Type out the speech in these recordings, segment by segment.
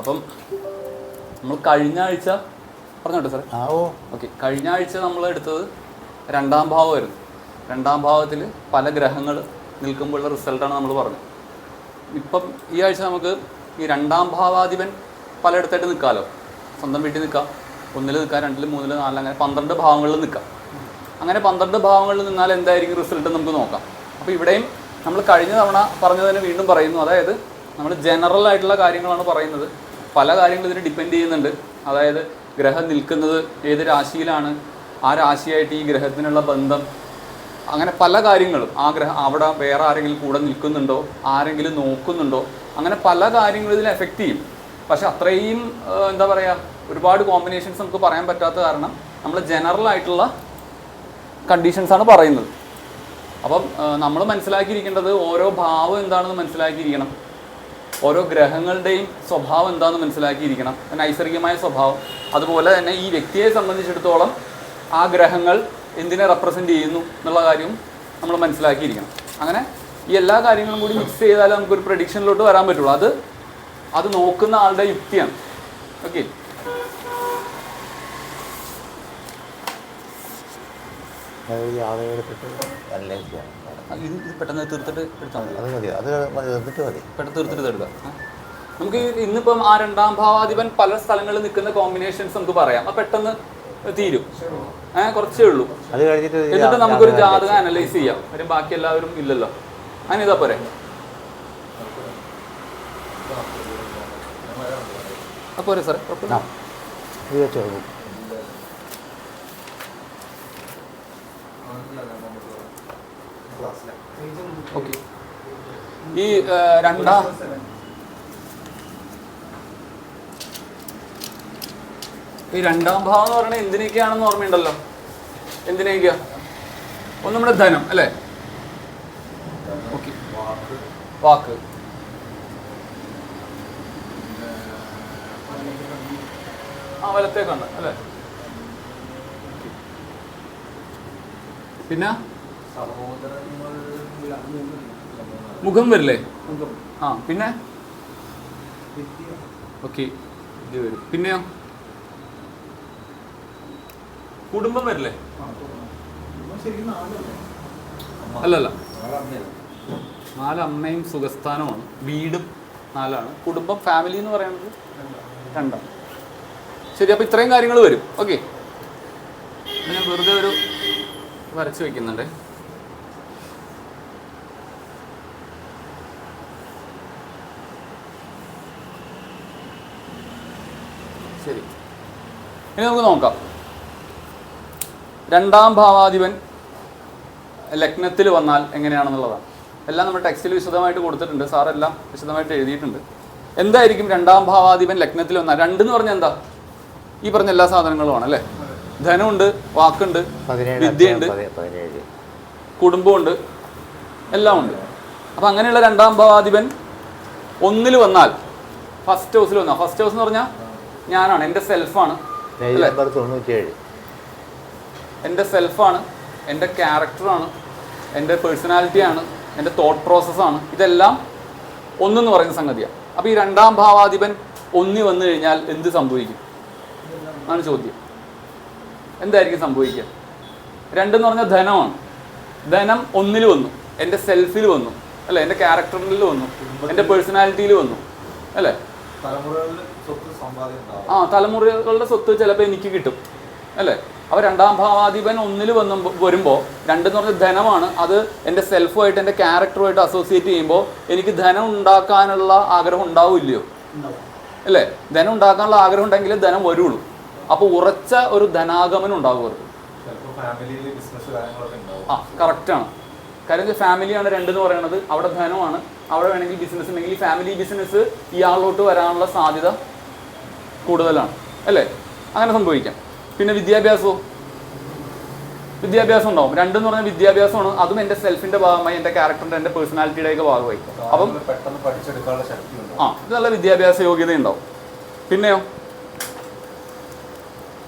അപ്പം നമ്മൾ കഴിഞ്ഞ ആഴ്ച പറഞ്ഞോട്ടെ സാർ. ഓക്കെ, കഴിഞ്ഞ ആഴ്ച നമ്മൾ എടുത്തത് രണ്ടാം ഭാവമായിരുന്നു. രണ്ടാം ഭാവത്തിൽ പല ഗ്രഹങ്ങൾ നിൽക്കുമ്പോഴുള്ള റിസൾട്ടാണ് നമ്മൾ പറഞ്ഞത്. ഇപ്പം ഈ ആഴ്ച നമുക്ക് ഈ രണ്ടാം ഭാവാധിപൻ പലയിടത്തായിട്ട് നിൽക്കാമല്ലോ. സ്വന്തം വീട്ടിൽ നിൽക്കാം, 1 നിൽക്കാം, 2, 3, 4, അങ്ങനെ 12 ഭാവങ്ങളിൽ നിൽക്കാം. അങ്ങനെ 12 ഭാവങ്ങളിൽ നിന്നാൽ എന്തായിരിക്കും റിസൾട്ട് നമുക്ക് നോക്കാം. അപ്പോൾ ഇവിടെയും നമ്മൾ കഴിഞ്ഞ തവണ പറഞ്ഞത് തന്നെ വീണ്ടും പറയുന്നു. അതായത് നമ്മൾ ജനറൽ ആയിട്ടുള്ള കാര്യങ്ങളാണ് പറയുന്നത്. പല കാര്യങ്ങളും ഇതിന് ഡിപ്പെൻഡ് ചെയ്യുന്നുണ്ട്. അതായത് ഗ്രഹം നിൽക്കുന്നത് ഏത് രാശിയിലാണ്, ആ രാശിയായിട്ട് ഈ ഗ്രഹത്തിനുള്ള ബന്ധം, അങ്ങനെ പല കാര്യങ്ങളും, ആ ഗ്രഹം അവിടെ വേറെ ആരെങ്കിലും കൂടെ നിൽക്കുന്നുണ്ടോ, ആരെങ്കിലും നോക്കുന്നുണ്ടോ, അങ്ങനെ പല കാര്യങ്ങളും ഇതിൽ എഫക്റ്റ് ചെയ്യും. പക്ഷെ അത്രയും എന്താ പറയുക, ഒരുപാട് കോമ്പിനേഷൻസ് നമുക്ക് പറയാൻ പറ്റാത്ത കാരണം നമ്മൾ ജനറൽ ആയിട്ടുള്ള കണ്ടീഷൻസാണ് പറയുന്നത്. അപ്പം നമ്മൾ മനസ്സിലാക്കിയിരിക്കേണ്ടത് ഓരോ ഭാവം എന്താണെന്ന് മനസ്സിലാക്കിയിരിക്കണം, ഓരോ ഗ്രഹങ്ങളുടെയും സ്വഭാവം എന്താണെന്ന് മനസ്സിലാക്കിയിരിക്കണം, നൈസർഗികമായ സ്വഭാവം. അതുപോലെ തന്നെ ഈ വ്യക്തിയെ സംബന്ധിച്ചിടത്തോളം ആ ഗ്രഹങ്ങൾ എന്തിനെ റെപ്രസെൻറ്റ് ചെയ്യുന്നു എന്നുള്ള കാര്യവും നമ്മൾ മനസ്സിലാക്കിയിരിക്കണം. അങ്ങനെ ഈ എല്ലാ കാര്യങ്ങളും കൂടി മിക്സ് ചെയ്താലേ നമുക്കൊരു പ്രഡിക്ഷനിലോട്ട് വരാൻ പറ്റുള്ളൂ. അത് നോക്കുന്ന ആളുടെ യുക്തിയാണ്. ഓക്കെ, ഇത് പെട്ടെന്ന് തീർത്തിട്ട് എടുത്താൽ മതി. പെട്ടെന്ന് തീർത്തിട്ട് എടുക്കാം. നമുക്ക് ഇന്നിപ്പം ആ രണ്ടാം ഭാവാധിപൻ പല സ്ഥലങ്ങളിൽ നിൽക്കുന്ന കോമ്പിനേഷൻസ് നമുക്ക് പറയാം. അത് പെട്ടെന്ന് തീരും. കുറച്ചേ ഉള്ളൂ. എന്നിട്ട് നമുക്കൊരു ജാതകം അനലൈസ് ചെയ്യാം. ഒരു ബാക്കി എല്ലാവരും ഇല്ലല്ലോ. അങ്ങനെ ഇതാ പോരെ. പോരെ സാറേ, ഓക്കെ. ഈ രണ്ടാം ഭാവം എന്ന് പറയുന്നത് എന്തിനൊക്കെയാണെന്ന് ഓർമ്മയുണ്ടല്ലോ. എന്തിനൊക്കെയാ? ഒന്ന് നമ്മുടെ ധനം അല്ലേ? ഓക്കെ, വാക്ക്, വലത്തേക്കാണ് അല്ലേ? പിന്നെ മുഖം വരില്ലേ? പിന്നെ ഓക്കെ, ഇത് വരും. പിന്നെയോ കുടുംബം വരില്ലേ? അല്ലല്ല, 4 അമ്മയും സുഖസ്ഥാനമാണ്. വീടും 4ആണ്. കുടുംബം, ഫാമിലി എന്ന് പറയുന്നത് 2ആണ്. ശരി, അപ്പോൾ ഇത്രയും കാര്യങ്ങൾ വരും. ഓക്കെ, ഞാൻ വെറുതെ ഒരു വരച്ച് വയ്ക്കുന്നുണ്ട്. ശരി, ഇനി നമുക്ക് നോക്കാം. രണ്ടാം ഭാവാധിപൻ ലഗ്നത്തിൽ വന്നാൽ എങ്ങനെയാണെന്നുള്ളതാണ്. എല്ലാം നമ്മൾ ടെക്സ്റ്റിൽ വിശദമായിട്ട് കൊടുത്തിട്ടുണ്ട്. സാറെല്ലാം വിശദമായിട്ട് എഴുതിയിട്ടുണ്ട്. എന്തായിരിക്കും രണ്ടാം ഭാവാധിപൻ ലഗ്നത്തിൽ വന്നാൽ? 2 എന്ന് പറഞ്ഞാൽ എന്താ? ഈ പറഞ്ഞ എല്ലാ സാധനങ്ങളുമാണ് അല്ലേ? ധനമുണ്ട്, വാക്കുണ്ട്, വിദ്യയുണ്ട്, കുടുംബമുണ്ട്, എല്ലാം ഉണ്ട്. അപ്പം അങ്ങനെയുള്ള രണ്ടാം ഭാവാധിപൻ 1 വന്നാൽ, ഫസ്റ്റ് ഹൗസിൽ വന്നാൽ, ഫസ്റ്റ് ഹൗസ് എന്ന് പറഞ്ഞാൽ ഞാനാണ്, എൻ്റെ സെൽഫാണ്, എൻ്റെ സെൽഫാണ്, എൻ്റെ ക്യാരക്ടറാണ്, എൻ്റെ പേഴ്സണാലിറ്റിയാണ്, എൻ്റെ തോട്ട് പ്രോസസ്സാണ്. ഇതെല്ലാം 1 എന്ന് പറയുന്ന സംഗതിയാണ്. അപ്പോൾ ഈ രണ്ടാം ഭാവാധിപൻ 1 വന്നു കഴിഞ്ഞാൽ എന്ത് സംഭവിക്കും ആണ് ചോദ്യം. എന്തായിരിക്കും സംഭവിക്കുക? 2 എന്ന് പറഞ്ഞാൽ ധനമാണ്. ധനം 1 വന്നു, എൻ്റെ സെൽഫിൽ വന്നു അല്ലേ, എൻ്റെ ക്യാരക്ടറിൽ വന്നു, എൻ്റെ പേഴ്സണാലിറ്റിയിൽ വന്നു അല്ലേ? തലമുറകളുടെ സ്വത്ത് ചിലപ്പോൾ എനിക്ക് കിട്ടും അല്ലേ? അപ്പോൾ രണ്ടാം ഭാവാധിപൻ 1 വരുമ്പോൾ, 2 എന്ന് പറഞ്ഞാൽ ധനമാണ്. അത് എൻ്റെ സെൽഫുമായിട്ട്, എൻ്റെ ക്യാരക്ടറുമായിട്ട് അസോസിയേറ്റ് ചെയ്യുമ്പോൾ എനിക്ക് ധനം ഉണ്ടാക്കാനുള്ള ആഗ്രഹം ഉണ്ടാവില്ലയോ അല്ലേ? ധനം ഉണ്ടാക്കാനുള്ള ആഗ്രഹം ഉണ്ടെങ്കിൽ ധനം വരുള്ളൂ. അപ്പോൾ ഉറച്ച ഒരു ധനാഗമനം ഉണ്ടാകും അവർക്ക്. കറക്റ്റാണ്. കാര്യം ഫാമിലിയാണ് 2 എന്ന് പറയുന്നത്. അവിടെ ധനമാണ്, അവിടെ വേണമെങ്കിൽ ബിസിനസ് ഉണ്ടെങ്കിൽ ഫാമിലി ബിസിനസ് ഇയാളോട്ട് വരാനുള്ള സാധ്യത കൂടുതലാണ് അല്ലേ? അങ്ങനെ സംഭവിക്കാം. പിന്നെ വിദ്യാഭ്യാസം ഉണ്ടാവും. 2 എന്ന് പറഞ്ഞാൽ വിദ്യാഭ്യാസമാണ്. അതും എൻ്റെ സെൽഫിൻ്റെ ഭാഗമായി, എൻ്റെ ക്യാരക്ടറിൻ്റെ, എൻ്റെ പേഴ്സണാലിറ്റിയുടെ ഒക്കെ ഭാഗമായി. അപ്പം ഇത് നല്ല വിദ്യാഭ്യാസ യോഗ്യത ഉണ്ടാവും. പിന്നെയോ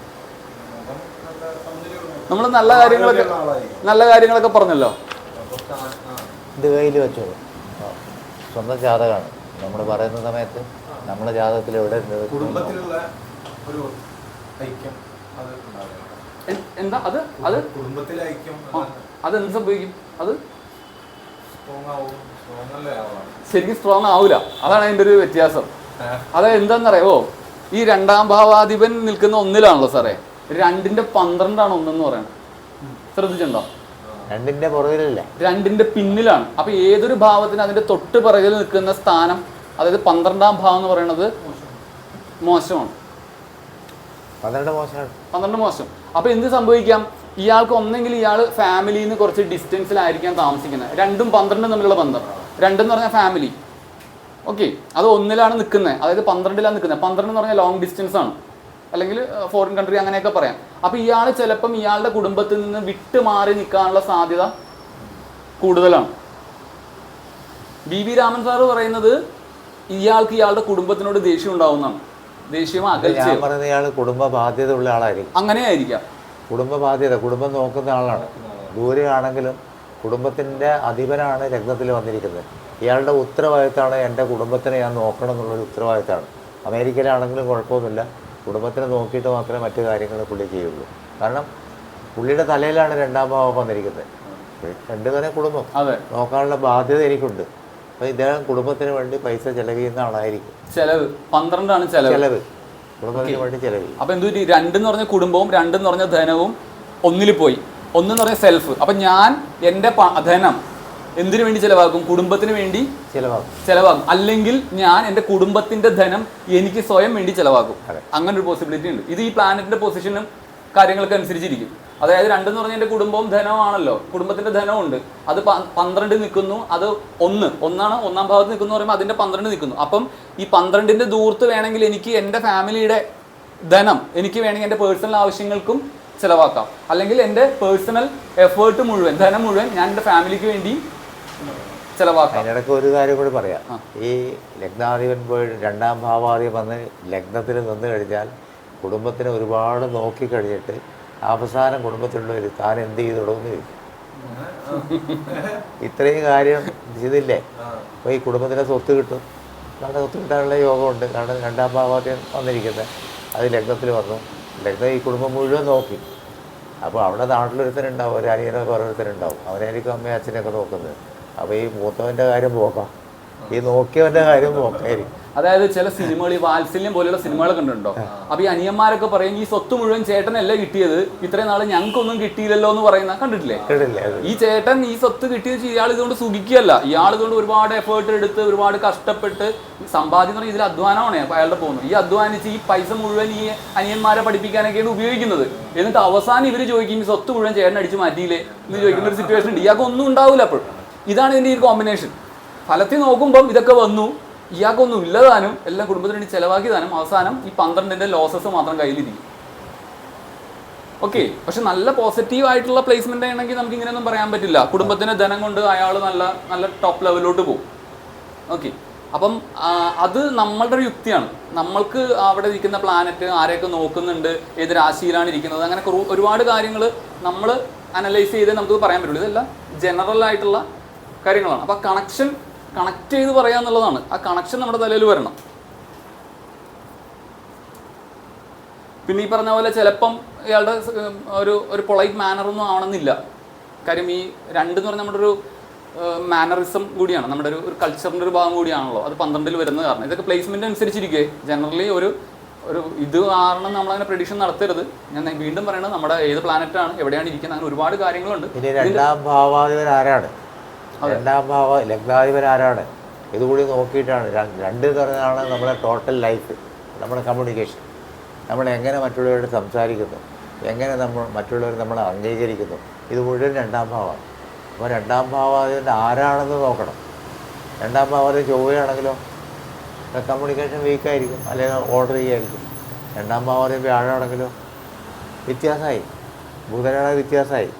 നമ്മൾ നല്ല കാര്യങ്ങളൊക്കെ പറഞ്ഞല്ലോ. ഇത് കയ്യിൽ വെച്ചോ, സ്വന്തം ജാതകമാണ്. നമ്മൾ പറയുന്ന സമയത്ത് നമ്മുടെ ജാതകത്തിൽ എവിടെ കുടുംബത്തിലുള്ള ഒരു ഐക്യം എന്താ അത് അത് കുടുംബത്തിലെ ഐക്യം അതെന്ത് സംഭവിക്കും? അത് ശരിക്കും സ്ട്രോങ് ആവൂല. അതാണ് അതിന്റെ ഒരു വ്യത്യാസം. അത് എന്താണെന്നറിയോ, ഈ രണ്ടാം ഭാവാധിപൻ നിൽക്കുന്ന ഒന്നിലാണല്ലോ സാറേ, 2ന്റെ 12 ഒന്നെന്ന് പറയുന്നത്. ശ്രദ്ധിച്ചിട്ടുണ്ടോ? 2ന്റെ പുറകിലല്ല, 2ന്റെ പിന്നിലാണ്. അപ്പൊ ഏതൊരു ഭാവത്തിന് അതിന്റെ തൊട്ട് പിറകിൽ നിൽക്കുന്ന സ്ഥാനം, അതായത് 12ാം ഭാവം എന്ന് പറയുന്നത് മോശമാണ്. 12 മോശം. അപ്പൊ എന്ത് സംഭവിക്കാം? ഇയാൾക്ക് ഒന്നെങ്കിൽ ഇയാൾ ഫാമിലിയിൽ നിന്ന് കുറച്ച് ഡിസ്റ്റൻസിലായിരിക്കാം താമസിക്കുന്നത്. 2ഉം 12ഉം തമ്മിലുള്ള ബന്ധം. 2 എന്ന് പറഞ്ഞാൽ ഫാമിലി, ഓക്കെ, അത് 1ലാണ് നിൽക്കുന്നത്, അതായത് 12ലാണ് നിൽക്കുന്നത്. 12 എന്ന് പറഞ്ഞാൽ ലോങ് ഡിസ്റ്റൻസ് ആണ്, അല്ലെങ്കിൽ ഫോറിൻ കൺട്രി അങ്ങനെയൊക്കെ പറയാം. അപ്പൊ ഇയാൾ ചിലപ്പം ഇയാളുടെ കുടുംബത്തിൽ നിന്ന് വിട്ട് മാറി നിൽക്കാനുള്ള സാധ്യത കൂടുതലാണ്. ബി രാമൻ സാറ് പറയുന്നത് ഇയാൾക്ക് ഇയാളുടെ കുടുംബത്തിനോട് ദേഷ്യം ഉണ്ടാവുന്നതാണ്. ദേഷ്യം അകൽച്ച, കുടുംബ ബാധ്യത ഉള്ള ആളായിരിക്കും. അങ്ങനെ ആയിരിക്കാം. കുടുംബ ബാധ്യത, കുടുംബം നോക്കുന്ന ആളാണ്. ദൂരെയാണെങ്കിലും കുടുംബത്തിൻ്റെ അധിപനാണ് രത്നത്തിൽ വന്നിരിക്കുന്നത്. ഇയാളുടെ ഉത്തരവാദിത്തമാണ് എൻ്റെ കുടുംബത്തിനെ ഞാൻ നോക്കണം എന്നുള്ളൊരു ഉത്തരവാദിത്തമാണ്. അമേരിക്കയിലാണെങ്കിലും കുഴപ്പമൊന്നുമില്ല, കുടുംബത്തിനെ നോക്കിയിട്ട് മാത്രമേ മറ്റു കാര്യങ്ങൾ പുള്ളി ചെയ്യുള്ളൂ. കാരണം പുള്ളിയുടെ തലയിലാണ് 2ാം ഭാവം വന്നിരിക്കുന്നത്. 2 തന്നെ കുടുംബം നോക്കാനുള്ള ബാധ്യത എനിക്കുണ്ട്. അപ്പോൾ ഇദ്ദേഹം കുടുംബത്തിന് വേണ്ടി പൈസ ചെലവ് ചെയ്യുന്ന ആളായിരിക്കും. ചെലവ് 12 ചെലവ്, കുടുംബത്തിന് വേണ്ടി ചെലവ്. അപ്പൊ എന്ത് 2 എന്ന് പറഞ്ഞ കുടുംബവും 2 എന്ന് പറഞ്ഞ ധനവും ഒന്നിൽ പോയി. 1 എന്ന് പറഞ്ഞ സെൽഫ്. അപ്പൊ ഞാൻ എൻ്റെ ധനം എന്തിനു വേണ്ടി ചെലവാക്കും? കുടുംബത്തിന് വേണ്ടി ചെലവാക്കും. അല്ലെങ്കിൽ ഞാൻ എൻ്റെ കുടുംബത്തിന്റെ ധനം എനിക്ക് സ്വയം വേണ്ടി ചെലവാക്കും. അങ്ങനെ ഒരു പോസിബിലിറ്റി ഉണ്ട്. ഇത് ഈ പ്ലാനറ്റിന്റെ പൊസിഷനും കാര്യങ്ങളൊക്കെ അനുസരിച്ചിരിക്കും. അതായത് 2 എന്ന് പറഞ്ഞാൽ എൻ്റെ കുടുംബവും ധനമാണല്ലോ, കുടുംബത്തിന്റെ ധനമുണ്ട്. അത് 12 നിൽക്കുന്നു, അത് 1 ഒന്നാം ഭാവത്ത് നിൽക്കുന്നു പറയുമ്പോൾ അതിന്റെ 12 നിൽക്കുന്നു. അപ്പം ഈ 12ന്റെ ദൂരത്ത് വേണമെങ്കിൽ എനിക്ക് എൻ്റെ ഫാമിലിയുടെ ധനം എനിക്ക് വേണമെങ്കിൽ എൻ്റെ പേഴ്സണൽ ആവശ്യങ്ങൾക്കും ചിലവാക്കാം. അല്ലെങ്കിൽ എൻ്റെ പേഴ്സണൽ എഫേർട്ട് മുഴുവൻ, ധനം മുഴുവൻ ഞാൻ എൻ്റെ ഫാമിലിക്ക് വേണ്ടി ചിലവാക്കാം. അതിനിടയ്ക്ക് ഒരു കാര്യം കൂടി പറയാം. ഈ ലഗ്നാധിപൻ പോയി 2ാം ഭാവാധിപൻ വന്ന് ലഗ്നത്തിൽ നിന്ന് കഴിഞ്ഞാൽ കുടുംബത്തിനെ ഒരുപാട് നോക്കിക്കഴിഞ്ഞിട്ട് അവസാനം കുടുംബത്തിലുള്ളവർ താൻ എന്ത് ചെയ്തിടുമെന്ന് ചോദിക്കും. ഇത്രയും കാര്യം ചെയ്തില്ലേ, അപ്പോൾ ഈ കുടുംബത്തിൻ്റെ സ്വത്ത് കിട്ടും. കാരണം സ്വത്ത് കിട്ടാനുള്ള യോഗമുണ്ട്. കാരണം 2ാം ഭാവാധിപൻ വന്നിരിക്കുന്നത് അത് ലഗ്നത്തിൽ വന്നു. ലഗ്നം ഈ കുടുംബം മുഴുവൻ നോക്കി. അപ്പോൾ അവിടെ നാട്ടിലൊരുത്തരുണ്ടാവും, ഒരു അനിയനോ ഓരോരുത്തരുണ്ടാവും, അവനായിരിക്കും അമ്മയും അച്ഛനെയൊക്കെ നോക്കുന്നത്. അപ്പോൾ ഈ മൂത്തവൻ്റെ കാര്യം പോക്കാം, ഈ നോക്കിയവൻ്റെ കാര്യം പോക്കായിരിക്കും. അതായത് ചില സിനിമകൾ, ഈ വാത്സല്യം പോലെയുള്ള സിനിമകളൊക്കെ ഉണ്ടോ, അപ്പൊ ഈ അനിയന്മാരൊക്കെ പറയും ഈ സ്വത്ത് മുഴുവൻ ചേട്ടനല്ല കിട്ടിയത്, ഇത്രയും നാള് ഞങ്ങൾക്കൊന്നും കിട്ടിയില്ലല്ലോ എന്ന് പറയുന്ന കണ്ടിട്ടില്ലേ? ഈ ചേട്ടൻ ഈ സ്വത്ത് കിട്ടിയത് ഇയാൾ ഇതുകൊണ്ട് സുഖിക്കുകയല്ല, ഇയാൾ ഇതുകൊണ്ട് ഒരുപാട് എഫേർട്ട് എടുത്ത് ഒരുപാട് കഷ്ടപ്പെട്ട് സമ്പാദ്യം എന്ന് പറഞ്ഞാൽ ഇതിൽ അധ്വാനമാണ് അപ്പൊ അയാളുടെ പോകുന്നത്. ഈ അധ്വാനിച്ച് ഈ പൈസ മുഴുവൻ ഈ അനിയന്മാരെ പഠിപ്പിക്കാനൊക്കെയാണ് ഉപയോഗിക്കുന്നത്. എന്നിട്ട് അവസാനം ഇവര് ചോദിക്കും ഈ സ്വത്ത് മുഴുവൻ ചേട്ടൻ അടിച്ച് മാറ്റിയില്ലേ എന്ന് ചോദിക്കുന്ന ഒരു സിറ്റുവേഷൻ ഉണ്ട്. ഇയാൾക്ക് ഒന്നും ഉണ്ടാവില്ല. അപ്പോൾ ഇതാണ് ഇതിന്റെ ഈ കോമ്പിനേഷൻ. ഫലത്തിൽ നോക്കുമ്പം ഇതൊക്കെ വന്നു, ഇയാൾക്കൊന്നും ഇല്ലതാനും എല്ലാം കുടുംബത്തിന് വേണ്ടി ചെലവാക്കിയതാനും അവസാനം ഈ 12ന്റെ ലോസസ് മാത്രം കയ്യിലിരിക്കും. ഓക്കെ, പക്ഷെ നല്ല പോസിറ്റീവ് ആയിട്ടുള്ള പ്ലേസ്മെന്റ് ആണെങ്കിൽ നമുക്ക് ഇങ്ങനെയൊന്നും പറയാൻ പറ്റില്ല. കുടുംബത്തിന്റെ ധനം കൊണ്ട് അയാൾ നല്ല നല്ല ടോപ്പ് ലെവലിലോട്ട് പോകും. ഓക്കെ, അപ്പം അത് നമ്മളുടെ ഒരു യുക്തിയാണ്. നമ്മൾക്ക് അവിടെ ഇരിക്കുന്ന പ്ലാനറ്റ് ആരെയൊക്കെ നോക്കുന്നുണ്ട്, ഏത് രാശിയിലാണ് ഇരിക്കുന്നത്, അങ്ങനെ ഒരുപാട് കാര്യങ്ങൾ നമ്മൾ അനലൈസ് ചെയ്ത് നമുക്ക് പറയാൻ പറ്റുള്ളൂ. ഇതെല്ലാം ജനറൽ ആയിട്ടുള്ള കാര്യങ്ങളാണ്. അപ്പം കണക്ട് ചെയ്ത് പറയുക എന്നുള്ളതാണ്. ആ കണക്ഷൻ നമ്മുടെ തലയിൽ വരണം. പിന്നെ ഈ പറഞ്ഞ പോലെ ചിലപ്പം ഇയാളുടെ ഒരു പൊളൈറ്റ് മാനറൊന്നും ആവണമെന്നില്ല. കാര്യം ഈ 2 എന്ന് പറഞ്ഞാൽ നമ്മുടെ ഒരു മാനറിസം കൂടിയാണ്, നമ്മുടെ ഒരു കൾച്ചറിൻ്റെ ഒരു ഭാഗം കൂടിയാണല്ലോ. അത് 12ൽ വരുന്നത് കാരണം ഇതൊക്കെ പ്ലേസ്മെന്റ് അനുസരിച്ചിരിക്കെ ജനറലി ഒരു ഇത് കാരണം നമ്മളങ്ങനെ പ്രഡിക്ഷൻ നടത്തരുത്. ഞാൻ വീണ്ടും പറയുന്നത് നമ്മുടെ ഏത് പ്ലാനറ്റാണ്, എവിടെയാണ് ഇരിക്കുന്നത്, അങ്ങനെ ഒരുപാട് കാര്യങ്ങളുണ്ട്. 2ാം ഭാവാധിപൻ ആരാണ്, 2ാം ഭാവ ലഗ്നാധിപൻ ആരാണ്, ഇതുകൂടി നോക്കിയിട്ടാണ്. 2 എന്ന് പറഞ്ഞാണ് നമ്മുടെ ടോട്ടൽ ലൈഫ്, നമ്മുടെ കമ്മ്യൂണിക്കേഷൻ, നമ്മൾ എങ്ങനെ മറ്റുള്ളവരോട് സംസാരിക്കുന്നു, എങ്ങനെ മറ്റുള്ളവർ നമ്മളെ അംഗീകരിക്കുന്നു, ഇത് മുഴുവൻ 2ാം ഭാവമാണ്. അപ്പോൾ 2ാം ഭാവാധിപൻ ആരാണെന്ന് നോക്കണം. 2ാം ഭാവാധിപൻ ചൊവ്വയാണെങ്കിലോ കമ്മ്യൂണിക്കേഷൻ വീക്കായിരിക്കും, അല്ലെങ്കിൽ ഓർഡർ ചെയ്യായിരിക്കും. 2ാം ഭാവാധിപൻ വ്യാഴമാണെങ്കിലോ വ്യത്യാസമായി, ബുധനാണെങ്കിൽ വ്യത്യാസമായി,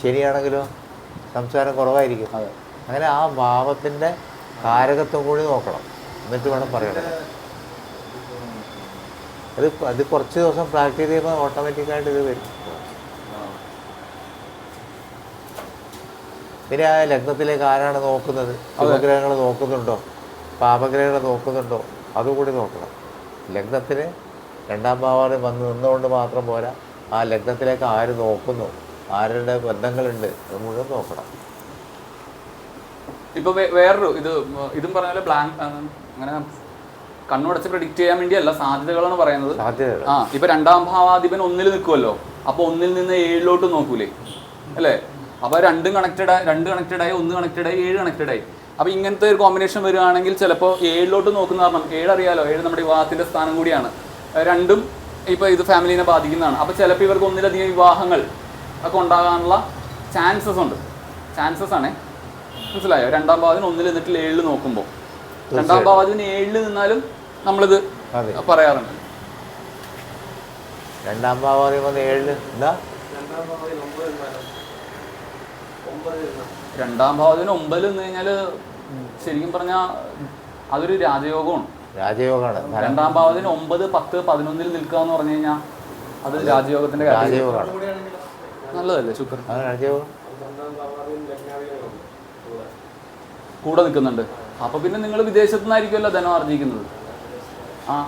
ശനിയാണെങ്കിലോ സംസാരം കുറവായിരിക്കും. അങ്ങനെ ആ ഭാവത്തിൻ്റെ കാരകത്വം കൂടി നോക്കണം, എന്നിട്ട് വേണം പറയണം. അത് കുറച്ച് ദിവസം പ്രാക്ടീസ് ചെയ്യുമ്പോൾ ഓട്ടോമാറ്റിക്കായിട്ട് ഇത് വരും. പിന്നെ ആ ലഗ്നത്തിലേക്ക് ആരാണ് നോക്കുന്നത്, ഉപഗ്രഹങ്ങൾ നോക്കുന്നുണ്ടോ, പാപഗ്രഹങ്ങൾ നോക്കുന്നുണ്ടോ അതുകൂടി നോക്കണം. ലഗ്നത്തിന് രണ്ടാം ഭാവാധിപൻ വന്ന് നിന്നുകൊണ്ട് മാത്രം പോരാ, ആ ലഗ്നത്തിലേക്ക് ആര് നോക്കുന്നു, ആരുടെ ബന്ധങ്ങളുണ്ട് അത് മുഴുവൻ നോക്കണം. ഇപ്പൊ വേറൊരു ഇതും പറഞ്ഞ പോലെ ബ്ലാങ്ക് അങ്ങനെ കണ്ണുടച്ച് പ്രെഡിക്റ്റ് ചെയ്യാൻ വേണ്ടിയല്ല, സാധ്യതകളാണ് പറയുന്നത്. സാധ്യതകൾ ഇപ്പൊ രണ്ടാം ഭാവാധിപൻ 1 നിൽക്കുമല്ലോ, അപ്പൊ 1 നിന്ന് 7 നോക്കൂലേ അല്ലേ? അപ്പൊ രണ്ട് കണക്റ്റഡായി 1 കണക്റ്റഡായി 7 കണക്റ്റഡായി. അപ്പൊ ഇങ്ങനത്തെ ഒരു കോമ്പിനേഷൻ വരികയാണെങ്കിൽ ചിലപ്പോൾ 7 നോക്കുന്ന കാരണം 7 അറിയാലോ, 7 നമ്മുടെ വിവാഹത്തിന്റെ സ്ഥാനം കൂടിയാണ്. രണ്ടും ഇപ്പൊ ഇത് ഫാമിലിനെ ബാധിക്കുന്നതാണ്. അപ്പൊ ചിലപ്പോൾ ഇവർക്ക് ഒന്നിലധികം വിവാഹങ്ങൾ ഒക്കെ ഉണ്ടാകാനുള്ള ചാൻസസ് ആണ്. മനസ്സിലായോ? രണ്ടാം ഭാവത്തിന് 1 നിന്നിട്ട് 7 നോക്കുമ്പോൾ, രണ്ടാം ഭാവത്തിന് 7 നിന്നാലും നമ്മളിത് പറയാറുണ്ട്. രണ്ടാം ഭാവാധിപൻ വന്ന് 7 എന്താ, രണ്ടാം ഭാവത്തിന് 9 നിന്ന് കഴിഞ്ഞാല് ശരിക്കും പറഞ്ഞാൽ അതൊരു രാജയോഗമാണ്. രണ്ടാം ഭാവത്തിന് 9, 10, 11 നിൽക്കുക എന്ന് പറഞ്ഞു കഴിഞ്ഞാൽ അത് രാജയോഗത്തിന്റെ രാജയോഗമാണ്. നല്ലതല്ലേ? ശുക്രൻ രാജയോഗം കൂടെ നിൽക്കുന്നുണ്ട്. അപ്പൊ പിന്നെ നിങ്ങൾ വിദേശത്തു നിന്നായിരിക്കുമല്ലോ ധനം ആർജിക്കുന്നത്.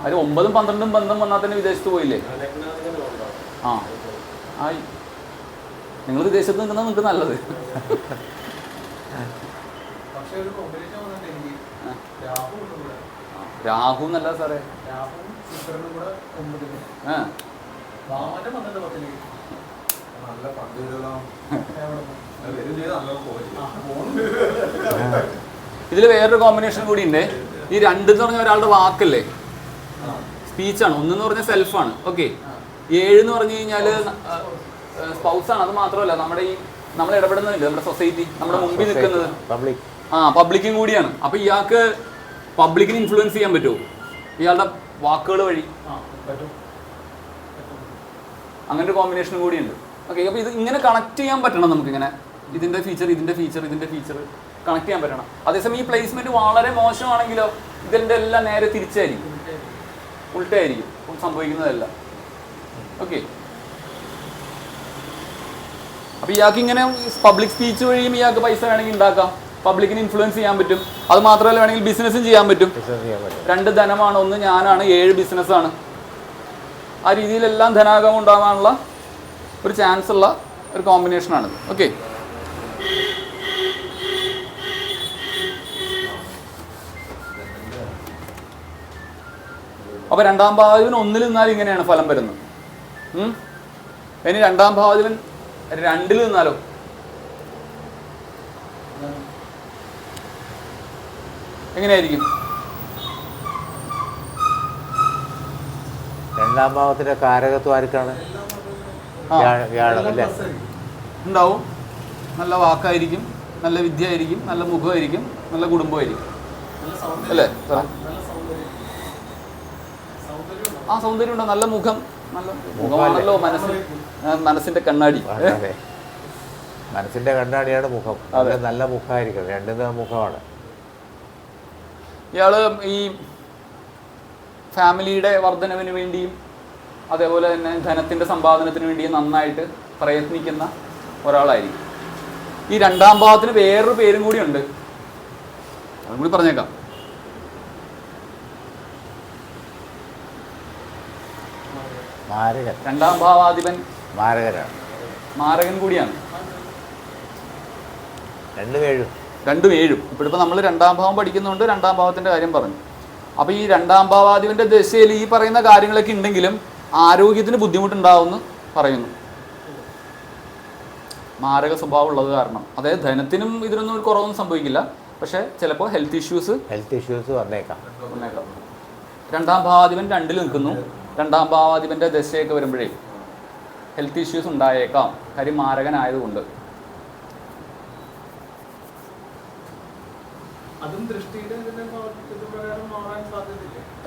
ഒരു 9, 12 ബന്ധം വന്നാൽ തന്നെ വിദേശത്ത് പോയില്ലേ? ആയി. നിങ്ങൾ വിദേശത്ത് നിൽക്കുന്നത് നിങ്ങൾക്ക് നല്ലത്. രാഹു എന്നല്ല സാറേ, ഇതിൽ വേറൊരു കോമ്പിനേഷൻ കൂടി ഉണ്ട്. ഈ 2 എന്ന് പറഞ്ഞ ഒരാളുടെ വാക്കല്ലേ, സ്പീച്ചാണ്. 1 എന്ന് പറഞ്ഞ സെൽഫാണ്. ഓക്കെ. 7 എന്ന് പറഞ്ഞു കഴിഞ്ഞാൽ സ്പൗസാണ്. അത് മാത്രമല്ല നമ്മൾ ഇടപെടുന്നില്ല, നമ്മുടെ സൊസൈറ്റി, നമ്മുടെ മുമ്പിൽ നിൽക്കുന്നത് പബ്ലിക്കും കൂടിയാണ്. അപ്പൊ ഇയാൾക്ക് പബ്ലിക്കിന് ഇൻഫ്ലുവൻസ് ചെയ്യാൻ പറ്റുമോ ഇയാളുടെ വാക്കുകൾ വഴി? അങ്ങനെ ഒരു കോമ്പിനേഷൻ കൂടിയുണ്ട്. ഓക്കെ. അപ്പോൾ ഇത് ഇങ്ങനെ കണക്ട് ചെയ്യാൻ പറ്റണം നമുക്കിങ്ങനെ, ഇതിൻ്റെ ഫീച്ചർ കണക്ട് ചെയ്യാൻ പറ്റണം. അതേസമയം ഈ പ്ലേസ്മെന്റ് വളരെ മോശമാണെങ്കിലോ ഇതിൻ്റെ എല്ലാം നേരെ തിരിച്ചായിരിക്കും, ഉൾട്ടായിരിക്കും സംഭവിക്കുന്നതല്ല. ഓക്കെ. അപ്പോൾ ഇയാൾക്ക് ഇങ്ങനെ പബ്ലിക് സ്പീച്ച് വഴിയും ഇയാൾക്ക് പൈസ വേണമെങ്കിൽ ഉണ്ടാക്കാം, പബ്ലിക്കിന് ഇൻഫ്ലുവൻസ് ചെയ്യാൻ പറ്റും. അത് മാത്രമല്ല, വേണമെങ്കിൽ ബിസിനസ്സും ചെയ്യാൻ പറ്റും. 2 ധനമാണ്, 1 ഞാനാണ്, 7 ബിസിനസ്സാണ്. ആ രീതിയിലെല്ലാം ധനാഗമം ഉണ്ടാകാനുള്ള ഒരു ചാൻസ് ഉള്ള ഒരു കോമ്പിനേഷനാണിത്. ഓക്കെ. അപ്പോൾ രണ്ടാം ഭാവാധിപൻ 1 നിന്നാൽ ഇങ്ങനെയാണ് ഫലം വരുന്നത്. ഇനി രണ്ടാം ഭാവാധിപൻ 2 നിന്നാലോ? എങ്ങനെയായിരിക്കും? രണ്ടാം ഭാവത്തിന്റെ കാരകത്വം ആർക്കാണ്? വ്യാഴം അല്ലേ? ഉണ്ടാവും. നല്ല വാക്കായിരിക്കും, നല്ല വിദ്യ ആയിരിക്കും, നല്ല മുഖമായിരിക്കും, നല്ല കുടുംബമായിരിക്കും അല്ലേ? സൗന്ദര്യം ഉണ്ടോ? നല്ല മുഖം, നല്ല മുഖമാണല്ലോ മനസ്സിന്റെ കണ്ണാടി. മനസ്സിന്റെ കണ്ണാടിയാണ് മുഖം. നല്ല മുഖമായിരിക്കും. 2 മുഖമാണ്. ഇയാള് ഈ ഫാമിലിയുടെ വർധനവിന് വേണ്ടിയും അതേപോലെ തന്നെ ധനത്തിന്റെ സമ്പാദനത്തിന് വേണ്ടിയും നന്നായിട്ട് പ്രയത്നിക്കുന്ന ഒരാളായിരിക്കും. ഈ രണ്ടാം ഭാവത്തിന് വേറൊരു പേരും കൂടി ഉണ്ട്, അതും കൂടി പറഞ്ഞേക്കാം. രണ്ടാം ഭാവാധിപൻ മാരകൻ കൂടിയാണ്. 2 7. ഇപ്പോഴിപ്പോൾ നമ്മൾ രണ്ടാം ഭാവം പഠിക്കുന്നുണ്ട്, രണ്ടാം ഭാവത്തിന്റെ കാര്യം പറഞ്ഞു. അപ്പോൾ ഈ രണ്ടാം ഭാവാധിപന്റെ ദശയിൽ ഈ പറയുന്ന കാര്യങ്ങളൊക്കെ ഉണ്ടെങ്കിലും ആരോഗ്യത്തിന് ബുദ്ധിമുട്ടുണ്ടാവുമെന്ന് പറയുന്നു. മാരക സ്വഭാവം ഉള്ളത് കാരണം. അതായത് ധനത്തിനും ഇതിനൊന്നും ഒരു കുറവൊന്നും സംഭവിക്കില്ല, പക്ഷെ ചിലപ്പോൾ ഹെൽത്ത് ഇഷ്യൂസ് വന്നേക്കാം. രണ്ടാം ഭാവാധിപൻ 2 നിൽക്കുന്നു. രണ്ടാം ഭാവാധിപന്റെ ദശയൊക്കെ വരുമ്പോഴേ ഹെൽത്ത് ഇഷ്യൂസ് ഉണ്ടായേക്കാം, കാര്യം മാരകനായതുകൊണ്ട്.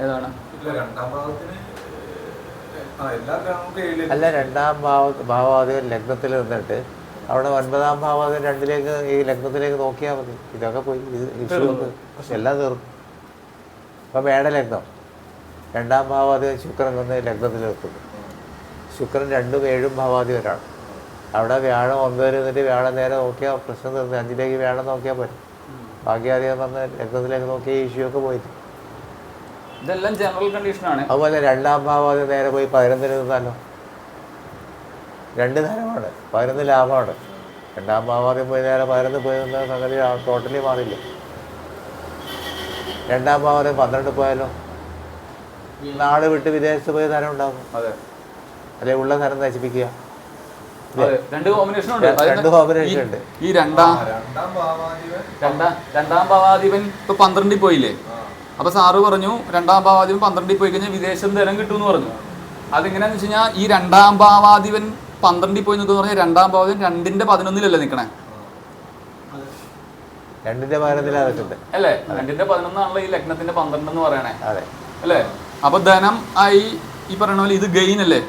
ഏതാണ്? അല്ല, രണ്ടാം ഭാവാധിപൻ ലഗ്നത്തിൽ നിന്നിട്ട് അവിടെ 9ാം ഭാവാധിപൻ 2ലേക്ക് ഈ ലഗ്നത്തിലേക്ക് നോക്കിയാൽ മതി. ഇതൊക്കെ പോയി എല്ലാം തീർന്നു. അപ്പം മേടലഗ്നം, 2ാം ഭാവാധിപൻ ശുക്രൻ വന്ന് ലഗ്നത്തിൽ വെക്കുന്നു. ശുക്രൻ 2ഉം 7ഉം ഭാവാധിപനാണ്. അവിടെ വ്യാഴം 9 നിന്നിട്ട് വ്യാഴം നേരെ നോക്കിയാൽ പ്രശ്നം തീർന്നു. 5ലേക്ക് വ്യാഴം നോക്കിയാൽ പറ്റും. ഭാഗ്യാധികം വന്ന് രക്തത്തിലേക്ക് നോക്കിയ ഇഷ്യൂ ഒക്കെ പോയിട്ട്. ഇതെല്ലാം ജനറൽ കണ്ടീഷനാണ്. അതുപോലെ രണ്ടാം ഭാവാധിപൻ നേരെ പോയി 11 നിന്നാലോ, 2 ധനമാണ്, 11 ലാഭമാണ്. രണ്ടാം ഭാവാധിപൻ പോയി നേരെ 11 പോയി നിന്ന സംഗതി ടോട്ടലി മാറില്ല. രണ്ടാം ഭാവാധിപൻ 12 പോയാലോ, നാട് വിട്ട് വിദേശത്ത് പോയി ധനം ഉണ്ടാകും. അതെ, അല്ലെ ഉള്ള ധനം നശിപ്പിക്കുക. രണ്ട് കോമ്പിനേഷൻ ഉണ്ട്. ഈ രണ്ടാം ഭാവാധിപൻ ഇപ്പൊ 12 പോയില്ലേ, അപ്പൊ സാറ് പറഞ്ഞു രണ്ടാം ഭാവാധിപൻ 12 പോയി കഴിഞ്ഞാൽ വിദേശം ധനം കിട്ടും എന്ന് പറഞ്ഞു. അതെങ്ങനെയാന്ന് വെച്ച് കഴിഞ്ഞാൽ ഈ രണ്ടാം ഭാവാധിപൻ 12 പോയി നിൽക്കുന്ന പറഞ്ഞാൽ രണ്ടാം ഭാവാധിപൻ 2ന്റെ 11 നിൽക്കണേ, 2ന്റെ 11 അല്ലേ? 2ന്റെ 11 ഈ ലഗ്നത്തിന്റെ 12 എന്ന് പറയണേ, അതെ അല്ലേ? അപ്പൊ ധനം ആയി ഈ പറയുന്ന പോലെ ഇത് ഗെയിൻ അല്ലേ,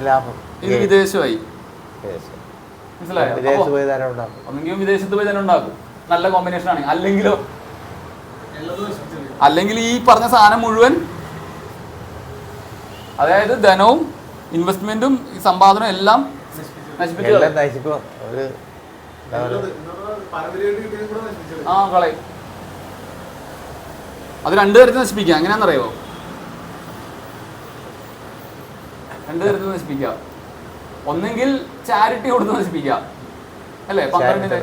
ലാഭം, ഇത് വിദേശമായി. മനസ്സിലായോ? ഒന്നെങ്കിലും വിദേശത്ത് പോയി ധനം ഉണ്ടാക്കും, നല്ല കോമ്പിനേഷൻ ആണ്. അല്ലെങ്കിൽ ഈ പറഞ്ഞ സാധനം മുഴുവൻ, അതായത് ധനവും ഇൻവെസ്റ്റ്മെന്റും സമ്പാദനവും എല്ലാം നശിപ്പിച്ചു കളയും. അത് 2 തരത്തിൽ നശിപ്പിക്കാം. എങ്ങനെയാണെന്നറിയോ? 2 തരത്തിൽ നശിപ്പിക്കാം. ഒന്നെങ്കിൽ ചാരിറ്റി കൊടുത്ത് നശിപ്പിക്കാം, അല്ലേ? 12ന്റെ.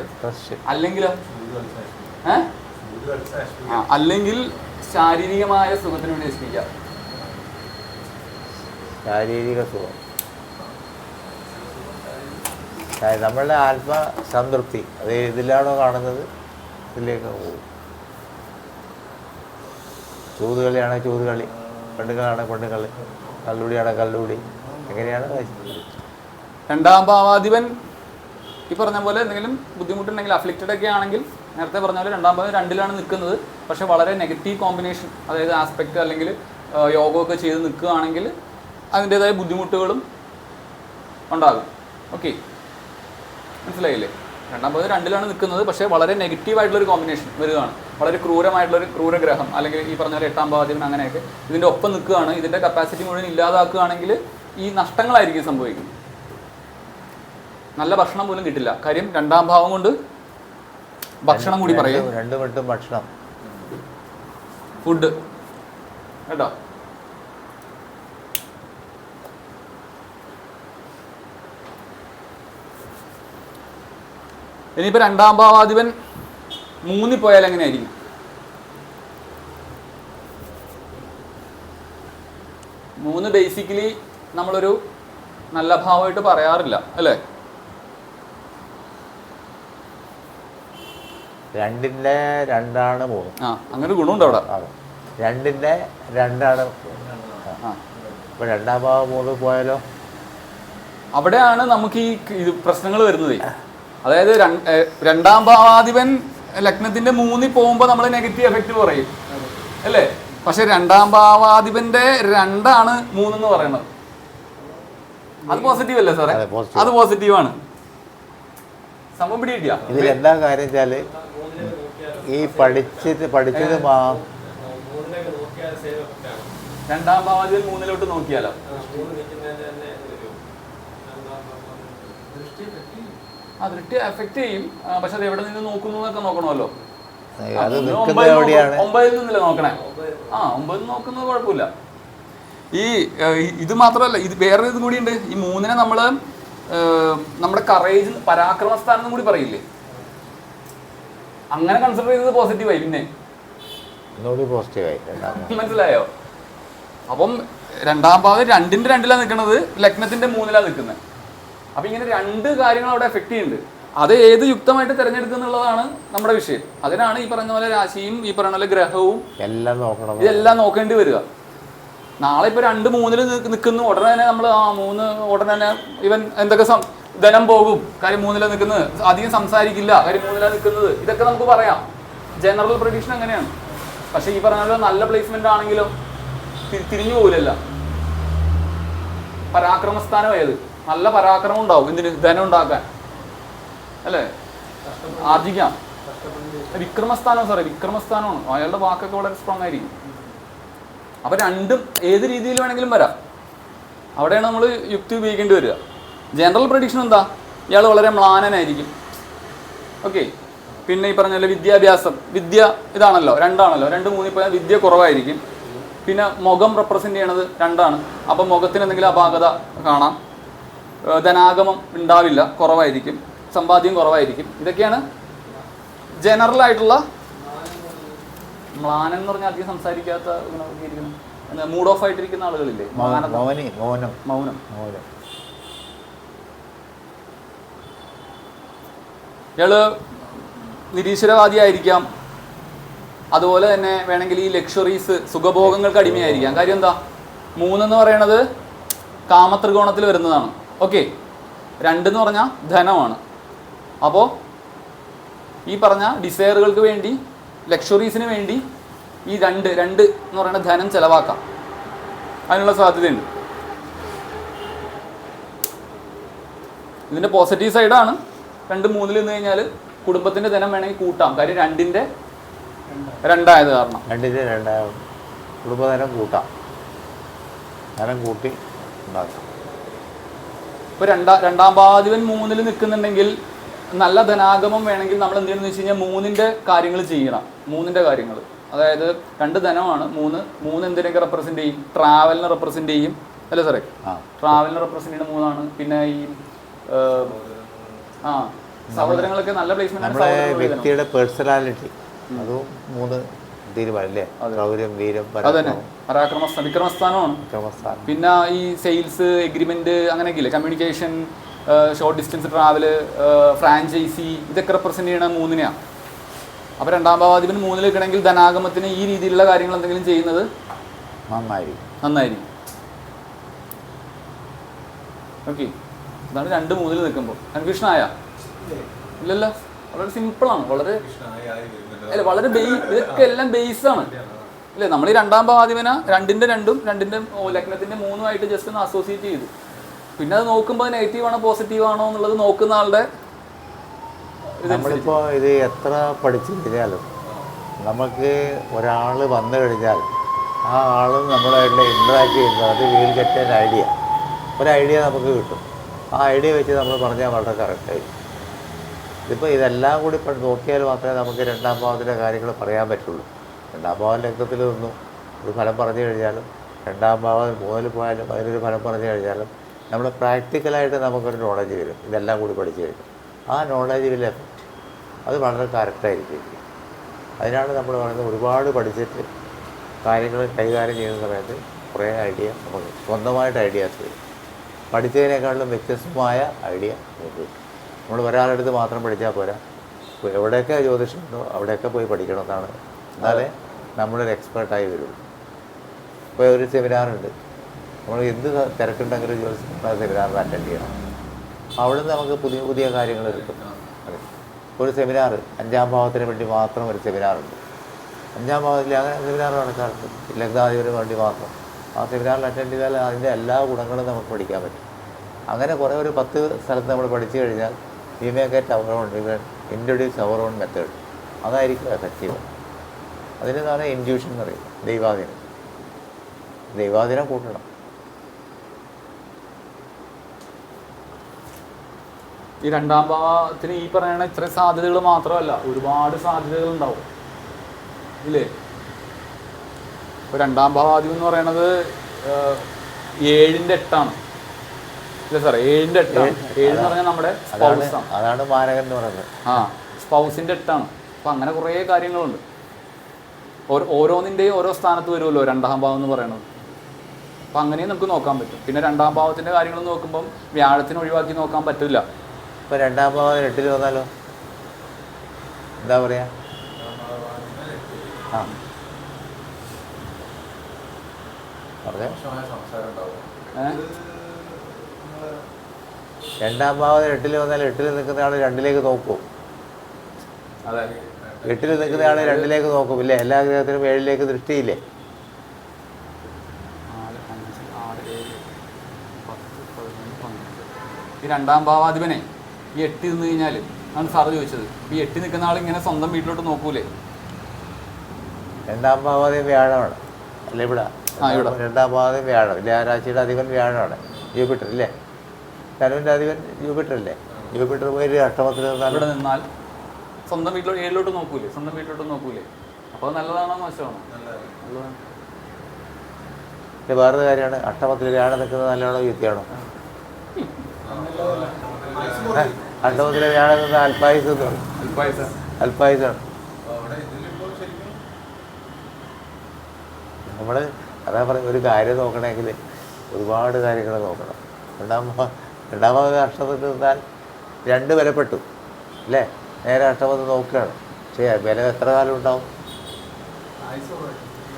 അല്ലെങ്കിൽ ശാരീരികമായ സുഖത്തിന് വേണ്ടി നശിപ്പിക്കാം. ശാരീരിക സുഖം, നമ്മളുടെ ആത്മസംതൃപ്തി അത് ഇതിലാണോ കാണുന്നത്, ഇതിലേക്ക് പോകും. ചൂതുകളിയാണെ ചൂതുകളി, പെണ്ണുങ്ങളാണ് പെണ്ണുകളി, കള്ളുടിയാണ് കള്ളുടി, എങ്ങനെയാണ്? രണ്ടാം ഭാവാധിപൻ ഈ പറഞ്ഞ പോലെ എന്തെങ്കിലും ബുദ്ധിമുട്ടുണ്ടെങ്കിൽ, അഫ്ലിക്റ്റഡ് ഒക്കെ ആണെങ്കിൽ, നേരത്തെ പറഞ്ഞ പോലെ രണ്ടാം ഭാവം 2ലാണ് നിൽക്കുന്നത്, പക്ഷെ വളരെ നെഗറ്റീവ് കോമ്പിനേഷൻ, അതായത് ആസ്പെക്ട് അല്ലെങ്കിൽ യോഗമൊക്കെ ചെയ്ത് നിൽക്കുകയാണെങ്കിൽ അതിൻ്റെതായ ബുദ്ധിമുട്ടുകളും ഉണ്ടാകും. ഓക്കെ, മനസ്സിലായില്ലേ? രണ്ടാം ഭാവം 2ലാണ് നിൽക്കുന്നത്, പക്ഷേ വളരെ നെഗറ്റീവായിട്ടുള്ളൊരു കോമ്പിനേഷൻ വരികയാണ്. വളരെ ക്രൂരമായിട്ടുള്ളൊരു ക്രൂരഗ്രഹം, അല്ലെങ്കിൽ ഈ പറഞ്ഞ പോലെ 8ാം ഭാവാധിപൻ അങ്ങനെയൊക്കെ ഇതിൻ്റെ ഒപ്പം നിൽക്കുകയാണ്. ഇതിൻ്റെ കപ്പാസിറ്റി മുഴുവൻ ഇല്ലാതാക്കുകയാണെങ്കിൽ ഈ നഷ്ടങ്ങളായിരിക്കും സംഭവിക്കുന്നത്. നല്ല ഭക്ഷണം പോലും കിട്ടില്ല. കാര്യം 2ാം ഭാവം കൊണ്ട് ഭക്ഷണം കൂടി പറയും, 2 വട്ടം ഭക്ഷണം, ഫുഡ്, കേട്ടോ. ഇനിയിപ്പോൾ 2ാം ഭാവാധിപൻ 3 പോയാൽ എങ്ങനെയായിരിക്കും? 3 ബേസിക്കലി നമ്മളൊരു നല്ല ഭാവമായിട്ട് പറയാറില്ല, അല്ലേ? 2ന്റെ 2ആണ് 3. അങ്ങനെ ഗുണമുണ്ട് അവിടെ. 2ന്റെ 2ആണ്. ഇപ്പൊ 2ാം ഭാവം 3 പോയാലോ, അവിടെയാണ് നമുക്ക് ഈ പ്രശ്നങ്ങൾ വരുന്നത്. അതായത് 2ാം ഭാവാധിപൻ ലഗ്നത്തിന്റെ 3 പോകുമ്പോൾ നമ്മൾ നെഗറ്റീവ് എഫക്റ്റ് പറയും, അല്ലേ? പക്ഷെ 2ാം ഭാവാധിപന്റെ 2ആണ് 3 എന്ന് പറയുന്നത്. അത് പോസിറ്റീവ് അല്ലേ സാറേ? അത് പോസിറ്റീവാണ്. സംഭവം പിടികിട്ടിയ ഇതിൽ എന്താ കാര്യം വെച്ചാല് ഈ പഠിച്ചത് 2ാം ഭാവാധിപൻ 3 നോക്കിയാലോ, ദൃഷ്ടി എഫക്ട് ചെയ്യും. പക്ഷെ അത് എവിടെ നിന്ന് നോക്കുന്നു എന്നൊക്കെ നോക്കണമല്ലോ. 9 നിന്നല്ലേ നോക്കണേ? 9 നോക്കുന്നത് കുഴപ്പമില്ല. ഇത് മാത്രമല്ല, ഇത് വേറെ ഇതും കൂടി ഉണ്ട്. ഈ 3നെ നമ്മള് നമ്മുടെ കറേജ്, പരാക്രമസ്ഥാനം കൂടി പറയില്ലേ, അങ്ങനെ കൺസിഡർ ചെയ്തത് പോസിറ്റീവായി. പിന്നെ മനസ്സിലായോ? അപ്പം 2ാം ഭാവം 2ന്റെ 2ലാണ് നിൽക്കുന്നത്, ലഗ്നത്തിന്റെ 3ലാണ് നിൽക്കുന്നത്. അപ്പം ഇങ്ങനെ 2 കാര്യങ്ങൾ അവിടെ എഫക്ട് ചെയ്യുന്നുണ്ട്. അത് ഏത് യുക്തമായിട്ട് തിരഞ്ഞെടുക്കുക എന്നുള്ളതാണ് നമ്മുടെ വിഷയം. അതിനാണ് ഈ പറഞ്ഞ പോലെ രാശിയും ഈ പറഞ്ഞ പോലെ ഗ്രഹവും ഇതെല്ലാം നോക്കേണ്ടി വരിക. നാളെ ഇപ്പോൾ 2 3 നിൽക്കുന്നു, ഉടനെ തന്നെ നമ്മൾ 3 ഉടനെ തന്നെ ഇവൻ എന്തൊക്കെ ധനം പോകും, കാര്യം 3 നിൽക്കുന്നത്, അധികം സംസാരിക്കില്ല, കാര്യം 3 നിൽക്കുന്നത്, ഇതൊക്കെ നമുക്ക് പറയാം. ജനറൽ പ്രഡിക്ഷൻ അങ്ങനെയാണ്. പക്ഷെ ഈ പറഞ്ഞ പോലെ നല്ല പ്ലേസ്മെന്റ് ആണെങ്കിലും തിരിഞ്ഞു പോകില്ല. പരാക്രമസ്ഥാനം ഏത്, നല്ല പരാക്രമം ഉണ്ടാവും. ഇതിന് ധനം ഉണ്ടാക്കാൻ, അല്ലേ? ആർജിക്കാം. വിക്രമസ്ഥാനം സാറേ, വിക്രമസ്ഥാനമാണ്. അയാളുടെ വാക്കൊക്കെ വളരെ സ്ട്രോങ് ആയിരിക്കും. അപ്പം 2ഉം ഏത് രീതിയിൽ വേണമെങ്കിലും വരാം. അവിടെയാണ് നമ്മൾ യുക്തി ഉപയോഗിക്കേണ്ടി വരിക. ജനറൽ പ്രഡിക്ഷൻ എന്താ? ഇയാൾ വളരെ മ്ലാനനായിരിക്കും. ഓക്കെ, പിന്നെ ഈ പറഞ്ഞ പോലെ വിദ്യാഭ്യാസം, വിദ്യ ഇതാണല്ലോ, രണ്ടാണല്ലോ, 2 3 പോയാൽ വിദ്യ കുറവായിരിക്കും. പിന്നെ മുഖം റെപ്രസെൻ്റ് ചെയ്യണത് 2ആണ്. അപ്പം മുഖത്തിന് എന്തെങ്കിലും അപാകത കാണാം. ധനാഗമം ഉണ്ടാവില്ല, കുറവായിരിക്കും. സമ്പാദ്യം കുറവായിരിക്കും. ഇതൊക്കെയാണ് ജനറൽ ആയിട്ടുള്ള. മ്ലാനം എന്ന് പറഞ്ഞാൽ അധികം സംസാരിക്കാത്ത ഇങ്ങനെ മൂഡ് ഓഫ് ആയിട്ടിരിക്കുന്ന ആളുകളില്ലേ, മൗനം. ഇയാള് നിരീശ്വരവാദിയായിരിക്കാം. അതുപോലെ തന്നെ വേണമെങ്കിൽ ഈ ലക്ഷറീസ്, സുഖഭോഗങ്ങൾക്ക് അടിമയായിരിക്കാം. കാര്യം എന്താ, 3 എന്ന് പറയണത് കാമത്രികോണത്തിൽ വരുന്നതാണ്. ഓക്കെ, 2 എന്ന് പറഞ്ഞാൽ ധനമാണ്. അപ്പോൾ ഈ പറഞ്ഞ ഡിസയറുകൾക്ക് വേണ്ടി, ലക്ഷറീസിന് വേണ്ടി ഈ 2 എന്ന് പറയുന്ന ധനം ചെലവാക്കാം. അതിനുള്ള സാധ്യതയുണ്ട്. ഇതിൻ്റെ പോസിറ്റീവ് സൈഡാണ് 2 3 നിന്ന് കഴിഞ്ഞാൽ കുടുംബത്തിൻ്റെ ധനം വേണമെങ്കിൽ കൂട്ടാം. കാര്യം 2ന്റെ 2 കാരണം. 2ന്റെ 2 കുടുംബധനം കൂട്ടാം, ധനം കൂട്ടി ഉണ്ടാക്കാം. ഇപ്പോൾ രണ്ടാം ഭാവാധിപൻ 3-ൽ നിൽക്കുന്നുണ്ടെങ്കിൽ നല്ല ധനാഗമം വേണമെങ്കിൽ നമ്മൾ എന്ത് ചെയ്യണമെന്ന് വെച്ച് കഴിഞ്ഞാൽ 3ന്റെ കാര്യങ്ങൾ ചെയ്യണം. 3ന്റെ കാര്യങ്ങൾ, അതായത് 2 ധനമാണ്. 3 എന്തിനൊക്കെ റെപ്രസെൻ്റ് ചെയ്യും? ട്രാവലിനെ റെപ്രസെൻ്റ് ചെയ്യും അല്ലേ സാറേ? ട്രാവലിനെ റെപ്രസെൻ്റ് ചെയ്യുന്ന 3ആണ്. പിന്നെ ഈ സഹോദരങ്ങളൊക്കെ നല്ല പ്ലേസ്മെന്റ്. നമ്മുടെ വ്യക്തിയുടെ പേഴ്സണാലിറ്റി അതും 3 തീരുമാനല്ലേ? ശൗര്യം, വീരം, വിക്രമസ്ഥാനമാണ്. പിന്നെ ഈ സെയിൽസ്, എഗ്രിമെന്റ്, അങ്ങനെയൊക്കെ ഇല്ലേ, communication, short distance travel, franchise, ഇതൊക്കെ റെപ്രസെന്റ് ചെയ്യണ 3-നെയാണ്. അപ്പോൾ 2-ാം ഭാവാധിപൻ 3-ൽ നിൽക്കണമെങ്കിൽ ധനാഗമത്തിന് ഈ രീതിയിലുള്ള കാര്യങ്ങൾ എന്തെങ്കിലും ചെയ്യുന്നത് നന്നായിരിക്കും. ഓക്കെ, അതാണ് 2 3-ൽ നിൽക്കുമ്പോൾ. കൺഫ്യൂഷൻ ആയാ? ഇല്ലല്ലോ, വളരെ സിമ്പിളാണ്. വളരെ ഇതൊക്കെ എല്ലാം ബേസാണ് അല്ലേ? നമ്മൾ ഈ 2-ാം ഭാവാധിപന 2ന്റെ 2ഉം 2ന്റെ ലഗ്നത്തിന്റെ 3ഉമായിട്ട് ജസ്റ്റ് ഒന്ന് അസോസിയേറ്റ് ചെയ്തു. പിന്നെ അത് നോക്കുമ്പോൾ നെഗറ്റീവ് ആണോ പോസിറ്റീവ് ആണോ എന്നുള്ളത് നോക്കുന്ന ആളുടെ. നമ്മളിപ്പോൾ ഇത് എത്ര പഠിച്ചു കഴിഞ്ഞാലും നമുക്ക് ഒരാൾ വന്നു കഴിഞ്ഞാൽ ആ ആൾ നമ്മളായിട്ട് ഇൻട്രാക്ട് ചെയ്യുന്നത് അത് വീൽ ഗെറ്റ് ആൻ ഐഡിയ, ഒരു ഐഡിയ നമുക്ക് കിട്ടും. ആ ഐഡിയ വെച്ച് നമ്മൾ പറഞ്ഞാൽ വളരെ കറക്റ്റായിരിക്കും. ഇതിപ്പോൾ ഇതെല്ലാം കൂടി നോക്കിയാൽ മാത്രമേ നമുക്ക് 2-ാം ഭാവത്തിൻ്റെ കാര്യങ്ങൾ പറയാൻ പറ്റുള്ളൂ. 2-ാം ഭാവം ലഗ്നത്തിൽ നിന്നും ഒരു ഫലം പറഞ്ഞു കഴിഞ്ഞാലും 2-ാം ഭാവം 3-ൽ പോയാലും അതിനൊരു ഫലം പറഞ്ഞു കഴിഞ്ഞാലും നമ്മൾ പ്രാക്ടിക്കലായിട്ട് നമുക്കൊരു നോളജ് വരും. ഇതെല്ലാം കൂടി പഠിച്ചു കഴിഞ്ഞു ആ നോളജ് വിൽ എഫക്റ്റ് അത് വളരെ കറക്റ്റായിരിക്കും. അതിനാണ് നമ്മൾ പറയുന്നത് ഒരുപാട് പഠിച്ചിട്ട് കാര്യങ്ങൾ കൈകാര്യം ചെയ്യുന്ന സമയത്ത് കുറേ ഐഡിയ നമുക്ക് സ്വന്തമായിട്ട് ഐഡിയാസ് വരും. പഠിച്ചതിനേക്കാളും വ്യത്യസ്തമായ ഐഡിയ നമുക്ക് കിട്ടും. നമ്മൾ ഒരാളെടുത്ത് മാത്രം പഠിച്ചാൽ പോരാ, എവിടെയൊക്കെ ജ്യോതിഷമുണ്ടോ അവിടെയൊക്കെ പോയി പഠിക്കണം എന്നാണ്. എന്നാലേ നമ്മളൊരു എക്സ്പേർട്ടായി വരുള്ളൂ. ഇപ്പോൾ ഒരു സെമിനാറുണ്ട്, നമ്മൾ എന്ത് തിരക്കുണ്ടെങ്കിലും സെമിനാറിന് അറ്റൻഡ് ചെയ്യണം. അവിടെ നിന്ന് നമുക്ക് പുതിയ പുതിയ കാര്യങ്ങൾ കിട്ടും. അതെ, ഒരു സെമിനാർ 5-ാം ഭാവത്തിന് വേണ്ടി മാത്രം ഒരു സെമിനാറുണ്ട്. 5-ാം ഭാവത്തിൽ അങ്ങനെ സെമിനാർ നടക്കാറുണ്ട്, ലഗ്നാധിപന് വേണ്ടി മാത്രം. ആ സെമിനാറിൽ അറ്റൻഡ് ചെയ്താൽ അതിൻ്റെ എല്ലാ ഗുണങ്ങളും നമുക്ക് പഠിക്കാൻ പറ്റും. അങ്ങനെ കുറേ ഒരു 10 സ്ഥലത്ത് നമ്മൾ പഠിച്ചു കഴിഞ്ഞാൽ we may get our own introduce our own method. അതായിരിക്കും എഫക്റ്റീവ്. അതിനെന്താണ് ഇൻഡ്യൂഷൻ എന്ന് പറയും. ദൈവാധീനം കൂട്ടണം. ഈ 2-ാം ഭാവത്തിന് ഈ പറയണ ഇത്ര സാധ്യതകൾ മാത്രമല്ല, ഒരുപാട് സാധ്യതകൾ ഉണ്ടാവും ഇല്ലേ? ഇപ്പോൾ 2-ാം ഭാവാധിപൻ എന്ന് പറയണത് 7-ന്റെ 8ആണ് ഇല്ലേ സാറേ? 7-ന്റെ 8ആണ്. 7 എന്ന് പറഞ്ഞാൽ നമ്മുടെ സ്പൗസാണ്. അതാണ് മാരകൻ എന്ന് പറയുന്നത്. സ്പൗസിൻ്റെ 8ആണ്. അപ്പം അങ്ങനെ കുറേ കാര്യങ്ങളുണ്ട്. ഓരോന്നിൻ്റെയും ഓരോ സ്ഥാനത്ത് വരുമല്ലോ 2-ാം ഭാവം എന്ന് പറയുന്നത്. അപ്പം അങ്ങനെയും നമുക്ക് നോക്കാൻ പറ്റും. പിന്നെ 2-ാം ഭാവത്തിൻ്റെ കാര്യങ്ങൾ നോക്കുമ്പം വ്യാഴത്തിന് ഒഴിവാക്കി നോക്കാൻ പറ്റില്ല. ഇപ്പോൾ 2-ാം ഭാവം 8-ൽ വന്നാലോ എന്താ പറയുക? പറഞ്ഞേ. 2-ാം ഭാവം 8-ൽ വന്നാൽ 8-ൽ നിൽക്കുന്ന ആൾ 2-ലേക്ക് നോക്കും. 8-ൽ നിൽക്കുന്ന ആൾ 2-ലേക്ക് നോക്കും ഇല്ലേ? എല്ലാ ഗ്രഹത്തിനും 7-ലേക്ക് ദൃഷ്ടിയില്ലേ? ഈ 2-ാം ഭാവാധിപനെ ഈ 8 നിന്ന് കഴിഞ്ഞാൽ ആണ് സാറ് ചോദിച്ചത്. ഈ 8 നിൽക്കുന്ന ആൾ ഇങ്ങനെ സ്വന്തം വീട്ടിലോട്ട് നോക്കൂലേ? 2-ാം ഭാവാധിപൻ വ്യാഴമാണ് അല്ലേ? ഇവിടെ 2-ാം ഭാവാധിപൻ വ്യാഴം ഇല്ലേ? ആ രാശിയുടെ അധിപൻ വ്യാഴമാണ്, ജൂപ്പിറ്റർ ഇല്ലേ? ധനുവിൻ്റെ അധിപൻ ജൂപ്പിറ്റർ അല്ലേ? ജൂപ്പിറ്റർ പോയി അഷ്ടമത്തിൽ ഇവിടെ നിന്നാൽ സ്വന്തം വീട്ടിലോട്ട് ഏഴിലോട്ട് നോക്കൂലേ, സ്വന്തം വീട്ടിലോട്ട് നോക്കൂലേ? അപ്പോൾ നല്ലതാണോ മോശമാണോ? നല്ലതാണ്. പിന്നെ വേറൊരു കാര്യമാണ്, അഷ്ടമത്തിൽ വ്യാഴം നിൽക്കുന്നത് നല്ലതാണോ ചീത്തയാണോ? അഷ്ടമത്തിൽ വ്യാഴം നിന്നത് അൽപായുസാണ്. നമ്മൾ അതാ പറയും, ഒരു കാര്യം നോക്കണമെങ്കിൽ ഒരുപാട് കാര്യങ്ങൾ നോക്കണം. രണ്ടാമത് അഷ്ടമത്തിൽ നിന്നാൽ 2 വിലപ്പെട്ടു അല്ലേ? നേരെ അഷ്ടമത്തിൽ നോക്കുകയാണ്. പക്ഷേ വില എത്ര കാലം ഉണ്ടാവും?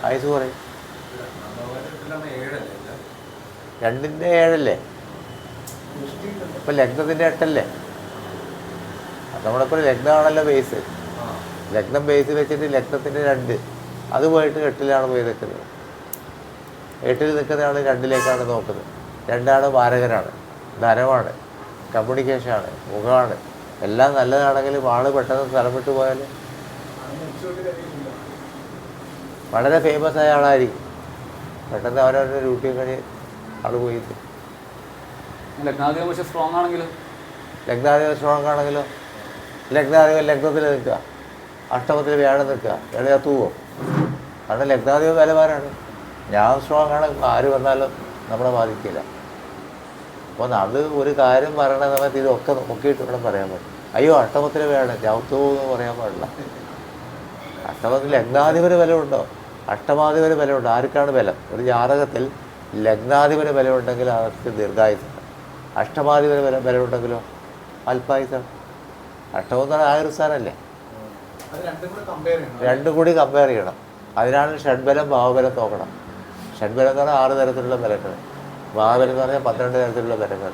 ആയുസ് കുറയും. 2ൻ്റെ 7 ഇപ്പം ലഗ്നത്തിൻ്റെ 8 നമ്മളിപ്പോൾ ലഗ്നമാണല്ലോ ബേസ്. ലഗ്നം ബേസ് വെച്ചിട്ട് ലഗ്നത്തിൻ്റെ 2 അത് പോയിട്ട് 8 പോയി നിൽക്കുന്നത്. 8 നിൽക്കുന്നതാണ് 2 നോക്കുന്നത്. 2 മാരകനാണ്, ധനമാണ്, കമ്മ്യൂണിക്കേഷനാണ്, മുഖമാണ്. എല്ലാം നല്ലതാണെങ്കിലും ആൾ പെട്ടെന്ന് സ്ഥലം വിട്ട് പോയാൽ വളരെ ഫേമസ് ആയ ആളായിരിക്കും. പെട്ടെന്ന് അവരവരുടെ ഡ്യൂട്ടി കഴിഞ്ഞ് ആൾ പോയി. ലഗ്നാധിപതി പക്ഷേ സ്ട്രോങ് ആണെങ്കിലോ? ലഗ്നാധിപതി സ്ട്രോങ് ആണെങ്കിലോ? ലഗ്നാധിപതി ലഗ്നത്തിൽ നിൽക്കുക, അഷ്ടമത്തിൽ വ്യാഴം നിൽക്കുക, ഇടയാ തൂവോ? കാരണം ലഗ്നാധിപതി ബലവാനാണ്. ഞാൻ സ്ട്രോങ് ആണ്, ആര് വന്നാലും നമ്മളെ ബാധിക്കില്ല. അപ്പോൾ അത് ഒരു കാര്യം പറയണ സമയത്ത് ഇതൊക്കെ നോക്കിയിട്ട് വേണം പറയാൻ പറ്റും. അയ്യോ അഷ്ടമത്തിൽ വ്യാഴം ചവിത്തോ എന്ന് പറയാൻ പാടില്ല. അഷ്ടമത്തിൽ ലഗ്നാധിപതി ബലമുണ്ടോ? അഷ്ടമാധിപതി ബലമുണ്ടോ? ആർക്കാണ് ബലം? ഒരു ജാതകത്തിൽ ലഗ്നാധിപതി ബലമുണ്ടെങ്കിൽ അവർക്ക് ദീർഘായുസാണ്. അഷ്ടമാധിപതി ബലമുണ്ടെങ്കിലോ അല്പായുസാണ്. അഷ്ടമം എന്ന് പറഞ്ഞാൽ ആയൊരു സ്ഥാനമല്ലേ? രണ്ടും കൂടി കമ്പയർ ചെയ്യണം. അതിനാണ് ഷഡ്ബലം ഭാവബലം നോക്കണം. ഷഡ്ബലം എന്ന് പറഞ്ഞാൽ 6 തരത്തിലുള്ള ബലങ്ങൾ, ഭാവബലം എന്ന് പറഞ്ഞാൽ 12 തരത്തിലുള്ള ബലങ്ങൾ.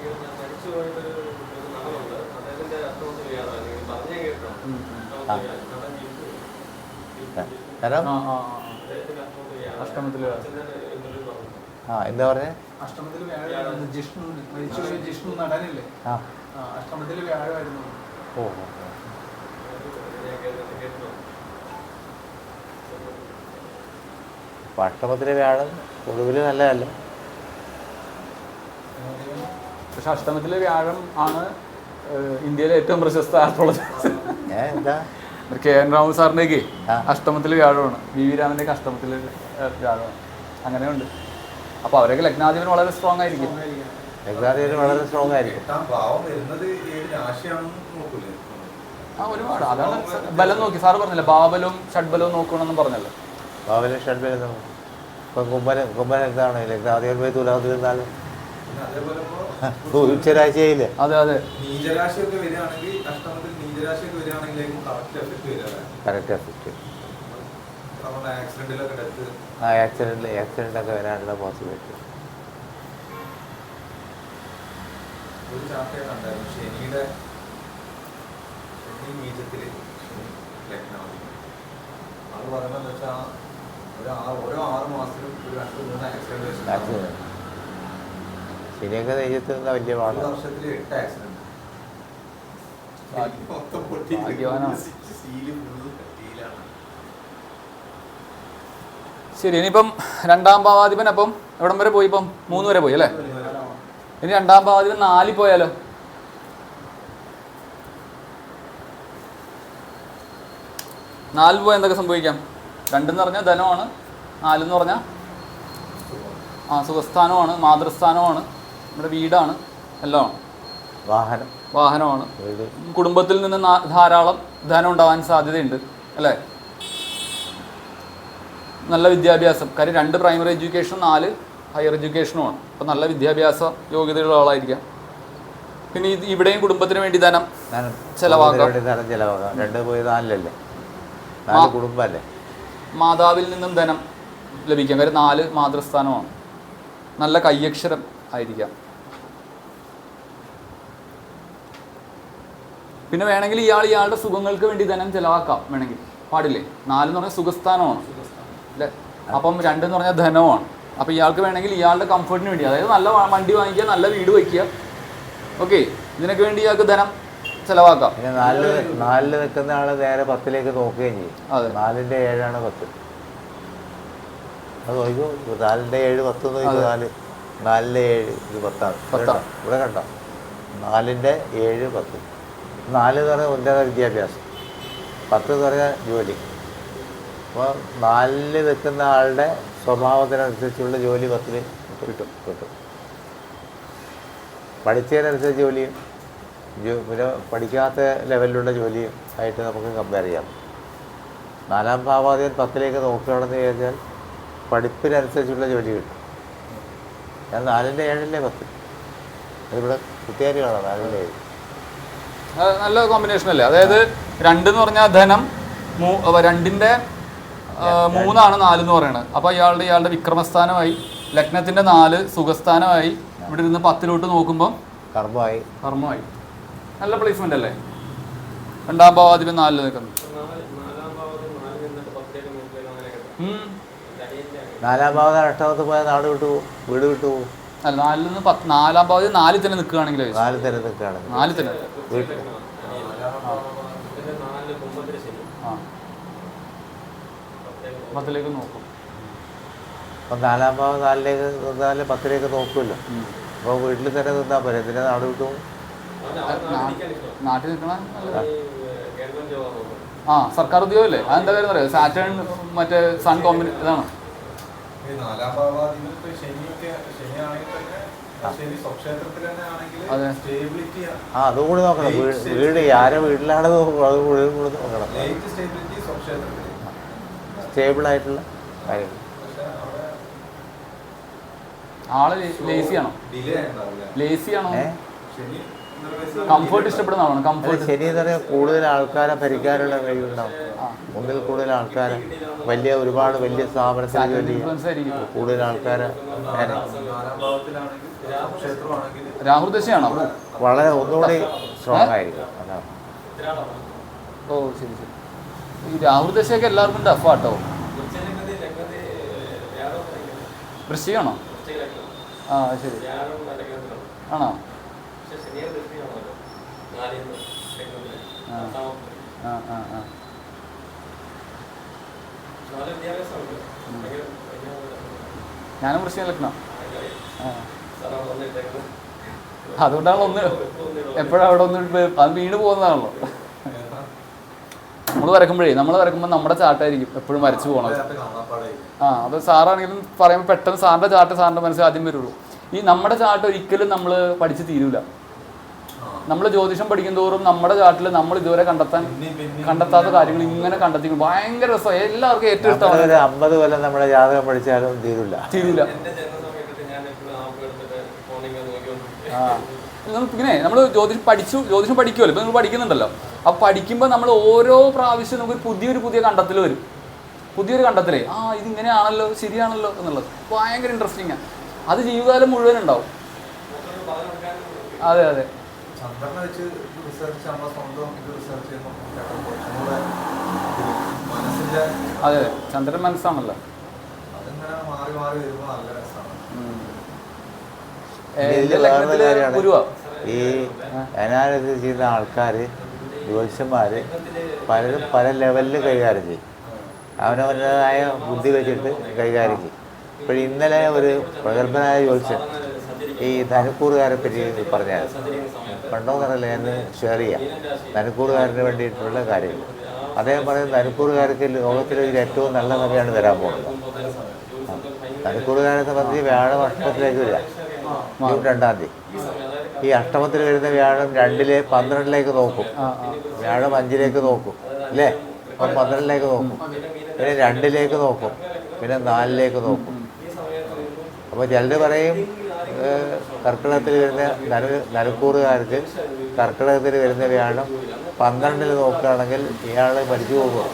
എന്താ പറഞ്ഞേ? അഷ്ടമത്തിൽ വ്യാഴം ജിഷ്ണു നടനില്ലേ? അഷ്ടമത്തിൽ വ്യാഴമായിരുന്നു. ഓ അപ്പം അഷ്ടമത്തിലെ വ്യാഴം പൊതുവിൽ നല്ലതല്ല. പക്ഷെ അഷ്ടമത്തിലെ വ്യാഴം ആണ് ഇന്ത്യയിലെ ഏറ്റവും പ്രശസ്ത ആസ്ട്രോളജർ. എന്താ KN രാമു സാറിൻ്റെയൊക്കെ അഷ്ടമത്തിലെ വ്യാഴമാണ്, വി രാമൻ്റെയൊക്കെ അഷ്ടമത്തിലെ വ്യാഴമാണ്. അങ്ങനെയുണ്ട്. അപ്പോൾ അവരൊക്കെ ലഗ്നാധിപൻ വളരെ സ്ട്രോങ് ആയിരിക്കും. ലഗ്നാധിപൻ വളരെ സ്ട്രോങ് ആയിരിക്കും. ഒരുപാട്. അതാണ് ബലം നോക്കി സാറ് പറഞ്ഞില്ല, ഭാവബലവും ഷഡ്ബലവും നോക്കണമെന്നും പറഞ്ഞല്ലോ. ഭാവബലം ഷഡ്ബലം. ഇപ്പം കുംഭൻ എന്താണ് ലഗ്നാധിപൻ പോയി തുലാത്തിൽ നിന്നാലും ഉച്ചരാശിയായില്ലേ? അതെ അതെ. Correct effect. ആക്സിഡൻ്റ് ഒക്കെ വരാനുള്ള പോസിബിലിറ്റി. ഒരു ചാർട്ടേ കണ്ടായിരുന്നു ശനിയുടെ ബീജത്തിൽ ലഗ്നമാണ്. അത് പറയുന്നത് വെച്ചാൽ ഓരോ 6 മാസത്തിലും ഒരു 2-3 ആക്സിഡന്റ്. ശനിയൊക്കെ നെയ്യത്ത് നിന്ന വലിയ പാടാണ്. വർഷത്തിൽ 8 ആക്സിഡന്റ്. ശരി, ഇനിയിപ്പം 2ാം ഭാവാധിപൻ അപ്പം എവിടം വരെ പോയി? ഇപ്പം 3 വരെ പോയി അല്ലേ? ഇനി 2ാം ഭാവാധിപൻ 4 പോയാലോ? 4 പോയാൽ എന്തൊക്കെ സംഭവിക്കാം? 2 എന്ന് പറഞ്ഞാൽ ധനമാണ്, 4 എന്ന് പറഞ്ഞാൽ സുഖസ്ഥാനമാണ്, മാതൃസ്ഥാനമാണ്, നമ്മുടെ വീടാണ്, എല്ലാമാണ്. വാഹനമാണ്. കുടുംബത്തിൽ നിന്ന് ധാരാളം ധനം ഉണ്ടാവാൻ സാധ്യതയുണ്ട് അല്ലേ? നല്ല വിദ്യാഭ്യാസം. കാര്യം 2 പ്രൈമറി എഡ്യൂക്കേഷനും 4 ഹയർ എഡ്യൂക്കേഷനുമാണ്. അപ്പോൾ നല്ല വിദ്യാഭ്യാസ യോഗ്യതയുള്ള ആളായിരിക്കാം. പിന്നെ ഇവിടെയും കുടുംബത്തിന് വേണ്ടി ധനം ചെലവാക്കാം. 2 പോയി 4 കുടുംബമല്ലേ? മാതാവിൽ നിന്നും ധനം ലഭിക്കാം. കാര്യം 4 മാതൃസ്ഥാനമാണ്. നല്ല കയ്യക്ഷരം ആയിരിക്കാം. പിന്നെ വേണമെങ്കിൽ ഇയാളുടെ സുഖങ്ങൾക്ക് വേണ്ടി ധനം ചെലവാക്കാം. വേണമെങ്കിൽ പാടില്ലേ? 4 എന്ന് പറഞ്ഞാൽ സുഖസ്ഥാനമാണ് അല്ലേ? അപ്പം 2 എന്ന് പറഞ്ഞാൽ ധനമാണ്. അപ്പോൾ ഇയാൾക്ക് വേണമെങ്കിൽ ഇയാളുടെ കംഫർട്ടിന് വേണ്ടി, അതായത് നല്ല വണ്ടി വാങ്ങിക്കുക, നല്ല വീട് വയ്ക്കുക, ഓക്കെ, ഇതിനൊക്കെ വേണ്ടി ഇയാൾക്ക് ധനം ചെലവാക്കാം. പിന്നെ 4 നിൽക്കുന്ന ആൾ നേരെ 10ലേക്ക് നോക്കുകയും ചെയ്യും. അതെ, 4ൻ്റെ 7 10. അത് നോക്കൂ, 4ൻ്റെ 7 10 നോക്കൂ. 4ൻ്റെ 7 ഇത് 10ആണ്. ഇവിടെ കണ്ടോ? 4ൻ്റെ 7 10. 4 എന്ന് പറഞ്ഞാൽ ഉന്നത വിദ്യാഭ്യാസം. 10 എന്ന് പറഞ്ഞാൽ ജോലി. അപ്പോൾ 4-ൽ നിൽക്കുന്ന ആളുടെ സ്വഭാവത്തിനനുസരിച്ചുള്ള ജോലി 10-ൽ കിട്ടും. പഠിച്ചതിനനുസരിച്ച് ജോലിയും പിന്നെ പഠിക്കാത്ത ലെവലിലുള്ള ജോലിയും ആയിട്ട് നമുക്ക് കമ്പയർ ചെയ്യാം. 4-ാം ഭാവാധിപൻ 10-ലേക്ക് നോക്കുകയാണെന്ന് ചോദിച്ചാൽ പഠിപ്പിനനുസരിച്ചുള്ള ജോലി കിട്ടും. ഞാൻ 4-ൻ്റെ 7-ലെ 10 അതിവിടെ കുത്തിയാരി കാണാം. 4-ൻ്റെ 7 നല്ല കോമ്പിനേഷൻ അല്ലേ? അതായത് 2 എന്ന് പറഞ്ഞാൽ ധനം, 2-ൻ്റെ 3 4 എന്ന് പറയുന്നത്. അപ്പോൾ ഇയാളുടെ വിക്രമസ്ഥാനമായി, ലഗ്നത്തിൻ്റെ 4 സുഖസ്ഥാനമായി, ഇവിടെ ഇരുന്ന് 10-ലോട്ട് നോക്കുമ്പോൾ കർമ്മമായി. നല്ല പ്ലേസ്മെന്റ് അല്ലേ? 2-ാം ഭാവാധിപൻ 4-ൽ നിൽക്കുന്നു. 4-ാം ഭാവം അഷ്ടമത്തിൽ പോയാൽ നാട് വിട്ടു പോകും, വീട് വിട്ടു പോകും. അല്ല, 4-ൽ നിന്ന് 4-ാം ഭാവാധിപൻ 4-ൽ തന്നെ നിൽക്കുകയാണെങ്കിൽ 4-ൽ തന്നെ നിൽക്കുകയാണെങ്കിൽ 4-ൽ തന്നെ വീട്ടിൽ 10-ലേക്ക് നോക്കും. അപ്പം 4-ാം ഭാവം 4-ലേക്ക് നിന്നാൽ 10-ലേക്ക് നോക്കുമല്ലോ. അപ്പോൾ വീട്ടിൽ തന്നെ നിന്നാൽ പോരെ, എന്തിനാ നാട് വിട്ടു പോകും? നാട്ടിൽ നിൽക്കണ സർക്കാർ ഉദ്യോഗമല്ലേ? അതെന്താ കാര്യം അറിയാം? സാറ്റേൺ മറ്റേ സൺ കോമ്പിന് ഇതാണ്. അതെ, അതും കൂടി നോക്കണം. വീട് ആരെ വീട്ടിലാണ് നോക്കണം, അത് കൂടി നോക്കണം. സ്റ്റേബിളായിട്ടുള്ള കാര്യങ്ങൾ. ആള് ലേസിയാണോ? കംഫേർട്ട് ഇഷ്ടപ്പെടുന്ന ആളാണ്. കംഫേർട്ട്. ശനി എന്ന് പറഞ്ഞാൽ കൂടുതൽ ആൾക്കാരെ ഭരിക്കാനുള്ള കഴിവുണ്ടാവും. ഒന്നിൽ കൂടുതൽ ആൾക്കാരെ ഒരുപാട് വലിയ സ്ഥാപനത്തിൽ കൂടുതൽ ആൾക്കാരെ രാഹുൽ ദശയാണോ? വളരെ ഒന്നുകൂടി സ്ട്രോങ് ആയിരിക്കും. അതാണ്. ഓ ശരി ശരി. ഈ രാഹുൽ ദശയൊക്കെ എല്ലാവർക്കും ടഫാട്ടോ. വൃശ്ചികമാണോ? ആ ശരി. ആണോ? ഞാനും വൃശ്ചികം ലഗ്നം. അതുകൊണ്ടാണ് എപ്പോഴും അവിടെ അത് വീണ് പോകുന്നതാണല്ലോ. നമ്മൾ വരക്കുമ്പോൾ നമ്മുടെ ചാട്ടായിരിക്കും എപ്പോഴും വരച്ചു പോകണം. അപ്പോൾ സാറാണെങ്കിലും പറയുമ്പോൾ പെട്ടെന്ന് സാറിൻ്റെ ചാർട്ട് സാറിൻ്റെ മനസ്സിൽ ആദ്യം വരുള്ളൂ. ഈ നമ്മുടെ ചാർട്ട് ഒരിക്കലും നമ്മൾ പഠിച്ച് തീരൂല. നമ്മൾ ജ്യോതിഷം പഠിക്കും തോറും നമ്മുടെ ചാർട്ടിൽ നമ്മൾ ഇതുവരെ കണ്ടെത്താത്ത കാര്യങ്ങൾ ഇങ്ങനെ കണ്ടെത്തിക്കും. ഭയങ്കര രസമാണ്. എല്ലാവർക്കും ഏറ്റവും ഇഷ്ടമാണ്. 50 കൊല്ലം നമ്മുടെ ജാതകം പഠിച്ചാലും തീരൂല. നമുക്കിങ്ങനെ നമ്മൾ ജ്യോതിഷം പഠിക്കുമല്ലോ. ഇപ്പം നിങ്ങൾ പഠിക്കുന്നുണ്ടല്ലോ. അപ്പോൾ പഠിക്കുമ്പോൾ നമ്മൾ ഓരോ പ്രാവശ്യം നമുക്ക് പുതിയൊരു കണ്ടെത്തൽ വരും. പുതിയൊരു കണ്ടെത്തലേ ഇതിങ്ങനെയാണല്ലോ, ശരിയാണല്ലോ എന്നുള്ളത് ഭയങ്കര ഇൻട്രസ്റ്റിംഗാണ്. അത് ജീവിതകാലം മുഴുവൻ ഉണ്ടാവും. അതെ അതെ. അതെ ചന്ദ്രൻ മനസ്സാണല്ലോ. ഈ അനാലിസിസ് ചെയ്യുന്ന ആൾക്കാർ, ജ്യോതിഷന്മാർ പലരും പല ലെവലിൽ കൈകാര്യം ചെയ്യും. അവനവൻ്റെതായ ബുദ്ധി വെച്ചിട്ട് കൈകാര്യം ചെയ്യും. ഇപ്പോൾ ഇന്നലെ ഒരു പ്രഗത്ഭനായ ജ്യോതിഷൻ ഈ ധനുക്കൂറുകാരെ പറ്റി പറഞ്ഞാൽ പണ്ടോന്നറിയില്ല, ഞാൻ ഷെയർ ചെയ്യാം. ധനുക്കൂറുകാരന് വേണ്ടിയിട്ടുള്ള കാര്യങ്ങൾ അദ്ദേഹം പറയുന്നത്, ധനുക്കൂറുകാർക്ക് ലോകത്തിലെ ഏറ്റവും നല്ല സമയമാണ് വരാൻ പോകുന്നത്. ധനുക്കൂറുകാരെ സംബന്ധിച്ച് വ്യാഴം അഷ്ടമത്തിലേക്ക് വരിക ജൂൺ 2-ാം തീയതി. ഈ അഷ്ടമത്തിൽ വരുന്ന വ്യാഴം 2-ലെ 12-ലേക്ക് നോക്കും, വ്യാഴം 5-ലേക്ക് നോക്കും അല്ലേ, അപ്പം 12-ലേക്ക് നോക്കും, പിന്നെ 2-ലേക്ക് നോക്കും, പിന്നെ 4-ലേക്ക് നോക്കും. അപ്പോൾ ചിലർ പറയും കർക്കിടകത്തിൽ വരുന്ന ധനുക്കൂറുകാർക്ക് കർക്കിടകത്തിൽ വരുന്ന വ്യാഴം 12-ൽ നോക്കുകയാണെങ്കിൽ ഇയാൾ മരിച്ചു പോകും.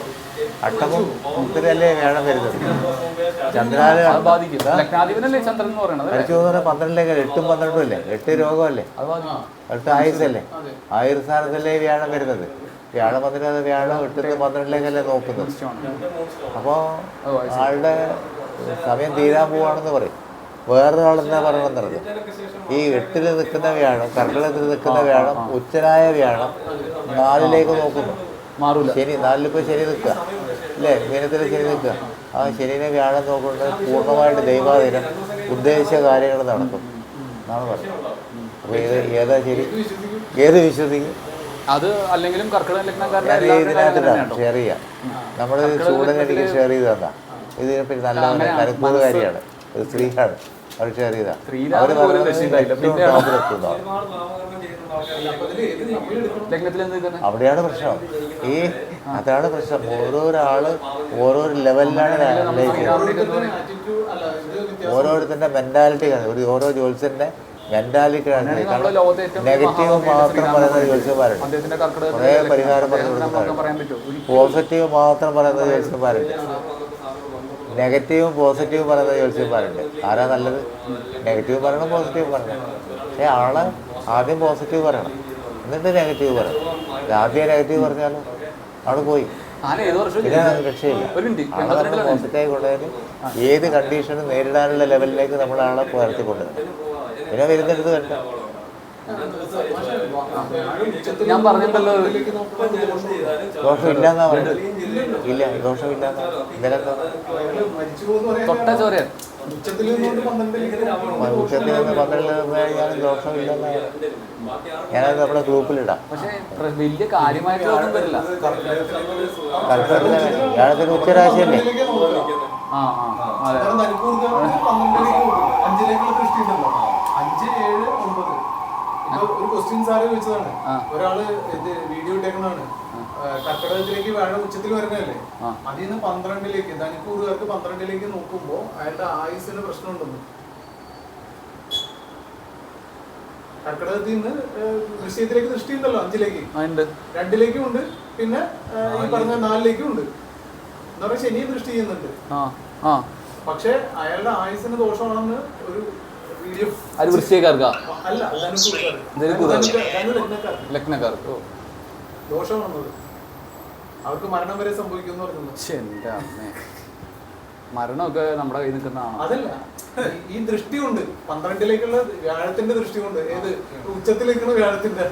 അഷ്ടമത്തിലല്ലേ വ്യാഴം വരുന്നത്. ചന്ദ്രാല് മരിച്ചു പോകുന്ന 12-ലേക്ക് 8-ഉം 12-ഉം അല്ലേ, 8 രോഗമല്ലേ, 8 ആയുസല്ലേ, ആയുർസ്ഥാനത്തല്ലേ വ്യാഴം വരുന്നത്. വ്യാഴം വന്നിട്ട് വ്യാഴം 8-ൽ 12-ലേക്കല്ലേ നോക്കുന്നത്. അപ്പോൾ ആളുടെ സമയം തീരാൻ പോവാണെന്ന് പറയും. വേറൊരാളെന്താ പറയണമെന്നുള്ളത്, ഈ 8-ൽ നിൽക്കുന്ന വ്യാഴം, കർക്കിടകത്തിൽ നിൽക്കുന്ന വ്യാഴം, ഉച്ചനായ വ്യാഴം 4-ലേക്ക് നോക്കുന്നു. ശനി 4-ലിപ്പോൾ ശനി നിൽക്കുക അല്ലേ, മീനത്തിൽ ശനി നിൽക്കുക. ആ ശനിനെ വ്യാഴം നോക്കുന്നത് പൂർണ്ണമായിട്ട് ദൈവാധീനം, ഉദ്ദേശിച്ച കാര്യങ്ങൾ നടക്കും എന്നാണ് പറയുന്നത്. അപ്പോൾ ഏതാ ശരി, ഏത് വിശ്വസിക്കും? അത് അല്ലെങ്കിലും കർക്കിടക ലഗ്നക്കാരുടെ ഞാൻ എല്ലാവരുടെയും കാര്യം അങ്ങനെ ഇതിനകത്തിട്ടാണ് കേട്ടോ. ഷെയർ ചെയ്യാം. നമ്മൾ ചൂടൻ എനിക്ക് ഷെയർ ചെയ്ത് തന്നാ ഇതിനെ പറ്റി നല്ല അനുകൂലകാരിയാണ്. ഇത് സ്ത്രീയാണ് അവർ ഷെയർ ചെയ്താ. അവർ അവിടെയാണ് പ്രശ്നം. അതാണ് പ്രശ്നം. ഓരോരാള് ഓരോ ലെവലിലാണ് ഓരോരുത്തരുടെ മെന്റാലിറ്റി. ഓരോ ജോത്സ്യന്റെ മെന്റാലിറ്റി നെഗറ്റീവ് മാത്രം പറയുന്ന ജോത്സ്യന്മാരുണ്ട്, കുറേ പരിഹാരം പറഞ്ഞു കൊടുക്കുന്നവരുണ്ട്. പോസിറ്റീവ് മാത്രം പറയുന്ന ജോത്സ്യന്മാരുണ്ട്, നെഗറ്റീവും പോസിറ്റീവും പറയുന്ന ജോത്സ്യന്മാരുണ്ട്. ആരാ നല്ലത്? നെഗറ്റീവ് പറയണം, പോസിറ്റീവ് പറയണം. പക്ഷേ ആളെ ആദ്യം പോസിറ്റീവ് പറയണം, എന്നിട്ട് നെഗറ്റീവ് പറയണം. ആദ്യം നെഗറ്റീവ് പറഞ്ഞാലും അവിടെ പോയി പിന്നെ രക്ഷയില്ല. ആളെ നമ്മൾ പോസിറ്റീവ് കൊണ്ടുപോയാൽ ഏത് കണ്ടീഷനും നേരിടാനുള്ള ലെവലിലേക്ക് നമ്മൾ ആളെ ഉയർത്തിക്കൊണ്ടുവരണം. പിന്നെ വരുന്നിടത്ത് കണ്ട ഞാൻ പറഞ്ഞിട്ടല്ലോ ദോഷമില്ലാന്നാ പറയുന്നത്. ഇല്ല, ദോഷമില്ലാന്നാ. ഇതിനൊക്കെ തൊട്ട ചോരയാ ഉച്ചത്തിൽ നിന്ന് 12 കഴിഞ്ഞാൽ ദോഷമില്ലെന്നാ. ഞാനത് നമ്മുടെ ഗ്രൂപ്പിലിടാം. പക്ഷേ വലിയ കാര്യമായിട്ടൊന്നും വരില്ല. ഞാനതൊരു ഉച്ചരാശിയല്ലേ. ഒരു ക്വസ്റ്റ്യൻ സാറ് ചോദിച്ചതാണ്. ഒരാള് ഇത് വീഡിയോ ഇട്ടേക്കുന്നതാണ്. കർക്കിടകത്തിലേക്ക് വേണം ഉച്ചത്തിൽ വരുന്നതല്ലേ, അതിൽ നിന്ന് 12ലേക്ക് ധനിക്കൂറുകാർക്ക് 12ലേക്ക് നോക്കുമ്പോ അയാളുടെ ആയുസിന് പ്രശ്നമുണ്ടെന്ന്. കർക്കിടകത്തിൽ നിന്ന് വൃശ്ചികത്തിലേക്ക് ദൃഷ്ടി ഉണ്ടല്ലോ, 5ലേക്ക് 2ലേക്കും ഉണ്ട്, പിന്നെ ഈ പറഞ്ഞ 4ലേക്കും ഉണ്ട്. എന്ന് പറഞ്ഞാൽ ശനി ദൃഷ്ടി ചെയ്യുന്നുണ്ട്. പക്ഷെ അയാളുടെ ആയുസിന് ദോഷമാണെന്ന് ഒരു അത് വൃശ്ചികക്കാർക്കാ അല്ല ലഗ്നക്കാർക്ക് ദോഷമാണെന്നത്. അവർക്ക് മരണം വരെ സംഭവിക്കും പറഞ്ഞു. മരണമൊക്കെ നമ്മുടെ കയ്യിൽ നിൽക്കുന്നതാണ്. അതല്ല, ഈ ദൃഷ്ടി കൊണ്ട് 12ലേക്കുള്ള വ്യാഴത്തിന്റെ ദൃഷ്ടി കൊണ്ട് ഏത് ഉച്ചത്തിലേക്കുള്ള വ്യാഴത്തിന്റെ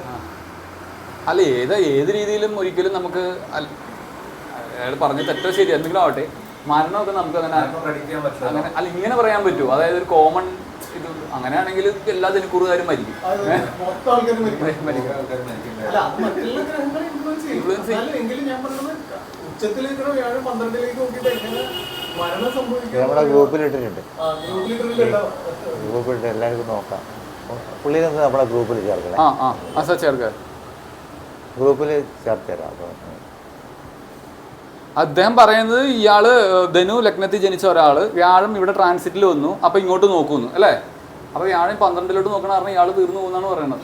അല്ല ഏത് രീതിയിലും ഒരിക്കലും നമുക്ക് അയാൾ പറഞ്ഞ തെറ്റോ ശരി എന്തെങ്കിലും ആവട്ടെ, മരണമൊക്കെ നമുക്ക് അങ്ങനെ അല്ല ഇങ്ങനെ പറയാൻ പറ്റുമോ? അതായത് ഒരു കോമൺ ഇത് അങ്ങനെയാണെങ്കിൽ എല്ലാ ജനക്കൂറുകാരും മരിക്കും. നമ്മുടെ ഗ്രൂപ്പിലിട്ടിട്ടുണ്ട്. ഗ്രൂപ്പിലിട്ട് എല്ലാവർക്കും നോക്കാം. പുള്ളിനൊന്ന് നമ്മളെ ഗ്രൂപ്പിൽ ചേർക്കണം. ചേർക്കാം, ഗ്രൂപ്പിൽ ചേർത്തേരാം. അദ്ദേഹം പറയുന്നത് ഇയാള് ധനു ലഗ്നത്തിൽ ജനിച്ച ഒരാള് വ്യാഴം ഇവിടെ ട്രാൻസിറ്റിൽ വന്നു, അപ്പൊ ഇങ്ങോട്ട് നോക്കുന്നു അല്ലേ? അപ്പൊ വ്യാഴം 12ലോട്ട് നോക്കണ പറഞ്ഞാൽ ഇയാള് തീർന്നു പോകുന്നാണ് പറയുന്നത്.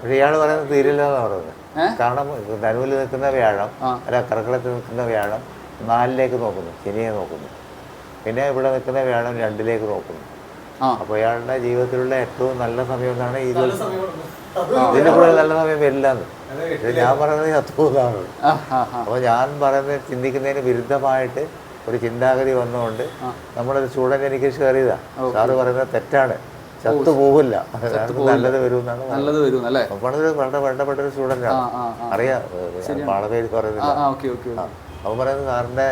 പക്ഷെ ഇയാള് പറയുന്നത് തീരില്ല എന്നാണ് പറയുന്നത്. കാരണം ധനുവിൽ നിൽക്കുന്ന വ്യാഴം അല്ല കർക്കിടകത്തിൽ നിൽക്കുന്ന വ്യാഴം 4ലേക്ക് നോക്കുന്നു, ശനിയെ നോക്കുന്നു. പിന്നെ ഇവിടെ നിൽക്കുന്ന വ്യാഴം 2ലേക്ക് നോക്കുന്നു. അപ്പൊ ഇയാളുടെ ജീവിതത്തിലുള്ള ഏറ്റവും നല്ല സമയം എന്നാണ് ഈ ദിവസം. ഇതിന്റെ കൂടെ നല്ല സമയം വരില്ലാന്ന്. ഇത് ഞാൻ പറയുന്നത് ചത്തുപോകുന്നതാണ്. അപ്പോൾ ഞാൻ പറയുന്നത് ചിന്തിക്കുന്നതിന് വിരുദ്ധമായിട്ട് ഒരു ചിന്താഗതി വന്നുകൊണ്ട് നമ്മളൊരു സ്റ്റുഡൻറ് എനിക്ക് ഷെയർ ചെയ്താ. സാറ് പറയുന്നത് തെറ്റാണ്, ചത്തു പോകില്ല, നല്ലത് വരും എന്നാണ്. നല്ലത് വരും അല്ലേ? വളരെ വേണ്ടപ്പെട്ട ഒരു സ്റ്റുഡൻ്റാണ്, അറിയാം, ആളെ പേര് പറയുന്നില്ല. അവൻ പറയുന്നത് സാറിൻ്റെ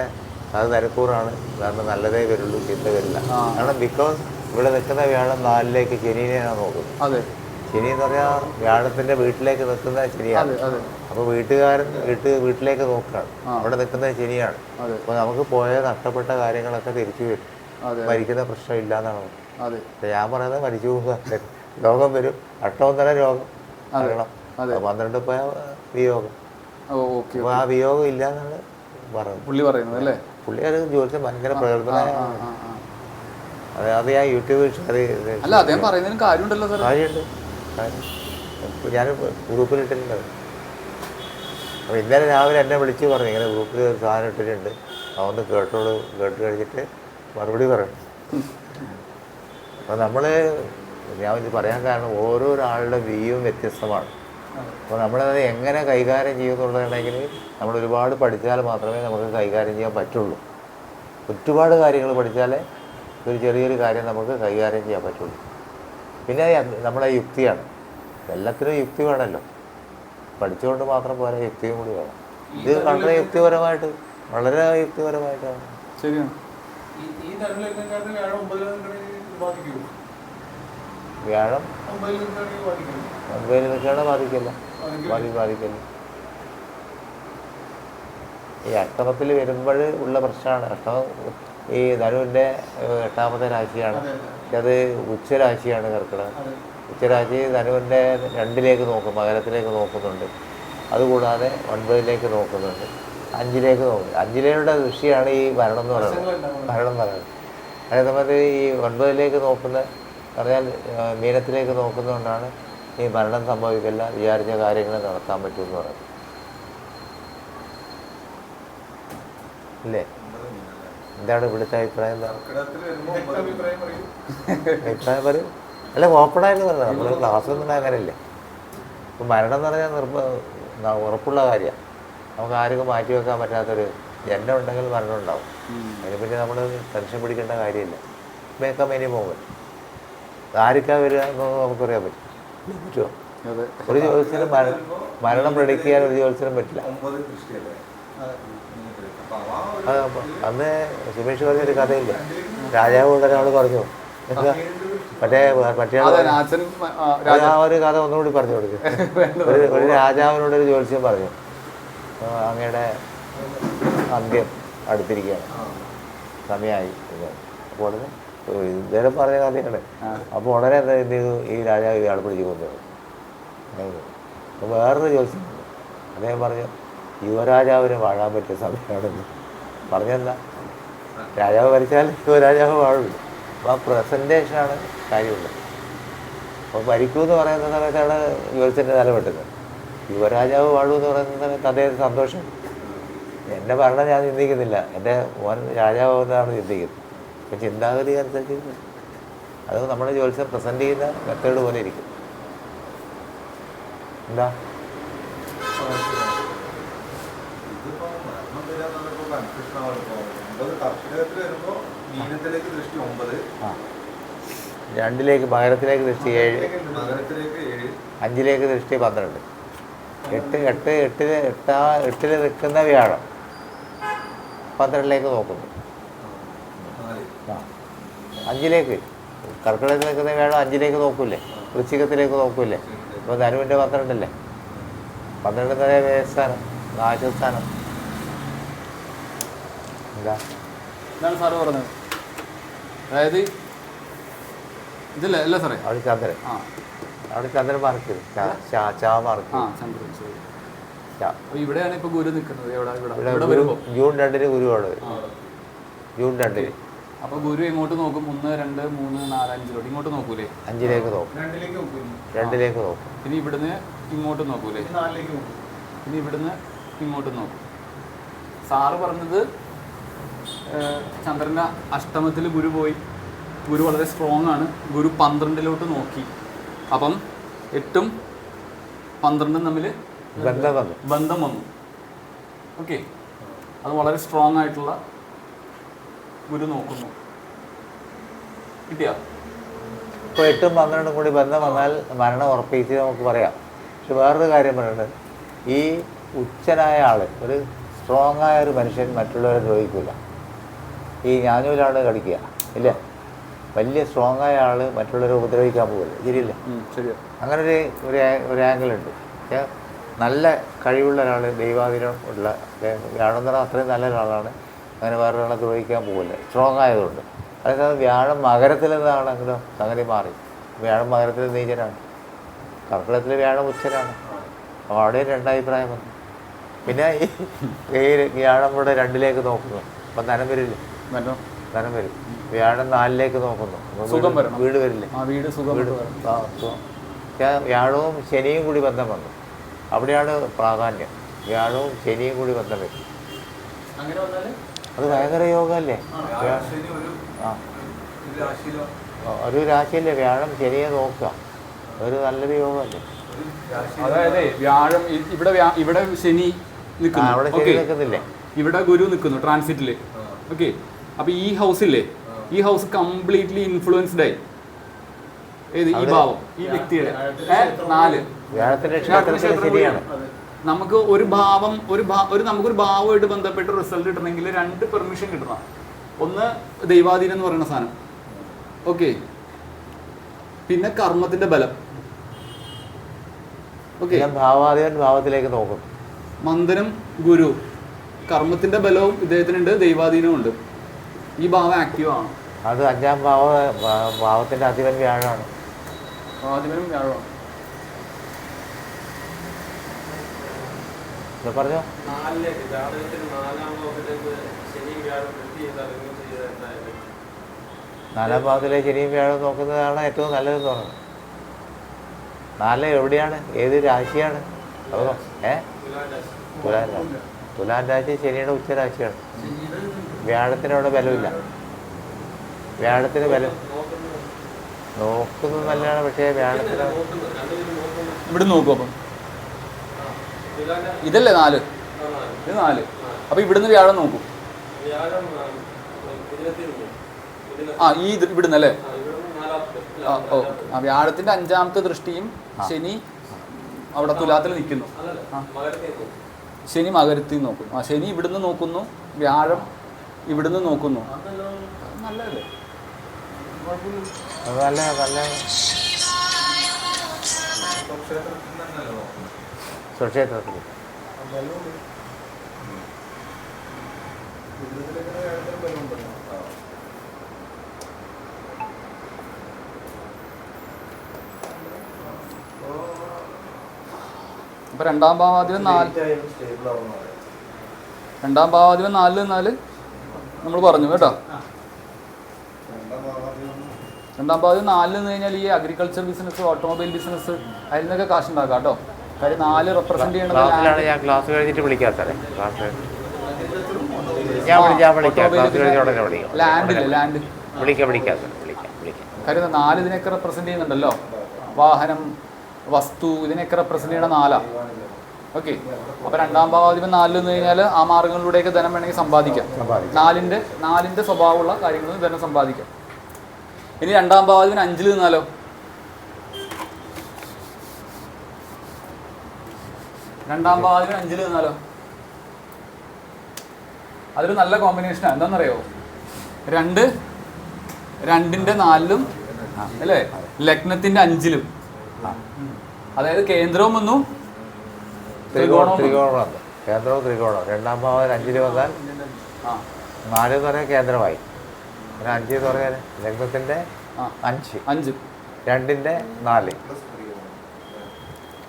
അത് നരക്കൂറാണ്, സാറിന് നല്ലതേ വരുള്ളൂ, ചിന്ത വരില്ല. കാരണം ബിക്കോസ് ഇവിടെ നിൽക്കുന്ന വ്യാഴം 4ലേക്ക് ശനിനെയാണ് നോക്കുന്നത്. ശനി എന്ന് പറഞ്ഞാൽ വ്യാഴത്തിന്റെ വീട്ടിലേക്ക് നിൽക്കുന്ന ശനിയാണ്. അപ്പൊ വീട്ടുകാരൻ വീട്ടിലേക്ക് നോക്കുകയാണ്, അവിടെ നിൽക്കുന്നത് ശനിയാണ്. അപ്പൊ നമുക്ക് പോയ നഷ്ടപ്പെട്ട കാര്യങ്ങളൊക്കെ തിരിച്ചു വരും, മരിക്കുന്ന പ്രശ്നം ഇല്ലാന്നാണ്. ഞാൻ പറയുന്നത് മരിച്ചു പോകുക, രോഗം വരും, 8 രോഗം അറിയണം. 12 പോയ വിയോഗം. അപ്പൊ ആ വിയോഗം ഇല്ലാന്നാണ് പറയുന്നത്. പുള്ളി അത് ജോലിച്ച് ഭയങ്കര പ്രകടനമാണ്. അത് ഞാൻ യൂട്യൂബിൽ ഷെയർ ചെയ്ത് കാര്യമുണ്ട്. ഞാൻ ഗ്രൂപ്പിലിട്ടിട്ടുണ്ട്. അപ്പോൾ ഇന്നലെ രാവിലെ എന്നെ വിളിച്ച് പറഞ്ഞു ഇങ്ങനെ ഗ്രൂപ്പിൽ ഒരു സാധനം ഇട്ടിട്ടുണ്ട്, അതൊന്ന് കേട്ടോളൂ, കേട്ട് കഴിഞ്ഞിട്ട് മറുപടി പറയണം. അപ്പോൾ ഞാൻ ഇത് പറയാൻ കാരണം ഓരോരാളുടെ വ്യൂവും വ്യത്യസ്തമാണ്. അപ്പോൾ നമ്മളത് എങ്ങനെ കൈകാര്യം ചെയ്യുന്നുണ്ടെങ്കിൽ നമ്മൾ ഒരുപാട് പഠിച്ചാൽ മാത്രമേ നമുക്ക് കൈകാര്യം ചെയ്യാൻ പറ്റുള്ളൂ. ഒരുപാട് കാര്യങ്ങൾ പഠിച്ചാലേ ഒരു ചെറിയൊരു കാര്യം നമുക്ക് കൈകാര്യം ചെയ്യാൻ പറ്റുള്ളൂ. പിന്നെ നമ്മുടെ യുക്തിയാണ്, എല്ലാത്തിനും യുക്തി വേണമല്ലോ. പഠിച്ചുകൊണ്ട് മാത്രം പോരാ, യുക്തിയും കൂടി വേണം. ഇത് വളരെ യുക്തിപരമായിട്ട് യുക്തിപരമായിട്ടാണ്. ശരിയാണ്. വ്യാഴം ഒൻപതിൽ നിൽക്കുകയാണ് ബാധിക്കില്ല, ബാധിക്കില്ല. ഈ അഷ്ടമത്തിൽ വരുമ്പോൾ ഉള്ള പ്രശ്നമാണ്. അഷ്ടമം ഈ ധനുവിൻ്റെ 8ാമത്തെ രാശിയാണ്. പക്ഷെ അത് ഉച്ചരാശിയാണ് കർക്കിടകം. ഉച്ചരാശി ധനുവിൻ്റെ 2ലേക്ക് നോക്കും, മകരത്തിലേക്ക് നോക്കുന്നുണ്ട്. അതുകൂടാതെ 9ലേക്ക് നോക്കുന്നുണ്ട്, 5ലേക്ക് നോക്കുന്നുണ്ട്. 5യുടെ ദൃഷ്ടിയാണ് ഈ ഭരണം എന്ന് പറയുന്നത്. ഭരണം എന്ന് പറയുന്നത് അതേസമയത്ത് ഈ 9ലേക്ക് നോക്കുന്ന പറഞ്ഞാൽ മീനത്തിലേക്ക് നോക്കുന്നതുകൊണ്ടാണ് ഈ മരണം സംഭവിക്കില്ല, വിചാരിച്ച കാര്യങ്ങൾ നടത്താൻ പറ്റുമെന്ന് പറയുന്നത്. ഇല്ലേ? എന്താണ് ഇവിടുത്തെ അഭിപ്രായം? അഭിപ്രായം പറയും. അല്ല, ഓപ്പണായിട്ട് പറഞ്ഞത്. നമ്മൾ ക്ലാസ്സൊന്നും അങ്ങനെയല്ലേ. ഇപ്പം മരണം എന്ന് പറഞ്ഞാൽ ഉറപ്പുള്ള കാര്യമാണ്. നമുക്ക് ആർക്കും മാറ്റി വെക്കാൻ പറ്റാത്തൊരു ജന്മം ഉണ്ടെങ്കിൽ മരണം ഉണ്ടാവും. അതിനെപ്പറ്റി നമ്മൾ ടെൻഷൻ പിടിക്കേണ്ട കാര്യമില്ല. മേക്കാം ഇനി പോകും. ആർക്കാ വരിക എന്നൊന്നും നമുക്കറിയാൻ പറ്റുമോ? ഒരു ജോത്സ്യനും മരണം പ്രഡിക്റ്റ് ചെയ്യാൻ ഒരു ജോത്സ്യനും പറ്റില്ല. അന്ന് സുമേഷ് പറഞ്ഞൊരു കഥയില്ല, രാജാവ് ഒരാൾ പറഞ്ഞു എന്താ മറ്റേ ആ ഒരു കഥ ഒന്നുകൂടി പറഞ്ഞു കൊടുക്കും. ഒരു രാജാവിനോട് ഒരു ജ്യോത്സ്യം പറഞ്ഞു, അങ്ങയുടെ അന്ത്യം അടുത്തിരിക്കുകയാണ്, സമയമായി. അപ്പോൾ ഇദ്ദേഹം പറഞ്ഞ കഥയാണ്. അപ്പോൾ ഉടനെ എന്താ എന്ത് ചെയ്തു, ഈ രാജാവ് ഇയാൾ പിടിച്ച് കൊണ്ടുപോകും. അപ്പോൾ വേറൊരു ജ്യോത്സ്യം അദ്ദേഹം പറഞ്ഞു, യുവരാജാവിന് വാഴാൻ പറ്റിയ സമയമാണെന്ന് പറഞ്ഞെന്താ, രാജാവ് ഭരിച്ചാൽ യുവരാജാവ് വാഴില്ല. അപ്പോൾ ആ പ്രസൻറ്റേഷനാണ് കാര്യമുള്ളത്. അപ്പോൾ ഭരിക്കുമെന്ന് പറയുന്ന സമയത്താണ് ജ്യോത്സ്യൻ്റെ തല വെട്ടുന്നത്. യുവരാജാവ് വാഴുമെന്ന് പറയുന്ന സമയത്ത് അദ്ദേഹം സന്തോഷം. എൻ്റെ ഭരണം ഞാൻ ചിന്തിക്കുന്നില്ല, എൻ്റെ മോൻ രാജാവാകുന്നതാണ് ചിന്തിക്കുന്നത്. അപ്പം ചിന്താഗതി അനുസരിച്ച് അത് നമ്മുടെ ജ്യോത്സ്യം പ്രസൻറ്റ് ചെയ്യുന്ന മെത്തേഡ് പോലെ ഇരിക്കും. എന്താ രണ്ടിലേക്ക് മകരത്തിലേക്ക് ദൃഷ്ടി 7, 5ലേക്ക് ദൃഷ്ടി 12, 8 നിൽക്കുന്ന വ്യാഴം 12ലേക്ക് നോക്കുന്നു. 5ലേക്ക് കർക്കിടകത്തിൽ നിൽക്കുന്ന വ്യാഴം 5ലേക്ക് നോക്കൂലേ, വൃശ്ചികത്തിലേക്ക് നോക്കൂലേ. ഇപ്പോൾ ധനുവിൻ്റെ 12 12 വ്യയസ്ഥാനം, നാശസ്ഥാനം. എന്താ ഇതാണ് സാറ് പറഞ്ഞത്. അതായത് ഇതല്ലേ അല്ല സാറേ, അവിടെ ചന്ദ്രൻ, അവിടെ ചന്ദ്രൻ മാർക്ക് ചെയ്തു, മാർക്ക് ഇവിടെയാണ് ഇപ്പൊ ഗുരു നിൽക്കുന്നത്. ജൂൺ 2 ഗുരുവാണ്, ജൂൺ 2. അപ്പൊ ഗുരു എങ്ങോട്ട് നോക്കും? 1, 2, 3, 4, 5 ഇങ്ങോട്ട് നോക്കൂലേ? 5ലേക്ക് നോക്കും, 2ലേക്ക് നോക്കും. ഇനി ഇവിടുന്ന് ഇങ്ങോട്ട് നോക്കൂലേ? ഇനി ഇവിടുന്ന് ഇങ്ങോട്ട് നോക്കും. സാറ് പറഞ്ഞത് ചന്ദ്രൻ്റെ അഷ്ടമത്തിൽ ഗുരു പോയി, ഗുരു വളരെ സ്ട്രോങ് ആണ്. ഗുരു 12ലോട്ട് നോക്കി. അപ്പം 8ഉം 12ഉം തമ്മിൽ ബന്ധം വന്നു. ഓക്കെ, അത് വളരെ സ്ട്രോങ് ആയിട്ടുള്ള ഗുരു നോക്കുന്നു. കിട്ടിയോ? ഇപ്പോൾ 8ഉം 12ഉം കൂടി ബന്ധം വന്നാൽ മരണം ഉറപ്പിച്ച് നമുക്ക് പറയാം. പക്ഷെ വേറൊരു കാര്യം പറയുന്നത്, ഈ ഉച്ചനായ ആൾ, ഒരു സ്ട്രോങ് ആയ ഒരു മനുഷ്യൻ മറ്റുള്ളവരെ ദ്രോഹിക്കില്ല. ഈ ഞാനൂലാണ് കടിക്കുക ഇല്ലേ? വലിയ സ്ട്രോങ് ആയ ആൾ മറ്റുള്ളവരെ ഉപദ്രവിക്കാൻ പോകില്ല. ശരിയല്ല? അങ്ങനെ ഒരു ആംഗിളുണ്ട്. നല്ല കഴിവുള്ള ഒരാൾ, ദൈവാധീനം ഉള്ള വ്യാഴം അത്രയും നല്ല ഒരാളാണ്. അങ്ങനെ വേറൊരാളെ ദ്രോഹിക്കാൻ പോകില്ല, സ്ട്രോങ് ആയതുകൊണ്ട്. അതായത് വ്യാഴം മകരത്തിൽ നിന്നാണെങ്കിലോ സംഗതി മാറി. വ്യാഴം മകരത്തിൽ നീചനാണ്, കർക്കിടകത്തിൽ വ്യാഴം ഉച്ചനാണ്. അപ്പോൾ അവിടെ 2 അഭിപ്രായം വന്നു. പിന്നെ ഈ വ്യാഴം ഇവിടെ 2ലേക്ക് നോക്കുന്നു, അപ്പം ധനം വരില്ലേ? ധനം വരും. വ്യാഴം 4ലേക്ക് നോക്കുന്നു, വീട് വരില്ലേ? വ്യാഴവും ശനിയും കൂടി ബന്ധം വന്നു. അവിടെയാണ് പ്രാധാന്യം. വ്യാഴവും ശനിയും കൂടി ബന്ധം വരും. അത് ഭയങ്കര യോഗമല്ലേ? ഒരു രാശിയല്ലേ വ്യാഴം ശനിയെ നോക്കുക, ഒരു നല്ലൊരു യോഗമല്ലേ? അതായത് വ്യാഴം ഇവിടെ ശനി നിൽക്കുന്നില്ലേ, ഇവിടെ ഗുരു നിൽക്കുന്നു ട്രാൻസിറ്റില്. ഓക്കെ, അപ്പൊ ഈ ഹൗസില്ലേ, ഈ ഹൗസ് കംപ്ലീറ്റ്ലി ഇൻഫ്ലുവൻസ്ഡ് ആയി. ഏത്? ഈ ഭാവം, ഈ വ്യക്തിയുടെ 4 ശരിയാണ്. നമുക്ക് ഒരു ഭാവം നമുക്കൊരു ഭാവമായിട്ട് ബന്ധപ്പെട്ട് റിസൾട്ട് കിട്ടണമെങ്കിൽ 2 പെർമിഷൻ കിട്ടണം. ഒന്ന് ദൈവാധീനം എന്ന് പറയുന്ന സാധനം, ഓക്കെ. പിന്നെ കർമ്മത്തിന്റെ ബലം, ഓക്കെ. ഭാവാധിപൻ ഭാവത്തിലേക്ക് നോക്കും. മന്ദനം ഗുരു, കർമ്മത്തിന്റെ ബലവും ഇദ്ദേഹത്തിനുണ്ട്, ദൈവാധീനവും ഉണ്ട്. ഈ ഭാവം ആക്റ്റീവ് ആണ്. അത് 5ാം ഭാവത്തിന്റെ അധിപൻ വ്യാഴമാണ്. ഭാവാധിപനും വ്യാഴമാണ്. പറഞ്ഞോ. 4ാം ഭാവത്തിലെ ശനിയും വ്യാഴം നോക്കുന്നതാണ് ഏറ്റവും നല്ലതെന്ന് പറയുന്നത്. 4 എവിടെയാണ്, ഏത് രാശിയാണ്? തുലാം രാശി. തുലാം രാശി ശനിയുടെ ഉച്ചരാശിയാണ്. വ്യാഴത്തിന് അവിടെ ബലമില്ല. വ്യാഴത്തിന് ബലം നോക്കുന്നത് നല്ലതാണ്, പക്ഷേ വ്യാഴത്തിന് ഇവിടെ നോക്കും. അപ്പം ഇതല്ലേ 4, ഇത് 4. അപ്പൊ ഇവിടുന്ന് വ്യാഴം നോക്കും. ഈ ഇവിടുന്ന് അല്ലേ? വ്യാഴത്തിന്റെ 5ാമത്തെ ദൃഷ്ടിയും ശനി അവിടെ തുലാത്തിൽ നിൽക്കുന്നു. ശനി മകരത്തിൽ നോക്കും. ശനി ഇവിടുന്ന് നോക്കുന്നു, വ്യാഴം ഇവിടുന്ന് നോക്കുന്നു. നല്ലതല്ലേ? നല്ല നല്ല സ്വക്ഷേത്രത്തിൽ അപ്പൊ 2ാം ഭാവാധിപൻ 4 നമ്മൾ പറഞ്ഞു കേട്ടോ. 2ാം ഭാവാധിപൻ 4 എന്ന് കഴിഞ്ഞാൽ ഈ അഗ്രികൾച്ചർ ബിസിനസ്, ഓട്ടോമൊബൈൽ ബിസിനസ്, അതിൽ നിന്നൊക്കെ കാശ് ഉണ്ടാക്കാം കേട്ടോ. കാര്യം 4 റെപ്രസെന്റ് ചെയ്യണത്. ഞാൻ ക്ലാസ് കഴിഞ്ഞിട്ട് വിളിക്കാത്തേ. കാര്യം 4 ഇതിനൊക്കെ റെപ്രസെന്റ് ചെയ്യുന്നുണ്ടല്ലോ. വാഹനം, വസ്തു, ഇതിനൊക്കെ റെപ്രസെന്റ് ചെയ്യണ 4. ഓക്കെ. അപ്പൊ 2ാം ഭാവാധിപൻ 4 എന്ന് കഴിഞ്ഞാൽ ആ മാർഗങ്ങളിലൂടെയൊക്കെ ധനം വേണമെങ്കിൽ സമ്പാദിക്കാം. 4ന്റെ സ്വഭാവമുള്ള കാര്യങ്ങളിൽ ധനം സമ്പാദിക്കാം. ഇനി 2ാം ഭാവാധിപൻ 5 നിന്നാലോ? 2ാം ഭാവാധിപൻ 5 നിന്നാലോ? അതൊരു നല്ല കോമ്പിനേഷനാണ്. എന്താണെന്നറിയോ? 2ന്റെ 4 അല്ലേ, ലഗ്നത്തിന്റെ 5. അതായത് കേന്ദ്രവും വന്നു, ത്രികോണവും. കേന്ദ്രവും ത്രികോണവും. 2ാം ഭാവം 5 വന്നാൽ 4 എന്ന് പറയാൻ കേന്ദ്രമായി. 5 എന്ന് പറഞ്ഞാൽ ലഗ്നത്തിന്റെ 5, 2ന്റെ 4.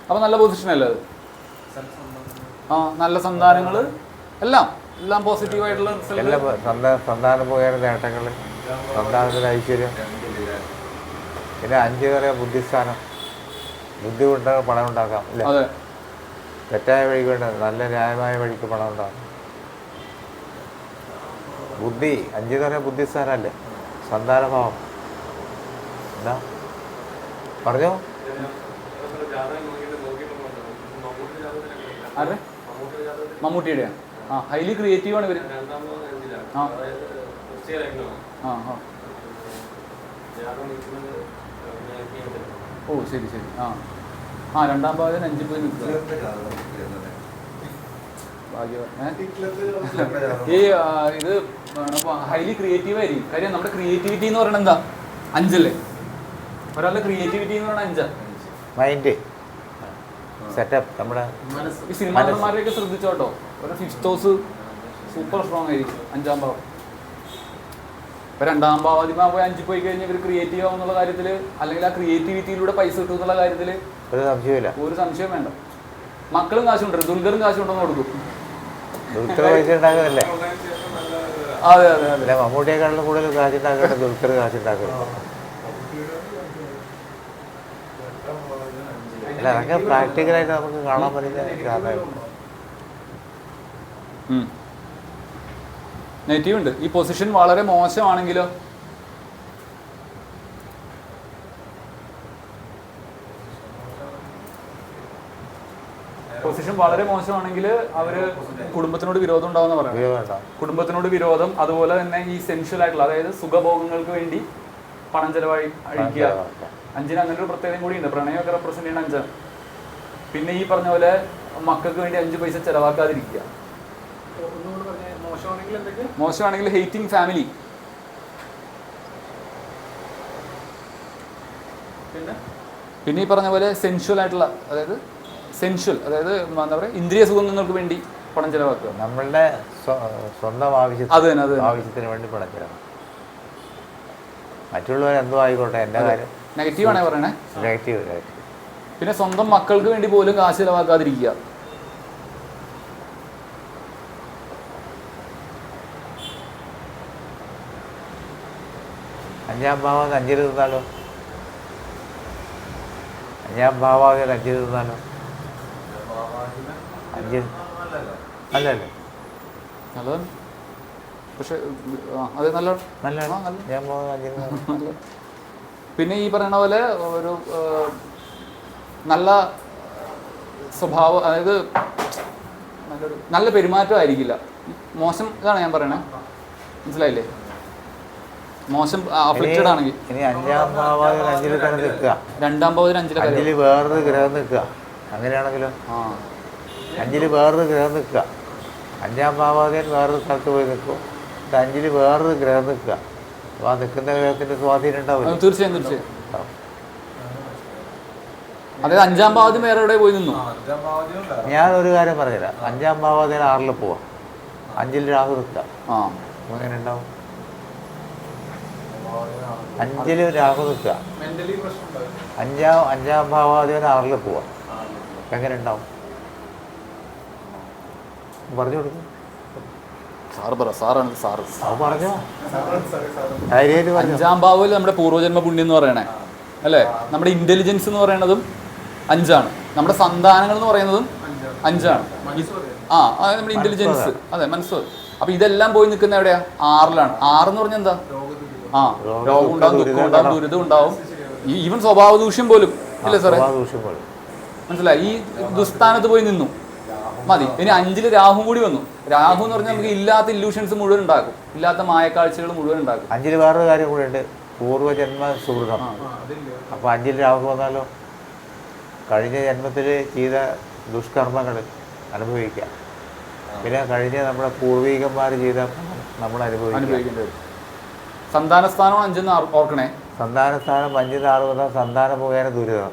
അപ്പൊ നല്ല പൊസിഷൻ അല്ലേ അത്? നല്ല സന്താനങ്ങള്, എല്ലാം പോസിറ്റീവായിട്ടുള്ള എല്ലാം സന്താനം മുഖേന നേട്ടങ്ങൾ, സന്താനത്തിന് ഐശ്വര്യം. പിന്നെ 5 എന്ന് പറയാൻ ബുദ്ധിസ്ഥാനം. ബുദ്ധി കൊണ്ട് പണം ഉണ്ടാക്കാം അല്ലേ? തെറ്റായ വഴിക്ക് വേണ്ട, നല്ല ന്യായമായ വഴിക്ക് പണം ഉണ്ടാകും. ബുദ്ധി 5 എന്ന് പറയാൻ ബുദ്ധിസ്ഥാനല്ലേ? സന്താനഭാവം. എന്താ പറഞ്ഞോ? മമ്മൂട്ടിയുടെ ഹൈലി ക്രിയേറ്റീവ് ആണ് ഇവര്. ഓ ശരി. 2ാം ഭാവത്തിന് 5 പോയി നിൽക്കുക. ഈ ഇത് ഹൈലി ക്രിയേറ്റീവ് ആയിരിക്കും. കാര്യം നമ്മുടെ ക്രിയേറ്റിവിറ്റി എന്ന് പറയുന്നത് എന്താ? 5 അല്ലേ? ഒരാളുടെ ക്രിയേറ്റിവിറ്റി എന്ന് പറയുന്നത് 5. Mind setup. നമ്മുടെ ഈ സിനിമാ നടന്മാരെയൊക്കെ ശ്രദ്ധിച്ചോട്ടോ, ഒരു 5th ഹൗസ് സൂപ്പർ സ്ട്രോങ് ആയിരിക്കും. 5ാം ഭാവം. ഇപ്പൊ 2ാം ഭാവാധിപൻ പോയി 5 പോയി കഴിഞ്ഞാൽ ഇവർ ക്രിയേറ്റീവ് ആവും എന്നുള്ള കാര്യത്തില്, അല്ലെങ്കിൽ ആ ക്രിയേറ്റിവിറ്റിയിലൂടെ പൈസ കിട്ടും എന്നുള്ള കാര്യത്തില് ഒരു സംശയം വേണ്ട. മക്കളും കാശുണ്ട്, ദുൽഖറും കാശുണ്ടെന്ന് കൊടുക്കും. പൈസ ഉണ്ടാക്കുന്നല്ലേ? അതെ. മമ്മൂട്ടിയെക്കാളും കൂടുതൽ കാശുണ്ടാക്കട്ടെ ദുൽഖർ കാശുണ്ടാക്കുന്നത്. അല്ല, അതൊക്കെ പ്രാക്ടിക്കലായിട്ട് നമുക്ക് കാണാൻ പറ്റുന്ന കാരണം. നെഗറ്റീവ് ഉണ്ട്. ഈ പൊസിഷൻ വളരെ മോശമാണെങ്കിലോ? പൊസിഷൻ വളരെ മോശമാണെങ്കിൽ അവര് കുടുംബത്തിനോട് വിരോധം ഉണ്ടാവുന്ന പറയാം. കുടുംബത്തിനോട് വിരോധം, അതുപോലെ തന്നെ ഈ സെൻഷ്വൽ ആയിട്ടുള്ള, അതായത് സുഖഭോഗങ്ങൾക്ക് വേണ്ടി പണം ചെലവായി അഴിക്കുക. 5 അങ്ങനെ ഒരു പ്രത്യേകത കൂടിയുണ്ട്. പ്രണയമൊക്കെ റെപ്രസെന്റ് ചെയ്യുന്ന 5. പിന്നെ ഈ പറഞ്ഞ പോലെ മക്കൾക്ക് വേണ്ടി 5 പൈസ ചെലവാക്കാതിരിക്കുക. മോശമാണെങ്കിൽ ഹെയ്റ്റിംഗ് ഫാമിലി. പിന്നെ ഈ പറഞ്ഞ പോലെ സെൻഷ്വൽ ആയിട്ടുള്ള, അതായത് സെൻഷ്വൽ, അതായത് എന്താ പറയുക, ഇന്ദ്രിയ സുഖങ്ങൾക്ക് വേണ്ടി പണം ചിലവാക്കുക. നമ്മളുടെ സ്വന്തം ആവശ്യത്തിന് വേണ്ടി പണം ചിലവാക്കുക. മറ്റുള്ളവർ എന്തോ ആയിക്കോട്ടെ, എൻ്റെ കാര്യം നെഗറ്റീവാണേ പറയണേ. നെഗറ്റീവ്. പിന്നെ സ്വന്തം മക്കൾക്ക് വേണ്ടി പോലും കാശ് ചിലവാക്കാതിരിക്കുക. അഞ്ചാം ഭാവം അഞ്ചിൽ തിന്നാലോ? അഞ്ചാം ഭാവാദികൾ അഞ്ചിൽ തിന്നാലോ? അഞ്ചിൽ അല്ലല്ലേ? നല്ലതാണ്. പക്ഷെ അത് നല്ലതാണ്. പിന്നെ ഈ പറയുന്ന പോലെ ഒരു നല്ല സ്വഭാവം, അതായത് നല്ല പെരുമാറ്റം ആയിരിക്കില്ല. മോശം ഇതാണ് ഞാൻ പറയണേ, മനസ്സിലായില്ലേ? മോശം അഫക്റ്റഡ് ആണെങ്കിൽ ഇനി അഞ്ചാം ഭാവാദികൾ അഞ്ചിൽ തന്നെ നിൽക്കുക, രണ്ടാം ഭാവത്തിന് അഞ്ചിൽ വേറൊരു ഗ്രഹം നിൽക്കുക. അങ്ങനെയാണെങ്കിലോ? അഞ്ചിൽ വേറൊരു ഗ്രഹം നിൽക്കുക, അഞ്ചാം ഭാവാദികൾ വേറൊരു സ്ഥലത്ത് പോയി നിൽക്കും, അഞ്ചിൽ വേറൊരു ഗ്രഹം നിൽക്കുക. അപ്പോൾ ആ നിൽക്കുന്ന ഗ്രഹത്തിന്റെ സ്വാധീനം ഉണ്ടാവില്ല. തീർച്ചയായും. അതായത് അഞ്ചാം ഭാവത്തിൽ വേറെ എവിടെ പോയി നിന്നു? ഞാനൊരു കാര്യം പറഞ്ഞുതരാം. അഞ്ചാം ഭാവാദികൾ 6 പോവാം, 5 രാഹു നിൽക്കുക. അങ്ങനെ ഉണ്ടാവും. 5 രാഹു നിൽക്കുക, അഞ്ചാം ഭാവാദികൾ 6 പോവാം, എങ്ങനെ ഉണ്ടാവും? പറഞ്ഞു കൊടുക്കും. അഞ്ചാം ഭാവത്തിൽ നമ്മുടെ പൂർവ്വജന്മ പുണ്യം എന്ന് പറയണേ അല്ലേ? നമ്മുടെ ഇന്റലിജൻസ് എന്ന് പറയുന്നതും 5ആണ്. നമ്മുടെ സന്താനങ്ങൾ എന്ന് പറയുന്നതും 5ആണ്. അതായത് നമ്മുടെ ഇന്റലിജൻസ്, അതെ, മനസ്സ്. അപ്പൊ ഇതെല്ലാം പോയി നിൽക്കുന്ന എവിടെയാ? 6ലാണ്. 6 എന്ന് പറഞ്ഞാൽ എന്താ? രോഗം ഉണ്ടാവും, ദുഃഖം ഉണ്ടാവും, ദുരിതം ഉണ്ടാവും, ഈവൻ സ്വഭാവ ദൂഷ്യം പോലും ഇല്ലേ സാറേ? മനസ്സിലായി? ഈ ദുസ്ഥാനത്ത് പോയി നിന്നു മതി. ഇനി 5 രാഹു കൂടി വന്നു. രാഹു എന്ന് പറഞ്ഞാൽ നമുക്ക് ഇല്ലാത്ത ഇല്യൂഷൻസ് മുഴുവൻ ഉണ്ടാക്കും, ഇല്ലാത്ത മായക്കാഴ്ചകൾ മുഴുവൻ ഉണ്ടാക്കും. 5 വേറൊരു കാര്യം കൂടെ ഉണ്ട്, പൂർവ്വജന്മ സുഹൃതം. അപ്പോൾ 5 രാഹു വന്നാലോ? കഴിഞ്ഞ ജന്മത്തിൽ ചെയ്ത ദുഷ്കർമ്മങ്ങൾ അനുഭവിക്കാം. പിന്നെ കഴിഞ്ഞ നമ്മുടെ പൂർവികന്മാർ ചെയ്ത നമ്മൾ അനുഭവിക്കേണ്ടി വരും. സന്താനസ്ഥാനം 5 ഓർക്കണേ. സന്താനസ്ഥാനം 5 വന്നാൽ സന്താനം മുഖേന ദുരിതം.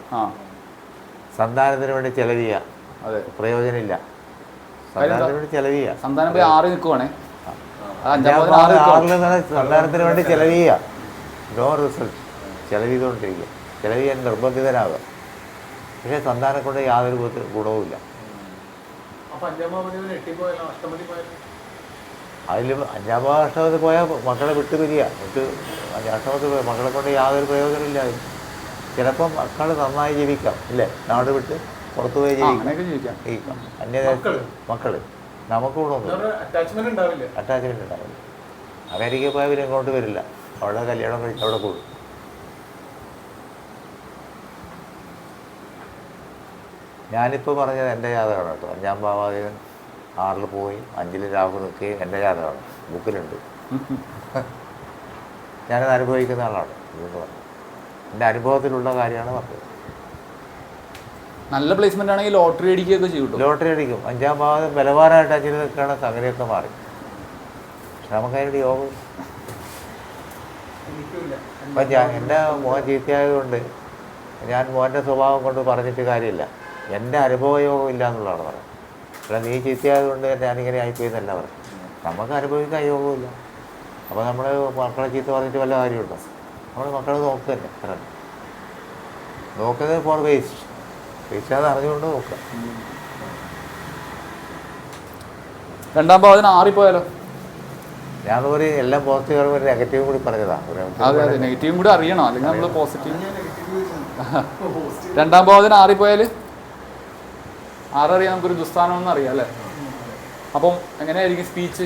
സന്താനത്തിന് വേണ്ടി ചെലവ് ചെയ്യാം, അതെ, പ്രയോജനമില്ല. സന്താനത്തിന് വേണ്ടി ചെലവ് ചെയ്യാം. സന്താനം പോയി 6 നിൽക്കുവാണേ. സന്താനത്തിന് വേണ്ടി ചെലവ് ചെയ്യുക, നോ റിസൾട്ട്. ചെലവ് ചെയ്തുകൊണ്ടിരിക്കുക, ചെലവ് ചെയ്യാൻ നിർബന്ധിതനാവുക. പക്ഷേ സന്താനം കൊണ്ട് യാതൊരു ഗുണവുമില്ല. അതിൽ 5ാം അഷ്ടമത്തിൽ പോയാൽ മക്കളെ വിട്ട് പിരിയുക. അഷ്ടമത്തിൽ പോയാൽ മക്കളെ കൊണ്ട് യാതൊരു പ്രയോജനമില്ല. ചിലപ്പം മക്കൾ നന്നായി ജീവിക്കാം, ഇല്ലേ? നാട് വിട്ട് പുറത്തു പോയി ജീവിക്കാം. അന്യദേശത്ത് മക്കൾ നമുക്ക് ഗുണമൊന്നും അറ്റാച്ച്മെന്റ് ഉണ്ടാവില്ല. അമേരിക്കയിൽ പോയാൽ പിന്നെ ഇങ്ങോട്ട് വരില്ല, അവിടെ കല്യാണം കഴിച്ച് അവിടെ കൂടും. ഞാനിപ്പോൾ പറഞ്ഞത് എൻ്റെ ജാതകമാണ് കേട്ടോ. 5ാം ഭാവാദികൻ 6 പോയി 5 രാഹു നിൽക്കുകയും എൻ്റെ ജാതകമാണ്, ബുക്കിലുണ്ട്. ഞാനത് അനുഭവിക്കുന്ന ആളാണ്. ഇതെന്ന് പറഞ്ഞു എൻ്റെ അനുഭവത്തിലുള്ള കാര്യമാണ് പറഞ്ഞത്. നല്ല പ്ലേസ്മെന്റ് ആണെങ്കിൽ ലോട്ടറി അടിക്കുകയൊക്കെ ചെയ്യും. ലോട്ടറി അടിക്കും. 5ാം ഭാവം ബലവാനായിട്ട് 5 നിൽക്കുകയാണ്, സംഗതിയൊക്കെ മാറി. പക്ഷെ നമുക്കതിനൊരു യോഗം. അപ്പം എൻ്റെ മോൻ ചീത്തയായതുകൊണ്ട് ഞാൻ മോൻ്റെ സ്വഭാവം കൊണ്ട് പറഞ്ഞിട്ട് കാര്യമില്ല. എൻ്റെ അനുഭവയോഗം ഇല്ല എന്നുള്ളതാണ് പറയുന്നത്. അല്ല നീ ചീത്തയായതുകൊണ്ട് ഞാനിങ്ങനെ ആയിപ്പോയി എന്നല്ല പറയും. നമുക്ക് അനുഭവിക്കാൻ യോഗമില്ല. അപ്പോൾ നമ്മൾ മക്കളെ ചീത്ത പറഞ്ഞിട്ട് വല്ല കാര്യമുണ്ടോ? നമ്മൾ മക്കളെ നോക്കുക തന്നെ, അത്ര നോക്കുന്നത് ഫോർ വേസ്റ്റ്. വേസ്റ്റ് അത് അറിഞ്ഞുകൊണ്ട് നോക്കുക. 2ാം ഭാവത്തിന് 6 പോയാലോ? ഞാനൊരു എല്ലാം പോസിറ്റീവ് ഒരു നെഗറ്റീവ് കൂടി പറഞ്ഞതാണ്. അതെ, നെഗറ്റീവും കൂടി അറിയണം, അല്ലെങ്കിൽ നമ്മൾ പോസിറ്റീവ്. 2ാം ഭാവത്തിന് 6 പോയാൽ 6 അറിയാം, നമുക്കൊരു ദുസ്ഥാനമെന്ന് അറിയാം അല്ലേ? അപ്പം എങ്ങനെയായിരിക്കും സ്പീച്ച്,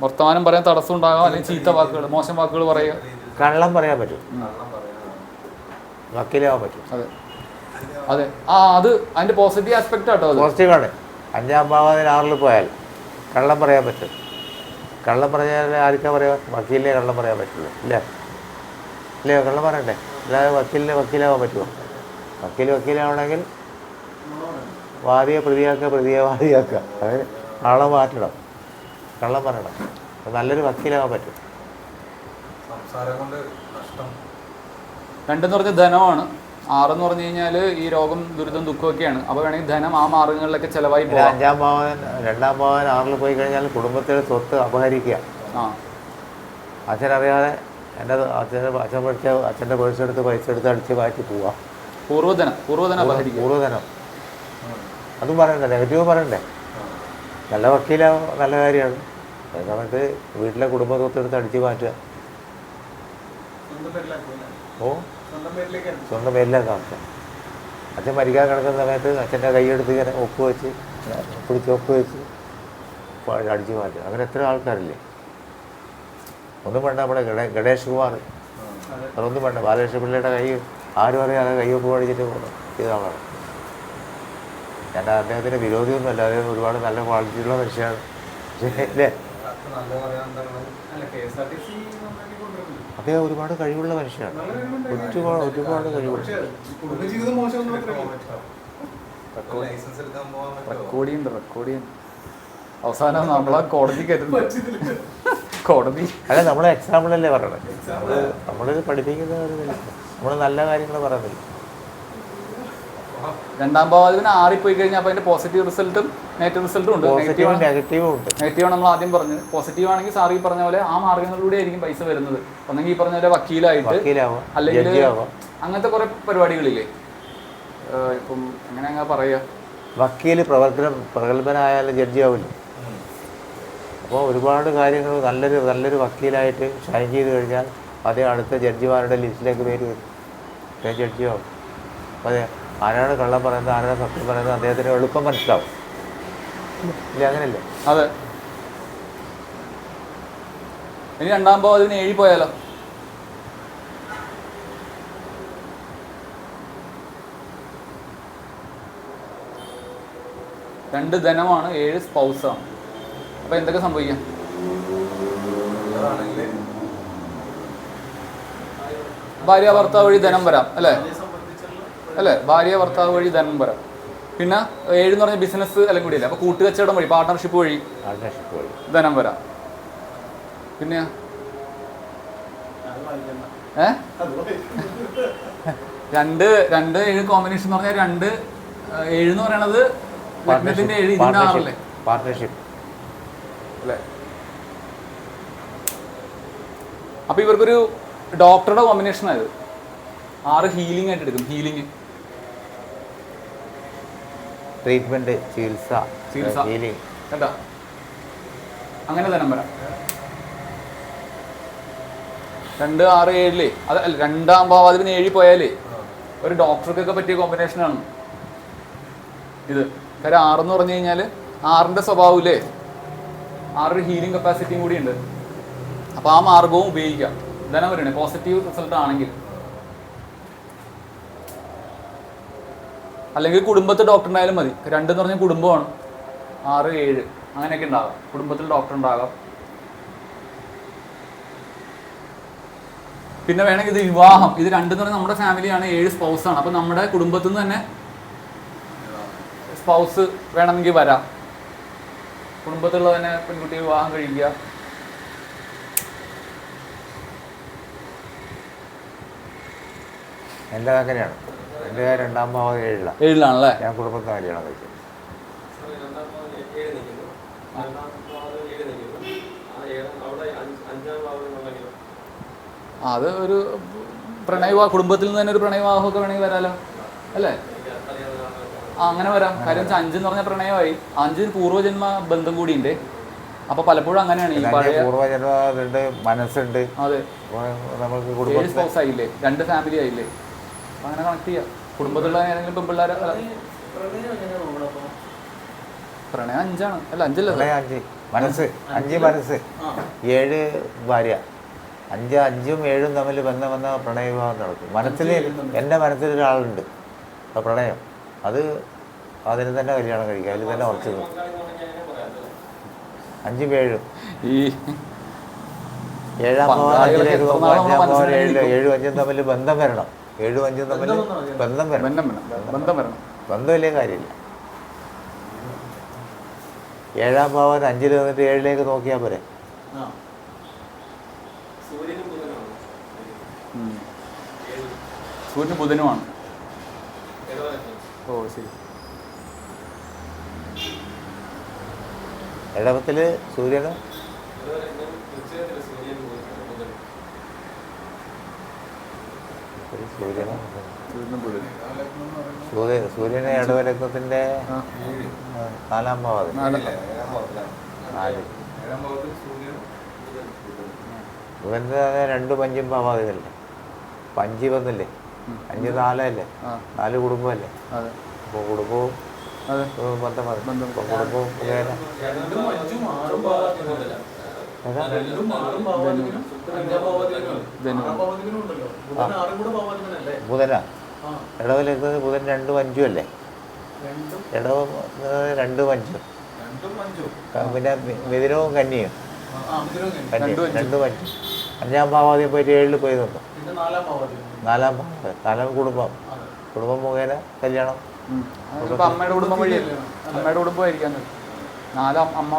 വർത്തമാനം പറയാൻ തടസ്സം ഉണ്ടാകാം, അല്ലെങ്കിൽ ചീത്ത വാക്കുകൾ, മോശം വാക്കുകൾ പറയുക, കള്ളം പറയാൻ പറ്റും, വക്കീലാവാൻ പറ്റും. അതെ അതെ. അത് അതിന്റെ പോസിറ്റീവ് ആസ്പെക്ട് ആട്ടോ. പോസിറ്റീവാണ്. 5ാം ഭാവത്തിൽ 6 പോയാൽ കള്ളം പറയാൻ പറ്റും. കള്ളം പറഞ്ഞാൽ ആർക്കാ പറയാം? വക്കീലിനെ കള്ളം പറയാൻ പറ്റില്ല, ഇല്ലേ? ഇല്ലേ, കള്ളം പറയണ്ടേ? അല്ലാതെ വക്കീലാവാൻ പറ്റുമോ? വക്കീലാവണമെങ്കിൽ വാദിയെ പ്രതിയാക്കുക, പ്രതിയെ വാദിയാക്കുക, അതായത് ആളെ മാറ്റണം, കള്ളം പറയണം. നല്ലൊരു വക്കീലാവാൻ പറ്റും. 2 എന്ന് പറഞ്ഞ ധനമാണ്, 6 പറഞ്ഞു കഴിഞ്ഞാൽ ഈ രോഗം ദുരിതം ദുഃഖമൊക്കെയാണ്. അപ്പോൾ വേണമെങ്കിൽ ധനം ആ മാർഗങ്ങളിലൊക്കെ ചിലവായി പോകാം. 5-ാം ഭാവൻ 2-ാം ഭാവൻ 6-ൽ പോയി കഴിഞ്ഞാൽ കുടുംബത്തിലെ സ്വത്ത് അപഹരിക്കുക. അച്ഛനറിയാതെ അച്ഛൻ്റെ പൈസ എടുത്ത് അടിച്ച് മാറ്റി പോവാം. പൂർവ്വധനം അതും പറയണ്ടേ, നെഗറ്റീവ് പറയണ്ടേ. നല്ല വക്കീലാവും, നല്ല കാര്യമാണ്. അത് സമയത്ത് വീട്ടിലെ കുടുംബ സ്വത്തെടുത്ത് അടിച്ച് മാറ്റുക. സ്വന്തം പേരിലേക്ക് ആക്കുക. അച്ഛൻ മരിക്കാൻ കിടക്കുന്ന സമയത്ത് അച്ഛൻ്റെ കൈയെടുത്ത് ഇങ്ങനെ ഒപ്പ് വെച്ച് അടിച്ച് മാറ്റുക. അങ്ങനെ എത്ര ആൾക്കാരില്ലേ. ഒന്നും വേണ്ട, നമ്മുടെ ഗണേഷ് കുമാർ, അതൊന്നും വേണ്ട, ബാലകൃഷ്ണ പിള്ളയുടെ കൈ ആരും അറിയാതെ കയ്യൊപ്പ് പഠിച്ചിട്ട് ചെയ്ത ആളാണ്. ഞാൻ അദ്ദേഹത്തിൻ്റെ വിരോധിയൊന്നും അല്ല, അദ്ദേഹം ഒരുപാട് നല്ല ക്വാളിറ്റിയുള്ള മനുഷ്യനാണ്. അല്ലേ, അദ്ദേഹം ഒരുപാട് കഴിവുള്ള മനുഷ്യനാണ്. ഒരുപാട് കഴിവുള്ള. റെക്കോർഡിങ് അവസാനം നമ്മളെ കോടതി അല്ല, നമ്മളെ എക്സാമ്പിളല്ലേ പറയണത്. നമ്മളിത് പഠിപ്പിക്കുന്ന ഒരു നമ്മൾ നല്ല കാര്യങ്ങൾ പറയുന്നില്ല. 2-ാം ഭാവത്തിന് 6-ൽ പോയി കഴിഞ്ഞാൽ അപ്പോൾ അതിന്റെ പോസിറ്റീവ് റിസൾട്ടും നെഗറ്റീവ് റിസൾട്ടും ഉണ്ട്. നെഗറ്റീവും ഉണ്ട്. നെഗറ്റീവാണ് നമ്മൾ ആദ്യം പറഞ്ഞത്. പോസിറ്റീവ് ആണെങ്കിൽ സാറി പറഞ്ഞ പോലെ ആ മാർഗങ്ങളിലൂടെ ആയിരിക്കും പൈസ വരുന്നത്. ഒന്നെങ്കിൽ ഈ പറഞ്ഞ പോലെ വക്കീലായിട്ട്, അല്ലെങ്കിൽ അങ്ങനത്തെ കുറെ പരിപാടികളില്ലേ. ഇപ്പം എങ്ങനെ പറയുക, വക്കീല് പ്രഗത്ഭനായാലും ജഡ്ജി ആവില്ല. അപ്പോൾ ഒരുപാട് കാര്യങ്ങൾ നല്ലൊരു വക്കീലായിട്ട് ഷൈൻ ചെയ്ത് കഴിഞ്ഞാൽ അതേ അടുത്ത ജഡ്ജിമാരുടെ ലിസ്റ്റിലേക്ക് പേര് വരും. ജഡ്ജിയാവും. അതെ, ആരാണ് കള്ളം പറയുന്നത്, ആരാണ് സത്യം പറയുന്നത് അദ്ദേഹത്തിന് എളുപ്പം മനസ്സിലാവും. ഇല്ല, അങ്ങനെയല്ലേ? അതെ. ഇനി 2-ാം ഭാവത്തിന് 7 പോയാലോ? രണ്ട് ധനമാണ്, 7 സ്പൗസാണ്. അപ്പൊ എന്തൊക്കെ സംഭവിക്കാം? ഭാര്യ ഭർത്താവ് വഴി ധനം വരാം, അല്ലേ? ഭാര്യ ഭർത്താവ് വഴി ധനം വരാം. പിന്നെ 7 എന്ന് പറഞ്ഞ ബിസിനസ് എല്ലാം കൂടിയല്ലേ. അപ്പൊ കൂട്ടുകച്ചവടം വഴി, പാർട്ട്ണർഷിപ്പ് വഴി ധനം വരാം. പിന്നെ രണ്ട് 7 കോമ്പിനേഷൻ എന്ന് പറഞ്ഞാൽ 2 7 എന്ന് പറയണത് ലഗ്നത്തിന്റെ 7 ഇതിന്റെ 6 പാർട്ട്ണർഷിപ്പ് അല്ലേ. അപ്പൊ ഇവർക്കൊരു ഡോക്ടറുടെ കോമ്പിനേഷൻ ആയത്. 6 ഹീലിംഗ് ആയിട്ട് എടുക്കും. ഹീലിംഗ്, ട്രീറ്റ്മെന്റ്, ചികിത്സ കേട്ടാ, അങ്ങനെ ധനം വരാം. 2, 6, 7 അത് 2-ാം ഭാവാധിപന് 7 പോയാലേ ഒരു ഡോക്ടർക്കൊക്കെ പറ്റിയ കോമ്പിനേഷനാണ് ഇത്. കാര്യം 6 എന്ന് പറഞ്ഞു കഴിഞ്ഞാൽ 6ന്റെ സ്വഭാവമില്ലേ, 6 ഹീലിംഗ് കപ്പാസിറ്റിയും കൂടി ഉണ്ട്. അപ്പൊ ആ മാർഗവും ഉപയോഗിക്കാം. ധനം വരണേ പോസിറ്റീവ് റിസൾട്ട് ആണെങ്കിൽ. അല്ലെങ്കിൽ കുടുംബത്തിൽ ഡോക്ടർ ഉണ്ടായാലും മതി. 2 എന്ന് പറഞ്ഞാൽ കുടുംബമാണ്. 6, 7 അങ്ങനെയൊക്കെ ഉണ്ടാകാം. കുടുംബത്തിൽ ഡോക്ടർ ഉണ്ടാകാം. പിന്നെ വേണമെങ്കിൽ ഇത് വിവാഹം. ഇത് 2 എന്ന് പറഞ്ഞാൽ നമ്മുടെ ഫാമിലിയാണ്, 7 സ്പൗസാണ്. അപ്പൊ നമ്മുടെ കുടുംബത്തിൽ നിന്ന് തന്നെ സ്പൗസ് വേണമെങ്കിൽ വരാം. കുടുംബത്തിലുള്ള തന്നെ പെൺകുട്ടി വിവാഹം കഴിക്കുക. എൻ്റെ അങ്ങനെയാണ്. എൻ്റെ 2-ാം ഭാവം 7-ലാണല്ലേ. ഞാൻ കുടുംബത്തെ കല്യാണം കഴിച്ചത്. അത് ഒരു പ്രണയവിവാഹ, കുടുംബത്തിൽ നിന്ന് തന്നെ ഒരു പ്രണയവിവാഹമൊക്കെ വേണമെങ്കിൽ വരാലോ, അല്ലേ? അങ്ങനെ വരാം. കാര്യം 5 എന്ന് പറഞ്ഞ പ്രണയമായി. 5 പൂർവ്വജന്മ ബന്ധം കൂടിയുണ്ട്. അപ്പൊ പലപ്പോഴും അങ്ങനെയാണ് ഈ പഴയ പൂർവ്വജന്മ മനസ്സുണ്ട്. അതെ, നമുക്ക് 7 സ്പൗസ് ആയില്ലേ, 2 ഫാമിലി ആയില്ലേ. അങ്ങനെ കണക്ട് ചെയ്യാം. കുടുംബത്തിലുള്ള ഏതെങ്കിലും പെൺപിള്ളേരെ പ്രണയം 5 അല്ല 5 മനസ്സ് 5 മനസ്സ് 7 ഭാര്യ. 5ഉം 7ഉം തമ്മിൽ ബന്ധം വന്ന പ്രണയവിവാഹം നടക്കും. മനസ്സിൽ എൻ്റെ മനസ്സിലൊരാളുണ്ട്, പ്രണയം, അതിന് തന്നെ കല്യാണം കഴിക്കുക, അതിൽ തന്നെ ഉറച്ചു നിൽക്കും. 5ഉം 7ഉം ഈ 7-ാം ഭാവം 5ലേക്ക് പോകുമ്പോൾ 5-ാം ഭാവം 7 7ഉം 5ഉം തമ്മിൽ ബന്ധം വരണം. 7ഉം 5ഉം തമ്മിൽ ബന്ധം വരണം. ബന്ധമില്ലേ കാര്യമില്ല. 7-ാം ഭാവം 5ൽ വന്നിട്ട് 7ലേക്ക് നോക്കിയാൽ പോരെ. സൂര്യനും ബുധനുമാണ്. ഓ ശരി. ഇടവത്തിൽ സൂര്യനും സൂര്യനും സൂര്യനെ ഇടവലഗ്നത്തിൻ്റെ 4-ാം ഭാവത്തിൽ 4. ബുധൻ്റെ 2 5 ഭാവാദികളല്ലേ, 5 വന്നില്ലേ, 5 4 അല്ലേ, 4 കുടുംബമല്ലേ. അപ്പോൾ കുടുംബവും ബന്ധമാണ്. അപ്പോൾ കുടുംബവും മുഖേന ബുധനാ ഇടവലഗ്നത്തിൽ ബുധൻ 2 5 അല്ലേ, ഇടവ 2 5, പിന്നെ മിഥുനവും കന്യയും 2 5. 5-ാം ഭാവാദ്യം പോയിട്ട് 7 പോയി നിന്നു. 4-ാം ഭാവം 4 കുടുംബം മുഖേന കല്യാണം. അമ്മയുടെ കുടുംബം വഴിയല്ലേ, അമ്മയുടെ കുടുംബമായിരിക്കാം.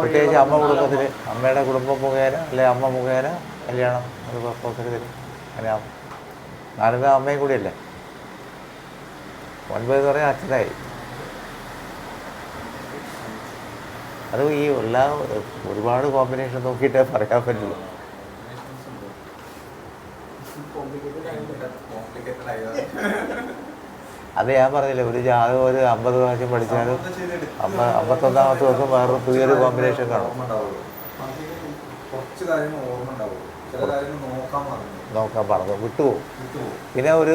പ്രത്യേകിച്ച് അമ്മ കുടുംബത്തിൽ അമ്മയുടെ കുടുംബം മുഖേന അല്ലെ അമ്മ മുഖേന കല്യാണം. അത് പ്രപ്പോസൽ തരും. അങ്ങനെ 4 അമ്മയും കൂടിയല്ലേ. 9 എന്ന് പറഞ്ഞാൽ അച്ഛനായി. അത് ഈ എല്ലാ ഒരുപാട് കോമ്പിനേഷൻ നോക്കിയിട്ടേ പറയാൻ പറ്റുള്ളൂ. അത് ഞാൻ പറഞ്ഞില്ലേ, ഒരു ജാതകം ഒരു 50 പ്രാവശ്യം പഠിച്ചാലും 51-ാമത്തെ ദിവസം വേറൊരു പുതിയൊരു കോമ്പിനേഷൻ കാണും. നോക്കാൻ പറഞ്ഞു വിട്ടുപോകും. പിന്നെ ഒരു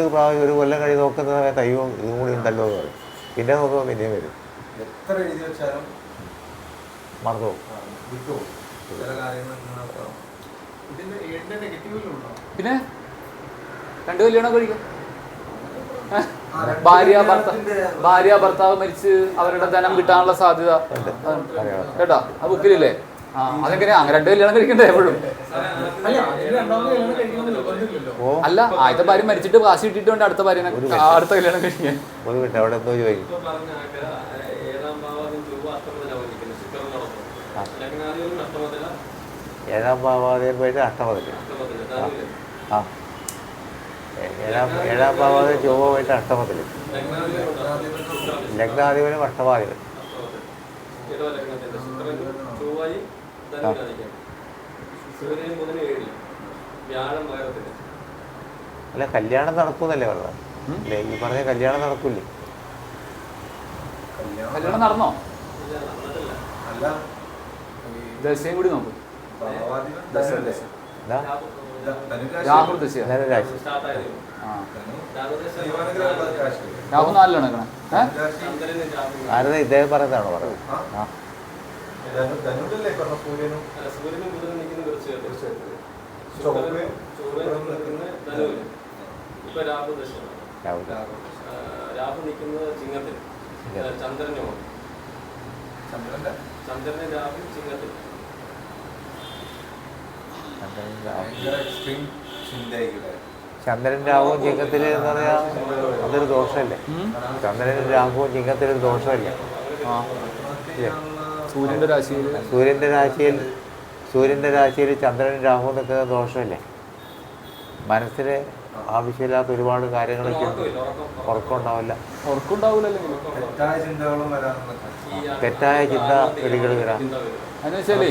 കൊല്ലം കഴിഞ്ഞ് നോക്കുന്ന സമയത്ത് അയ്യോ ഇതും കൂടി ഉണ്ടല്ലോ എന്ന് പറയും. പിന്നെ നോക്കുമ്പോൾ പിന്നെയും വരും. മറന്നു പോകും. പിന്നെ 2 കല്യാണം കഴിക്കാം. ഭാര്യ ഭർത്താവ് മരിച്ച് അവരുടെ ധനം കിട്ടാനുള്ള സാധ്യത കേട്ടോ, ആ ബുക്കിലില്ലേ? അതെങ്ങനെയാ അങ്ങനെ 2 കല്യാണം കഴിക്കണ്ടേ എപ്പോഴും? അല്ല, ആദ്യത്തെ ഭാര്യ മരിച്ചിട്ട് കാശ് കിട്ടിയിട്ട് വേണ്ട അടുത്ത ഭാര്യനെ അടുത്ത കല്യാണം കഴിക്കാൻ. അവിടെ എന്തോ ചോദിക്കും. 7-ാം ഭാവാദിയിൽ പോയിട്ട് അഷ്ടമത്തിൽ. ആ 7-ാം ഭാവാദിയിൽ ചൊവ്വ പോയിട്ട് അഷ്ടമത്തിൽ. ലഗ്നാധിപനും അഷ്ടമാധിപനും. അല്ല, കല്യാണം നടക്കൂന്നല്ലേ പറഞ്ഞത്? അല്ലേ ഈ പറഞ്ഞ കല്യാണം നടക്കൂല്ലേ? കല്യാണം നടന്നോ? ദശയും കൂടി നോക്കും. രാഹു ദശ. രാഹു 4 ആരത് ഇദ്ദേഹം പറയുന്നതാണോ പറഞ്ഞത്? രാഹു നിൽക്കുന്നത് ചിങ്ങത്തിൽ, ചന്ദ്രനെ രാഹു ചിങ്ങത്തിൽ. ചന്ദ്രൻ രാഹുവും ചിങ്ങത്തിൽ എന്ന് പറഞ്ഞാൽ അതൊരു ദോഷമല്ലേ? ചന്ദ്രനും രാഹുവും ചിങ്ങത്തിൽ ഒരു ദോഷമല്ലേ? സൂര്യൻ്റെ രാശിയിൽ ചന്ദ്രനും രാഹുവും നിൽക്കുന്ന ദോഷമല്ലേ? മനസ്സിന് ആവശ്യമില്ലാത്ത ഒരുപാട് കാര്യങ്ങളൊക്കെ ഉണ്ട്. ഉറക്കമുണ്ടാവില്ല. തെറ്റായ ചിന്ത ഗതികൾ വരാം.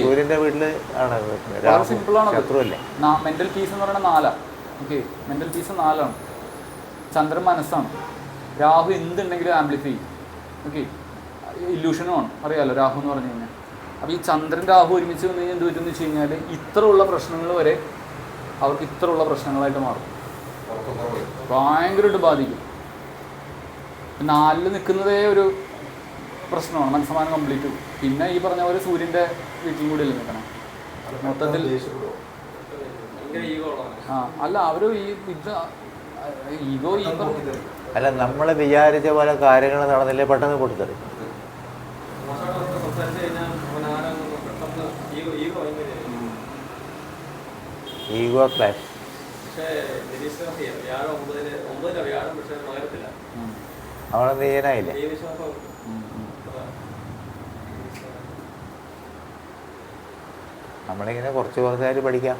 സൂര്യൻ്റെ വീട്ടിൽ ആണ് ശത്രുവല്ലേ? മെന്റൽ പീസ് എന്ന് പറയുന്നത് 4. Okay, mental piece 4. ചന്ദ്രൻ മനസ്സാണ്. രാഹു എന്തുണ്ടെങ്കിലും ആംപ്ലിഫൈ ചെയ്യും. ഓക്കെ, ഇല്യൂഷനുമാണ്, അറിയാമല്ലോ രാഹു എന്ന് പറഞ്ഞു കഴിഞ്ഞാൽ. അപ്പോൾ ഈ ചന്ദ്രൻ രാഹു ഒരുമിച്ച് വന്നു കഴിഞ്ഞാൽ എന്ത് പറ്റുമെന്ന് വെച്ച് കഴിഞ്ഞാൽ ഇത്രയുള്ള പ്രശ്നങ്ങൾ വരെ അവർക്ക് ഇത്രയുള്ള പ്രശ്നങ്ങളായിട്ട് മാറും. ഭയങ്കരമായിട്ട് ബാധിക്കും. 4 നിൽക്കുന്നതേ ഒരു പ്രശ്നമാണ്, മനസ്സമാനം കംപ്ലീറ്റ്. പിന്നെ ഈ പറഞ്ഞ പോലെ സൂര്യൻ്റെ വീട്ടിലും കൂടി അല്ലേ നിൽക്കണം മൊത്തത്തിൽ. അല്ല അവർ ഈഗോ അല്ല, നമ്മൾ വിചാരിച്ച പോലെ കാര്യങ്ങൾ നടന്നില്ലേ പെട്ടെന്ന് കൊടുത്തത്. Ego clash. അവിടെ നീയനായില്ലേ? നമ്മളിങ്ങനെ കുറച്ച് പഠിക്കാം.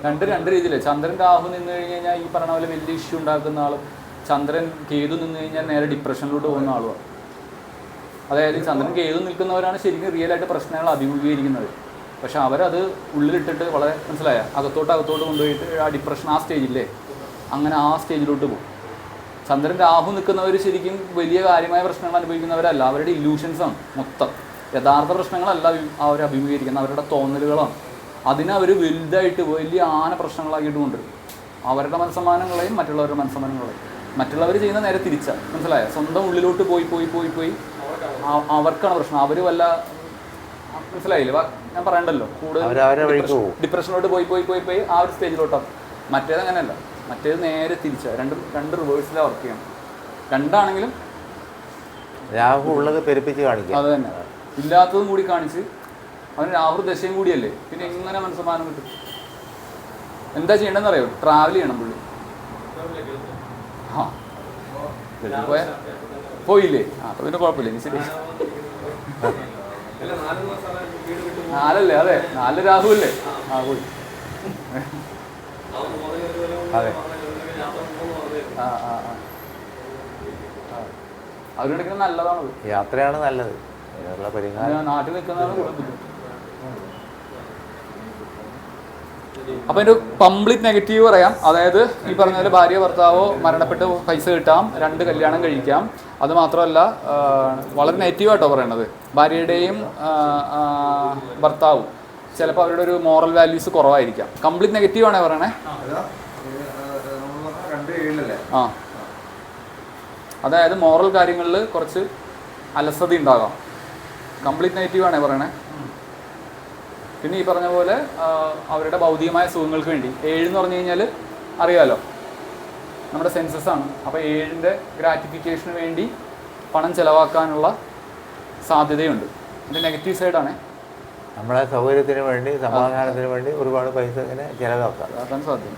രണ്ട് രീതിയിൽ. ചന്ദ്രൻ രാഹു നിന്ന് കഴിഞ്ഞ് കഴിഞ്ഞാൽ ഈ പറഞ്ഞ പോലെ വലിയ ഇഷ്യൂ ഉണ്ടാക്കുന്ന ആളും, ചന്ദ്രൻ കേതു നിന്ന് കഴിഞ്ഞാൽ നേരെ ഡിപ്രഷനിലോട്ട് പോകുന്ന ആളുമാണ്. അതായത് ചന്ദ്രൻ കേതു നിൽക്കുന്നവരാണ് ശരിക്കും റിയലായിട്ട് പ്രശ്നങ്ങൾ അഭിമുഖീകരിക്കുന്നത്. പക്ഷെ അവരത് ഉള്ളിലിട്ടിട്ട് വളരെ മനസ്സിലായ അകത്തോട്ട് കൊണ്ടുപോയിട്ട് ആ ഡിപ്രഷൻ ആ സ്റ്റേജില്ലേ, അങ്ങനെ ആ സ്റ്റേജിലോട്ട് പോകും. ചന്ദ്രൻ രാഹു നിൽക്കുന്നവർ ശരിക്കും വലിയ കാര്യമായ പ്രശ്നങ്ങൾ അനുഭവിക്കുന്നവരല്ല, അവരുടെ ഇല്യൂഷൻസാണ് മൊത്തം. യഥാർത്ഥ പ്രശ്നങ്ങളല്ല അവർ അഭിമുഖീകരിക്കുന്നത്, അവരുടെ തോന്നലുകളാണ്. അതിനവർ വലുതായിട്ട് വലിയ ആന പ്രശ്നങ്ങളാക്കിയിട്ട് കൊണ്ടുവരും. അവരുടെ മനസ്സമാനങ്ങളെയും മറ്റുള്ളവരുടെ മനസ്സമാനങ്ങളെയും. മറ്റുള്ളവർ ചെയ്യുന്ന നേരെ തിരിച്ചാണ്, മനസ്സിലായ സ്വന്തം ഉള്ളിലോട്ട് പോയി അവർക്കാണ് പ്രശ്നം. അവർ വല്ല മനസ്സിലായില്ലേ, ഞാൻ പറയണ്ടല്ലോ, കൂടുതൽ ഡിപ്രഷനിലോട്ട് പോയി ആ ഒരു സ്റ്റേജിലോട്ടാണ്. മറ്റേത് അങ്ങനെയല്ല, മറ്റേത് നേരെ തിരിച്ചാണ്. രണ്ട് റിവേഴ്സിലാണ് വർക്ക് ചെയ്യണം. രണ്ടാണെങ്കിലും രാഹു ഉള്ളത് പെരുപ്പിച്ച് കാണിക്കും. അത് തന്നെ, ഇല്ലാത്തതും കൂടി കാണിച്ച് അവന് രാഹു ദശയും കൂടിയല്ലേ, പിന്നെ എങ്ങനെ മനസ്സമാനം കിട്ടും? എന്താ ചെയ്യേണ്ടതെന്ന് അറിയോ? ട്രാവൽ ചെയ്യണം പുള്ളി. ആ പോയില്ലേ? അപ്പൊ പിന്നെ കുഴപ്പമില്ല, ഇനി ശരി. 4 അതെ, 4 രാഹു അല്ലേ? ആ പോയി. അതെ, അവരെടുക്കുന്നത് നല്ലതാണത്. യാത്രയാണ് നല്ലത്. നാട്ടിൽ നിൽക്കുന്നതാണ് ബുദ്ധിമുട്ട്. അപ്പം ഒരു കംപ്ലീറ്റ് നെഗറ്റീവ് പറയാം. അതായത് ഈ പറഞ്ഞ പോലെ ഭാര്യ ഭർത്താവോ മരണപ്പെട്ട് പൈസ കിട്ടാം, 2 കല്യാണം കഴിക്കാം. അത് മാത്രമല്ല വളരെ നെഗറ്റീവായിട്ടോ പറയണത്, ഭാര്യയുടെയും ഭർത്താവും ചിലപ്പോൾ അവരുടെ ഒരു മോറൽ വാല്യൂസ് കുറവായിരിക്കാം. കംപ്ലീറ്റ് നെഗറ്റീവാണേ പറയണേ. ആ, അതായത് മോറൽ കാര്യങ്ങളിൽ കുറച്ച് അലസത ഉണ്ടാകാം. കംപ്ലീറ്റ് നെഗറ്റീവാണേ പറയണേ. പിന്നെ ഈ പറഞ്ഞ പോലെ അവരുടെ ഭൗതികമായ സുഖങ്ങൾക്ക് വേണ്ടി 7 എന്ന് പറഞ്ഞു കഴിഞ്ഞാൽ അറിയാമല്ലോ, നമ്മുടെ സെൻസസ് ആണ്. അപ്പോൾ 7ന്റെ ഗ്രാറ്റിഫിക്കേഷന് വേണ്ടി പണം ചിലവാക്കാനുള്ള സാധ്യതയുണ്ട്. ഇതിൻ്റെ നെഗറ്റീവ് സൈഡാണ്. നമ്മളെ സൗകര്യത്തിന് വേണ്ടി, സമാധാനത്തിന് വേണ്ടി ഒരുപാട് പൈസ ഇങ്ങനെ ചിലവാക്കാൻ സാധ്യത.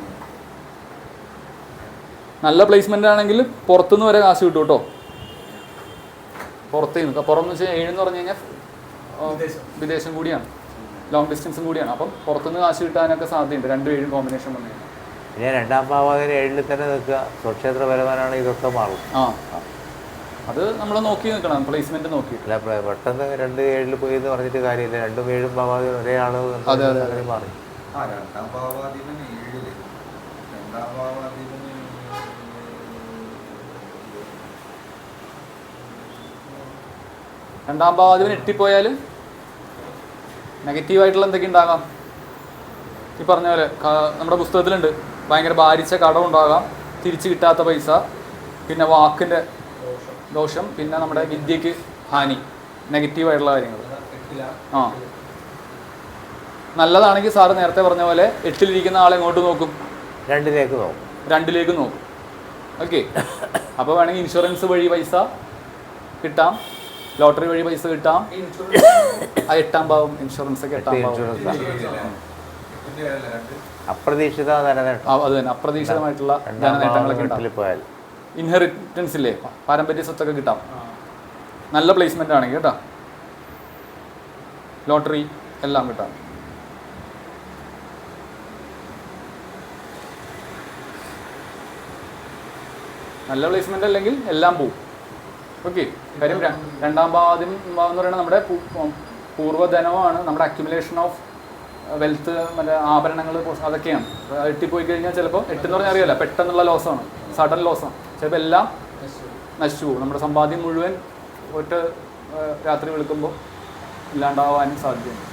നല്ല പ്ലേസ്മെൻ്റ് ആണെങ്കിൽ പുറത്തുനിന്ന് വരെ കാശ് കിട്ടും കേട്ടോ. പുറമെന്ന് വെച്ചാൽ 7 എന്ന് പറഞ്ഞു കഴിഞ്ഞാൽ വിദേശം കൂടിയാണ്, ലോങ് ഡിസ്റ്റൻസും കൂടിയാണ്. അപ്പം പുറത്തുനിന്ന് കാശ് കിട്ടാനൊക്കെ സാധ്യതയുണ്ട് 2 7 കോമ്പിനേഷൻ വന്നു കഴിഞ്ഞാൽ. പിന്നെ 2ാം ഭാവത്തിന് 7 തന്നെ നിൽക്കുക, സ്വക്ഷേത്രപരമാനാണ് ഇതൊക്കെ മാറും. അത് നമ്മൾ നോക്കി നിൽക്കണം, പ്ലേസ്മെന്റ് നോക്കി. അല്ല, പെട്ടെന്ന് 2 7 പോയി എന്ന് പറഞ്ഞിട്ട് കാര്യമില്ല. 2 7 ഭാവാധീനം ഒരേ ആള് മാറി. 2ാം ഭാവാധീനം 7 2ാം ഭാവാധീനം 2ാം ഭാവാധിപൻ 8 പോയാൽ നെഗറ്റീവായിട്ടുള്ള എന്തൊക്കെ ഉണ്ടാകാം? ഈ പറഞ്ഞ പോലെ നമ്മുടെ പുസ്തകത്തിലുണ്ട്, ഭയങ്കര ഭാരിച്ച കടം ഉണ്ടാകാം, തിരിച്ച് കിട്ടാത്ത പൈസ, പിന്നെ വാക്കിൻ്റെ ദോഷം, പിന്നെ നമ്മുടെ വിദ്യക്ക് ഹാനി, നെഗറ്റീവായിട്ടുള്ള കാര്യങ്ങൾ. ആ, നല്ലതാണെങ്കിൽ സാറ് നേരത്തെ പറഞ്ഞ പോലെ 8-ലിരിക്കുന്ന ആളെ എങ്ങോട്ട് നോക്കും? 2ലേക്ക് നോക്കും. ഓക്കെ, അപ്പോൾ വേണമെങ്കിൽ ഇൻഷുറൻസ് വഴി പൈസ കിട്ടാം, ലോട്ടറി വഴി പൈസ കിട്ടാം. ആ 8ാം ഭാവം ഇൻഷുറൻസ് ഒക്കെ 8ാം ഭാവം. അപ്രതീക്ഷിത ധനനേട്ടം. അത് തന്നെ, അപ്രതീക്ഷിതമായിട്ടുള്ള ധനനേട്ടങ്ങളൊക്കെ ഉണ്ടാവും. ഇൻഹെറിറ്റൻസ് ഇല്ലേ, പാരമ്പര്യ സ്വത്തൊക്കെ കിട്ടാം, നല്ല പ്ലേസ്മെന്റ് ആണെങ്കിൽ കേട്ടോ. ലോട്ടറി എല്ലാം കിട്ടാം. നല്ല പ്ലേസ്മെന്റ് അല്ലെങ്കിൽ എല്ലാം പോവും. ഓക്കെ, കാര്യം 2ാം ഭാവം എന്ന് പറയുന്നത് നമ്മുടെ പൂർവ്വധനമാണ്, നമ്മുടെ അക്യുമുലേഷൻ ഓഫ് വെൽത്ത്, മറ്റേ ആഭരണങ്ങൾ, അതൊക്കെയാണ്. 8 പോയി കഴിഞ്ഞാൽ ചിലപ്പോൾ 8 എന്ന് പറഞ്ഞാൽ അറിയാലോ, പെട്ടെന്നുള്ള ലോസാണ്, സഡൻ ലോസാണ്. ചിലപ്പോൾ എല്ലാം നശിച്ചു പോകും. നമ്മുടെ സമ്പാദ്യം മുഴുവൻ ഒറ്റ രാത്രി വെളുക്കുമ്പോൾ ഇല്ലാണ്ടാവാനും സാധ്യതയുണ്ട്.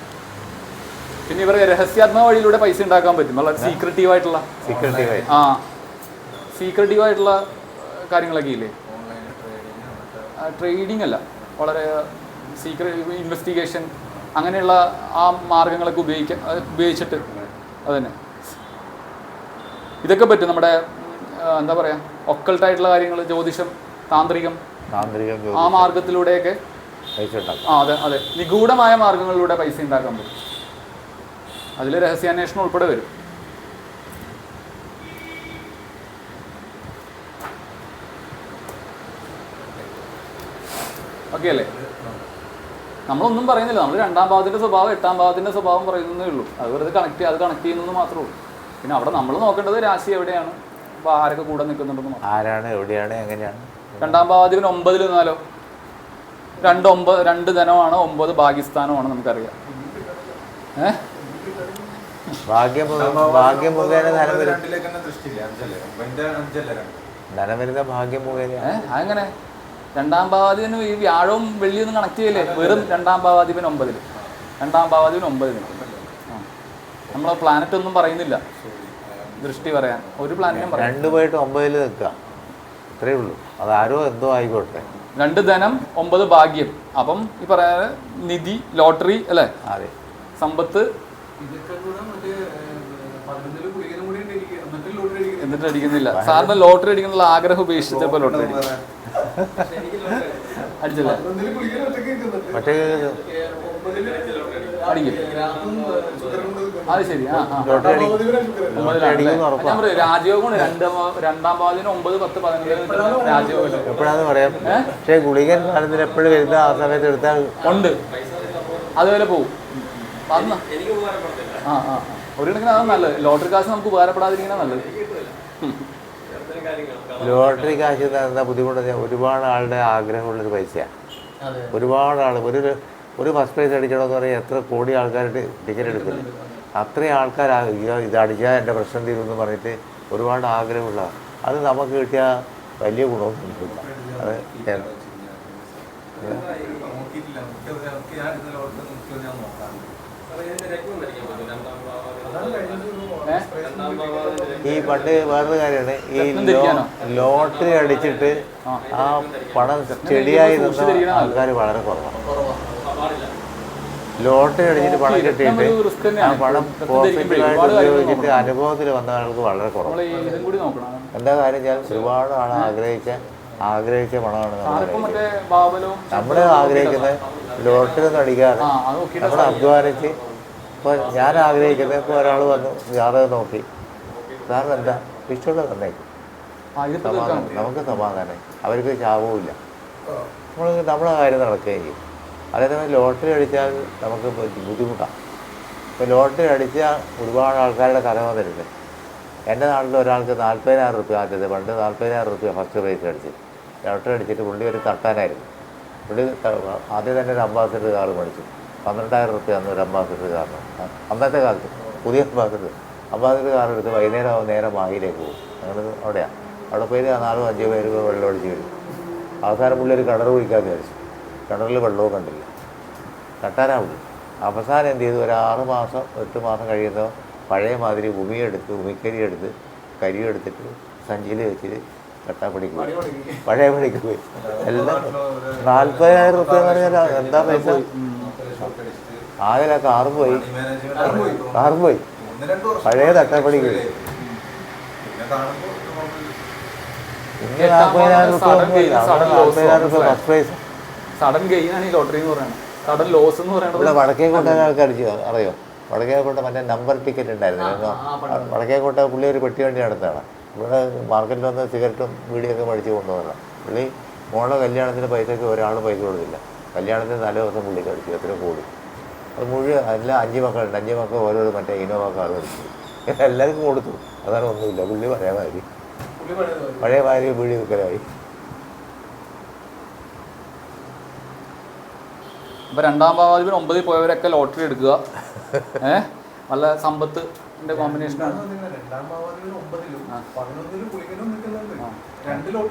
പിന്നെ ഇവർ രഹസ്യാത്മക വഴിയിലൂടെ പൈസ ഉണ്ടാക്കാൻ പറ്റും. വളരെ സീക്രട്ടീവായിട്ടുള്ള കാര്യങ്ങളൊക്കെ ഇല്ലേ, ട്രേഡിംഗ് അല്ല, വളരെ ഇൻവെസ്റ്റിഗേഷൻ, അങ്ങനെയുള്ള ആ മാർഗങ്ങളൊക്കെ ഉപയോഗിച്ചിട്ട് അതുതന്നെ ഇതൊക്കെ പറ്റും. നമ്മുടെ എന്താ പറയുക, ഒക്കൾട്ടായിട്ടുള്ള കാര്യങ്ങൾ, ജ്യോതിഷം, താന്ത്രികം, ആ മാർഗത്തിലൂടെയൊക്കെ പൈസ ഉണ്ടാക്കാം. അതെ, നിഗൂഢമായ മാർഗങ്ങളിലൂടെ പൈസ ഉണ്ടാക്കാൻ പറ്റും. അതിൽ രഹസ്യാന്വേഷണം ഉൾപ്പെടെ വരും. ഓക്കെ അല്ലേ? നമ്മളൊന്നും പറയുന്നില്ല, നമ്മൾ 2ാം ഭാവത്തിൻ്റെ സ്വഭാവം 8ാം ഭാവത്തിൻ്റെ സ്വഭാവം പറയുന്നതേ ഉള്ളൂ. അത് വെറുതെ കണക്ട് ചെയ്യുന്നത് മാത്രമേ ഉള്ളൂ. പിന്നെ അവിടെ നമ്മൾ നോക്കേണ്ടത് രാശി എവിടെയാണ്, അപ്പോൾ ആരൊക്കെ കൂടെ നിൽക്കുന്നുണ്ടെന്ന് നോക്കാം. ആരാണ്, എവിടെയാണ്, എങ്ങനെയാണ്. രണ്ടാം ഭാവാധിപൻ 9 നിന്നാലോ? 2 ധനമാണ്, 9 ഭാഗ്യസ്ഥാനമാണ് നമുക്കറിയാം. ഭാഗ്യം മുഖേന ധനം വരും. രണ്ടിലേക്ക് തന്നെ ദൃഷ്ടിയില്ല, അഞ്ചല്ലേ, 5 2 ധനം വരുന്ന ഭാഗ്യം മുഖേന. അങ്ങനെ രണ്ടാം ഭാവാധിപന് ഈ വ്യാഴവും വെള്ളിയൊന്നും കണക്ട് ചെയ്യില്ലേ, വെറും രണ്ടാം ഭാവാധിപൻ 9. രണ്ടാം ഭാവാധിപൻ 9. നമ്മൾ പ്ലാനറ്റ് ഒന്നും പറയുന്നില്ല ദൃഷ്ടി പറയാൻ, ഒരു പ്ലാനറ്റും പറയാം. 2 പോയിട്ട് 9 നിൽക്കുക, അത്രയേ ഉള്ളൂ. അതാരോ എന്തോ ആയിക്കോട്ടെ. 2 ധനം 9 ഭാഗ്യം. അപ്പം ഈ പറയാ നിധി, ലോട്ടറി അല്ലേ, അതെ, സമ്പത്ത്. ഇതൊക്കെ കൂടെ മറ്റേ 11 ഗുളികനും കൂടി എന്നിട്ട് ലോട്ടറി അടിക്കുന്നത്. എന്നിട്ട് അടിക്കുന്നില്ല. സാറിന് ലോട്ടറി അടിക്കുന്നുള്ള ആഗ്രഹം ഉപേക്ഷിച്ചപ്പോൾ ലോട്ടറി അടിക്കും. അടിച്ചല്ലേ? 11 ഗുളികനും ഒറ്റയ്ക്ക് കിട്ടുന്നുണ്ട്. മറ്റേ അടിക്കും. അത് ശരി. ലോട്ടറി അടിക്കുന്ന ഉറപ്പാണ്. ഞാൻ പറയും രാജയോഗമാണ്. രണ്ടാം ഭാവത്തിന് 9, 10, 11 രാജയോഗം എപ്പോഴാന്ന് പറയാം. പക്ഷേ ഗുളികൻ കാലത്തിൽ എപ്പോഴും വരുന്ന ആ സമയത്ത് എടുത്താൽ ഉണ്ട്, അതുപോലെ പോവും. എനിക്ക് ഉപകാരപ്പെടുന്നില്ല. ഒരു കണക്കിന് അതാണ് നല്ലത്. ലോട്ടറി കാശ് നമുക്ക് ഉപകാരപ്പെടാതിരിക്കുന്ന നല്ലത്. ലോട്ടറി കാശ് എന്താ ബുദ്ധിമുട്ട്? ഒരുപാട് ആളുടെ ആഗ്രഹമുള്ളൊരു പൈസയാണ്. ഒരുപാട് ആൾ ഒരു ഫസ്റ്റ് പ്രൈസ് അടിക്കണമെന്ന് പറഞ്ഞാൽ എത്ര കോടി ആൾക്കാരുടെ ടിക്കറ്റ് എടുക്കില്ല. അത്രയും ആൾക്കാർ ഇത് അടിച്ചാൽ എൻ്റെ പ്രശ്നം തീരുമെന്ന് പറഞ്ഞിട്ട് ഒരുപാട് ആഗ്രഹമുള്ള അത് നമുക്ക് കിട്ടിയ വലിയ ഗുണമൊന്നുമില്ല. അത് നോക്കിയിട്ടില്ല, ഞാൻ ഇന്നലെ ഓർത്ത് നോക്കിയോ ഞാൻ നോക്കാറുണ്ട്. ഈ പണ്ട് വേറൊരു കാര്യമാണ്, ഈ ലോട്ടറി അടിച്ചിട്ട് ആ പണം സ്റ്റഡിയായി നിന്ന ആൾക്കാർ വളരെ കുറവാണ്. ലോട്ടറി അടിച്ചിട്ട് പണം കിട്ടിയിട്ട് ആ പണം പോസിറ്റീവായിട്ട് ഉപയോഗിച്ചിട്ട് അനുഭവത്തിൽ വന്ന ആൾക്ക് വളരെ കുറവാണ്. എന്താ കാര്യം വെച്ചാൽ ഒരുപാട് ആൾ ആഗ്രഹിച്ച പണമാണ് നമ്മൾ ആഗ്രഹിക്കുന്നത്. ലോട്ടറി ഒന്നും അടിക്കാതെ നമ്മൾ അധ്വാനിച്ച്. ഇപ്പോൾ ഞാൻ ആഗ്രഹിക്കുന്നത്, ഇപ്പോൾ ഒരാൾ വന്നു ജാതകം നോക്കി, സാറിന് എന്താ ഇഷ്ടമുള്ളത് തന്നേക്കും, സമാധാനം, നമുക്ക് സമാധാനം, അവർക്ക് ശാപവുമില്ല, നമ്മളെ കാര്യം നടക്കുകയും ചെയ്യും. അതേസമയം ലോട്ടറി അടിച്ചാൽ നമുക്ക് ബുദ്ധിമുട്ടാണ്. ഇപ്പോൾ ലോട്ടറി അടിച്ചാൽ ഒരുപാട് ആൾക്കാരുടെ കഥ വന്നിട്ടുണ്ട്. എൻ്റെ നാട്ടിൽ ഒരാൾക്ക് 40,000 റുപ്യ ആദ്യത്തെ പണ്ട് 40,000 റുപ്യ ഫസ്റ്റ് പ്രൈസ് അടിച്ച് ലോട്ടറി അടിച്ചിട്ട് പുള്ളി ഒരു തട്ടാനായിരുന്നു. പുള്ളി ആദ്യം തന്നെ ഒരു അംബാസിഡർ കാർ മേടിച്ചു. 12,000 റുപ്യ അന്ന് ഒരു അംബാസിഡർ കാറിന്. അന്നത്തെ കാലത്ത് പുതിയ അംബാസിഡർ കാർ എടുത്ത് വൈകുന്നേരം ആവും നേരെ മാഹിയിലേക്ക് പോകും. ഞങ്ങൾ അവിടെയാണ്. അവിടെ പോയി 4-5 പേര് വെള്ളം അടിച്ച് വരും. അവസാനം പുള്ളി ഒരു കിണർ കുഴിക്കാമെന്ന് വിചാരിച്ചു. കിണറിൽ വെള്ളവും കണ്ടില്ല, തട്ടാനാവുള്ളൂ. അവസാനം എന്ത് ചെയ്തു, ഒരു 6 മാസം 8 മാസം കഴിയുമ്പോൾ പഴയ മാതിരി ഉമിക്കരി എടുത്ത് കരിയും എടുത്തിട്ട് സഞ്ചിയിൽ വെച്ചിട്ട് കട്ടാപ്പടിക്ക് പോയി, പഴയ പണിക്ക് പോയി. എല്ലാം 40,000 റുപ്യ എന്ന് പറഞ്ഞാൽ എന്താ പൈസ? ആകെ കാറും പോയി പഴയ തട്ടാപ്പടിക്ക് പോയി. പിന്നെ 40,000 റുപ്യ ഫസ്റ്റ് പ്രൈസ്. സഡൻ ഗെയിൻ ആണ് ഈ ലോട്ടറി എന്ന് പറയുന്നത്. സഡൻ ലോസ് എന്ന് പറയുന്നത്. ഇവിടെ വടക്കേക്കോട്ട ആൾക്കാർ അറിയോ? വടക്കേക്കോട്ട മറ്റേ നമ്പർ ടിക്കറ്റ് ഉണ്ടായിരുന്നു. വടക്കേക്കോട്ട പുള്ളി ഒരു പെട്ടി വണ്ടി നടത്താണ്. ഇവിടെ മാർക്കറ്റിൽ വന്ന് സിഗരറ്റും വീടിയൊക്കെ മേടിച്ച് കൊണ്ടുപോകണം. പുള്ളി മോളെ കല്യാണത്തിന് പൈസയ്ക്ക് ഒരാൾ പൈസ കൊടുത്തില്ല. കല്യാണത്തിന് 4 ദിവസം പുള്ളിക്ക് അടിച്ചു. എത്ര കൂടി അത് മുഴുവൻ. എല്ലാം 5 മക്കളുണ്ട്. 5 മക്കൾ ഓരോരോ മറ്റേ ഇനോവ കാർ മേടിച്ചു. എല്ലാവർക്കും കൊടുത്തു. അതാണ് ഒന്നുമില്ല. പുള്ളി പഴയ മാതിരി വീടി വിൽക്കലായി. ഇപ്പൊ രണ്ടാം ഭാവാധിപൻ 9 പോയവരൊക്കെ ലോട്ടറി എടുക്കുക. നല്ല സമ്പത്തിന്റെ കോമ്പിനേഷനാണ്.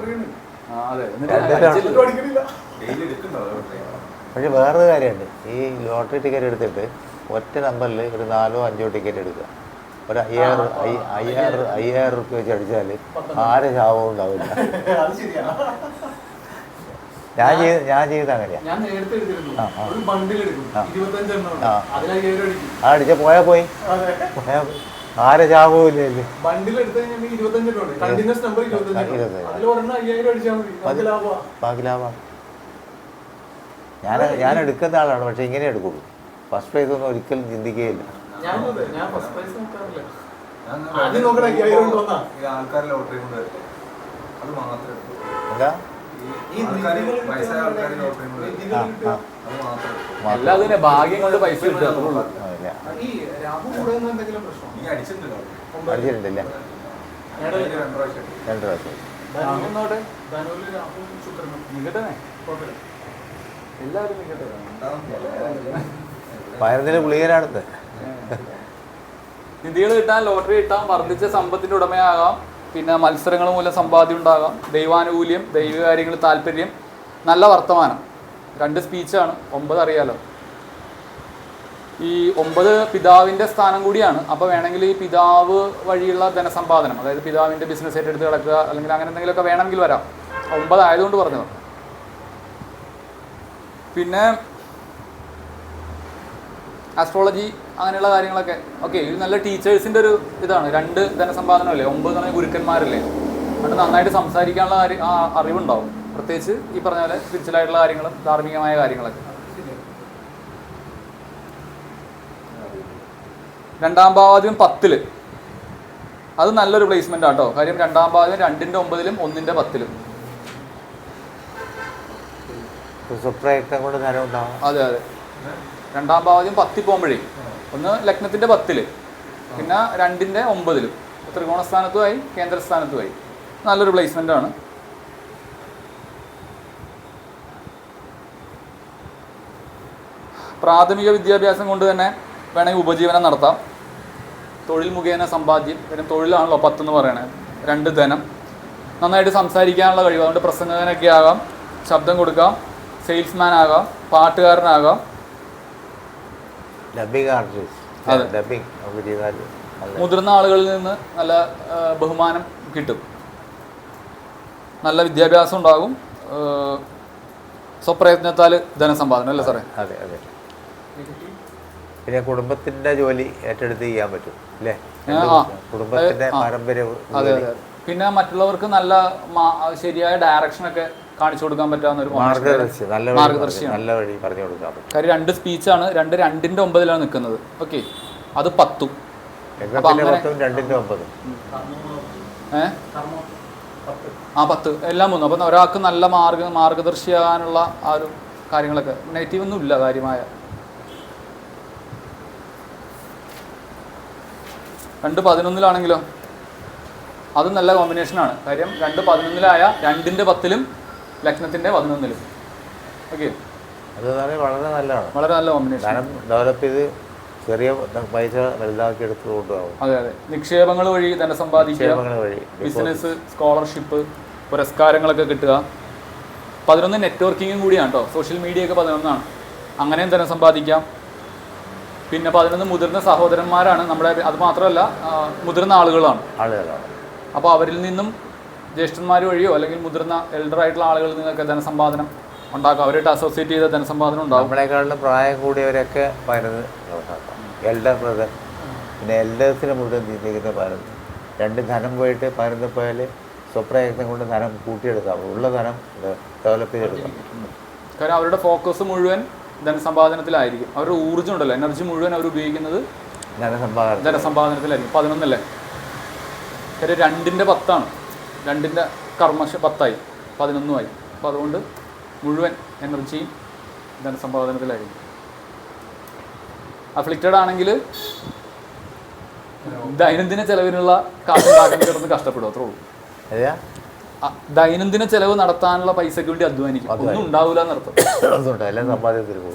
പക്ഷെ വേറൊരു കാര്യമുണ്ട്. ഈ ലോട്ടറി ടിക്കറ്റ് എടുത്തിട്ട് ഒറ്റ നമ്പറിൽ ഒരു 4-5 ടിക്കറ്റ് എടുക്കുക. ഒരു 5,000 റുപ്യ വെച്ച് അടിച്ചാൽ ആരെ ശാപവും ഉണ്ടാവില്ല. ഞാൻ ചെയ്ത് അങ്ങനെയാണ്. അടിച്ച പോയാ പോയി ആരെ ശാപവും ഇല്ല. ബാക്കി ലാഭം. ഞാൻ എടുക്കുന്ന ആളാണ്. പക്ഷെ ഇങ്ങനെ എടുക്കുള്ളൂ. ഫസ്റ്റ് പ്രൈസ് ഒന്നും ഒരിക്കലും ചിന്തിക്കുകയില്ല. ആൾക്കാർ ലോട്ടറി കൊണ്ട് അത് മാത്രമേ എന്താ അല്ലാതെ ഭാഗ്യം കൊണ്ട് പൈസ കിട്ടുക. ഈ രാഹു കൂടുന്ന എന്തെങ്കിലും പ്രശ്നം നീ അടിച്ചിട്ടുണ്ടല്ലോ അടിച്ചിട്ടുണ്ടല്ലേ? 2 പ്രാവശ്യം. ധനുവിൽ രാഹു ശുക്രനും കുഴപ്പമില്ല. എല്ലാവരും പയർന്നിന് ഗുളികനാണെന്ന്. നിധികൾ കിട്ടാൻ, ലോട്ടറി കിട്ടാൻ, വർദ്ധിച്ച സമ്പത്തിന്റെ ഉടമയാകാം, പിന്നെ മത്സരങ്ങൾ മൂലം സമ്പാദ്യം ഉണ്ടാകാം, ദൈവാനുകൂല്യം, ദൈവ കാര്യങ്ങളിൽ താല്പര്യം, നല്ല വർത്തമാനം. 2 സ്പീച്ചാണ്. 9 അറിയാലോ. ഈ 9 പിതാവിൻ്റെ സ്ഥാനം കൂടിയാണ്. അപ്പോൾ വേണമെങ്കിൽ ഈ പിതാവ് വഴിയുള്ള ധനസമ്പാദനം, അതായത് പിതാവിൻ്റെ ബിസിനസ് ഏറ്റെടുത്ത് കിടക്കുക അല്ലെങ്കിൽ അങ്ങനെ എന്തെങ്കിലുമൊക്കെ വേണമെങ്കിൽ വരാം. 9 ആയതുകൊണ്ട് പറഞ്ഞത്. പിന്നെ ആസ്ട്രോളജി അങ്ങനെയുള്ള കാര്യങ്ങളൊക്കെ ഓക്കെ. ഇത് നല്ല ടീച്ചേഴ്സിൻ്റെ ഒരു ഇതാണ്. 2 ധനസമ്പാദനമല്ലേ, 9 എന്ന് പറഞ്ഞാൽ ഗുരുക്കന്മാരല്ലേ. അതുകൊണ്ട് നന്നായിട്ട് സംസാരിക്കാനുള്ള അറിവുണ്ടാവും. പ്രത്യേകിച്ച് ഈ പറഞ്ഞ പോലെ സ്പിരിച്വലായിട്ടുള്ള കാര്യങ്ങളും ധാർമ്മികമായ കാര്യങ്ങളൊക്കെ. 2ാം ഭാവാധിപൻ 10 അത് നല്ലൊരു പ്ലേസ്മെന്റ് ആട്ടോ. കാര്യം 2ാം ഭാവാധിപൻ 2ന്റെ 9-ലും 1ന്റെ 10-ലും. സ്വപ്രയത്നം കൊണ്ട് ധനം ഉണ്ടാവും. അതെ അതെ. 2ാം ഭാവാധിപൻ 10 പോകുമ്പോഴേ ഒന്ന് ലഗ്നത്തിന്റെ 10-ല്, പിന്നെ 2ന്റെ 9-ലും ത്രികോണസ്ഥാനത്തുമായി കേന്ദ്രസ്ഥാനത്തുമായി നല്ലൊരു പ്ലേസ്മെന്റ് ആണ്. പ്രാഥമിക വിദ്യാഭ്യാസം കൊണ്ട് തന്നെ വേണമെങ്കിൽ ഉപജീവനം നടത്താം. തൊഴിൽ മുഖേന സമ്പാദ്യം, പിന്നെ തൊഴിലാണല്ലോ 10 എന്ന് പറയണത്. 2 ധനം, നന്നായിട്ട് സംസാരിക്കാനുള്ള കഴിവ്. അതുകൊണ്ട് പ്രസംഗകനൊക്കെ ആകാം, ശബ്ദം കൊടുക്കാം, സെയിൽസ്മാൻ ആകാം, പാട്ടുകാരനാകാം. മുതിർന്ന ആളുകളിൽ നിന്ന് നല്ല ബഹുമാനം കിട്ടും, നല്ല വിദ്യാഭ്യാസം ഉണ്ടാകും, സ്വപ്രയത്നത്താൽ ധനസമ്പാദനം അല്ലേ സാറേ? അതെ അതെ. പിന്നെ കുടുംബത്തിന്റെ ജോലി ഏറ്റെടുത്ത് ചെയ്യാൻ പറ്റും അല്ലേ? കുടുംബത്തിന്റെ പാരമ്പര്യം. അതെ അതെ. പിന്നെ മറ്റുള്ളവർക്ക് നല്ല ശരിയായ ഡയറക്ഷനൊക്കെ കാണിച്ചു കൊടുക്കാൻ പറ്റാവുന്ന ഒരു മാർഗദർശിയാണ്. നല്ല വഴി പറഞ്ഞു കൊടുക്കാൻ പറ്റും. കാര്യം 2 സ്പീച്ചാണ്. 2ന്റെ 9-ലാണ് നിൽക്കുന്നത്. ഓക്കെ, അത് 10. 2ന്റെ 9. 10 എല്ലാം 3. അപ്പം ഒരാൾക്ക് നല്ല മാർഗദർശിയാകാനുള്ള ആ ഒരു കാര്യങ്ങളൊക്കെ നെഗറ്റീവ് ഒന്നും ഇല്ല കാര്യമായ. 2 11-ലാണെങ്കിലോ അത് നല്ല കോമ്പിനേഷനാണ്. കാര്യം 2 11-ലായ 2ന്റെ 10-ലും ലഗ്നത്തിന്റെ 11-ലും. ഓക്കെ, അത് വളരെ നല്ലതാണ്. വളരെ നല്ല കോമ്പിനേഷൻ. ധനം ഡെവലപ്പ് ചെയ്ത് ചെറിയ പൈസ വലുതാക്കി എടുത്ത് കൊണ്ടുപോകും. അതെ അതെ. നിക്ഷേപങ്ങൾ വഴി ധനം സമ്പാദിക്കുക, ബിസിനസ്, സ്കോളർഷിപ്പ്, പുരസ്കാരങ്ങളൊക്കെ കിട്ടുക. 11 നെറ്റ്വർക്കിങ്ങും കൂടിയാണ് കേട്ടോ. സോഷ്യൽ മീഡിയ ഒക്കെ 11-ആണ്. അങ്ങനെയും ധനം സമ്പാദിക്കാം. പിന്നെ 11 മുതിർന്ന സഹോദരന്മാരാണ് നമ്മുടെ. അത് മാത്രമല്ല മുതിർന്ന ആളുകളാണ്. അപ്പോൾ അവരിൽ നിന്നും ജ്യേഷ്ഠന്മാർ വഴിയോ അല്ലെങ്കിൽ മുതിർന്ന എൽഡർ ആയിട്ടുള്ള ആളുകളിൽ നിന്നൊക്കെ ധനസമ്പാദനം ഉണ്ടാക്കാം. അവരായിട്ട് അസോസിയേറ്റ് ചെയ്ത ധനസമ്പാദനം ഉണ്ടാകും. നമ്മളെക്കാളും പ്രായം കൂടിയവരൊക്കെ 11 എൽഡർ ബ്രദർ. പിന്നെ എൽഡേഴ്സിനെ മുഴുവൻ ചിന്തിക്കുന്ന 11. 2 ധനം പോയിട്ട് 11 പോയാൽ സ്വപ്രയത്നം കൊണ്ട് ധനം കൂട്ടിയെടുക്കാം. ഉള്ള ധനം ഡെവലപ്പ് ചെയ്തെടുക്കാം. കാരണം അവരുടെ ഫോക്കസ് മുഴുവൻ ധനസമ്പാദനത്തിലായിരിക്കും. അവരുടെ ഊർജ്ജം ഉണ്ടല്ലോ, എനർജി മുഴുവൻ അവർ ഉപയോഗിക്കുന്നത് ധനസമ്പാദനത്തിലായിരിക്കും. 11 കാര്യം 2ന്റെ 10-ആണ്. 2ന്റെ കർമ്മശ 10-ആയി, 11-ആയി. അപ്പോൾ അതുകൊണ്ട് മുഴുവൻ എനർജിയും ധനസമ്പാദനത്തിലായിരിക്കും. അഫ്ലിക്റ്റഡ് ആണെങ്കിൽ ദൈനംദിന ചെലവിനുള്ള കാശുണ്ടാക്കാൻ കിടന്ന് കഷ്ടപ്പെടും. അത്രേ ഉള്ളൂ. ദൈനംദിന ചെലവ് നടത്താനുള്ള പൈസയ്ക്ക് വേണ്ടി അധ്വാനിക്കും. ഒന്നും ഉണ്ടാവില്ല എന്നർത്ഥം.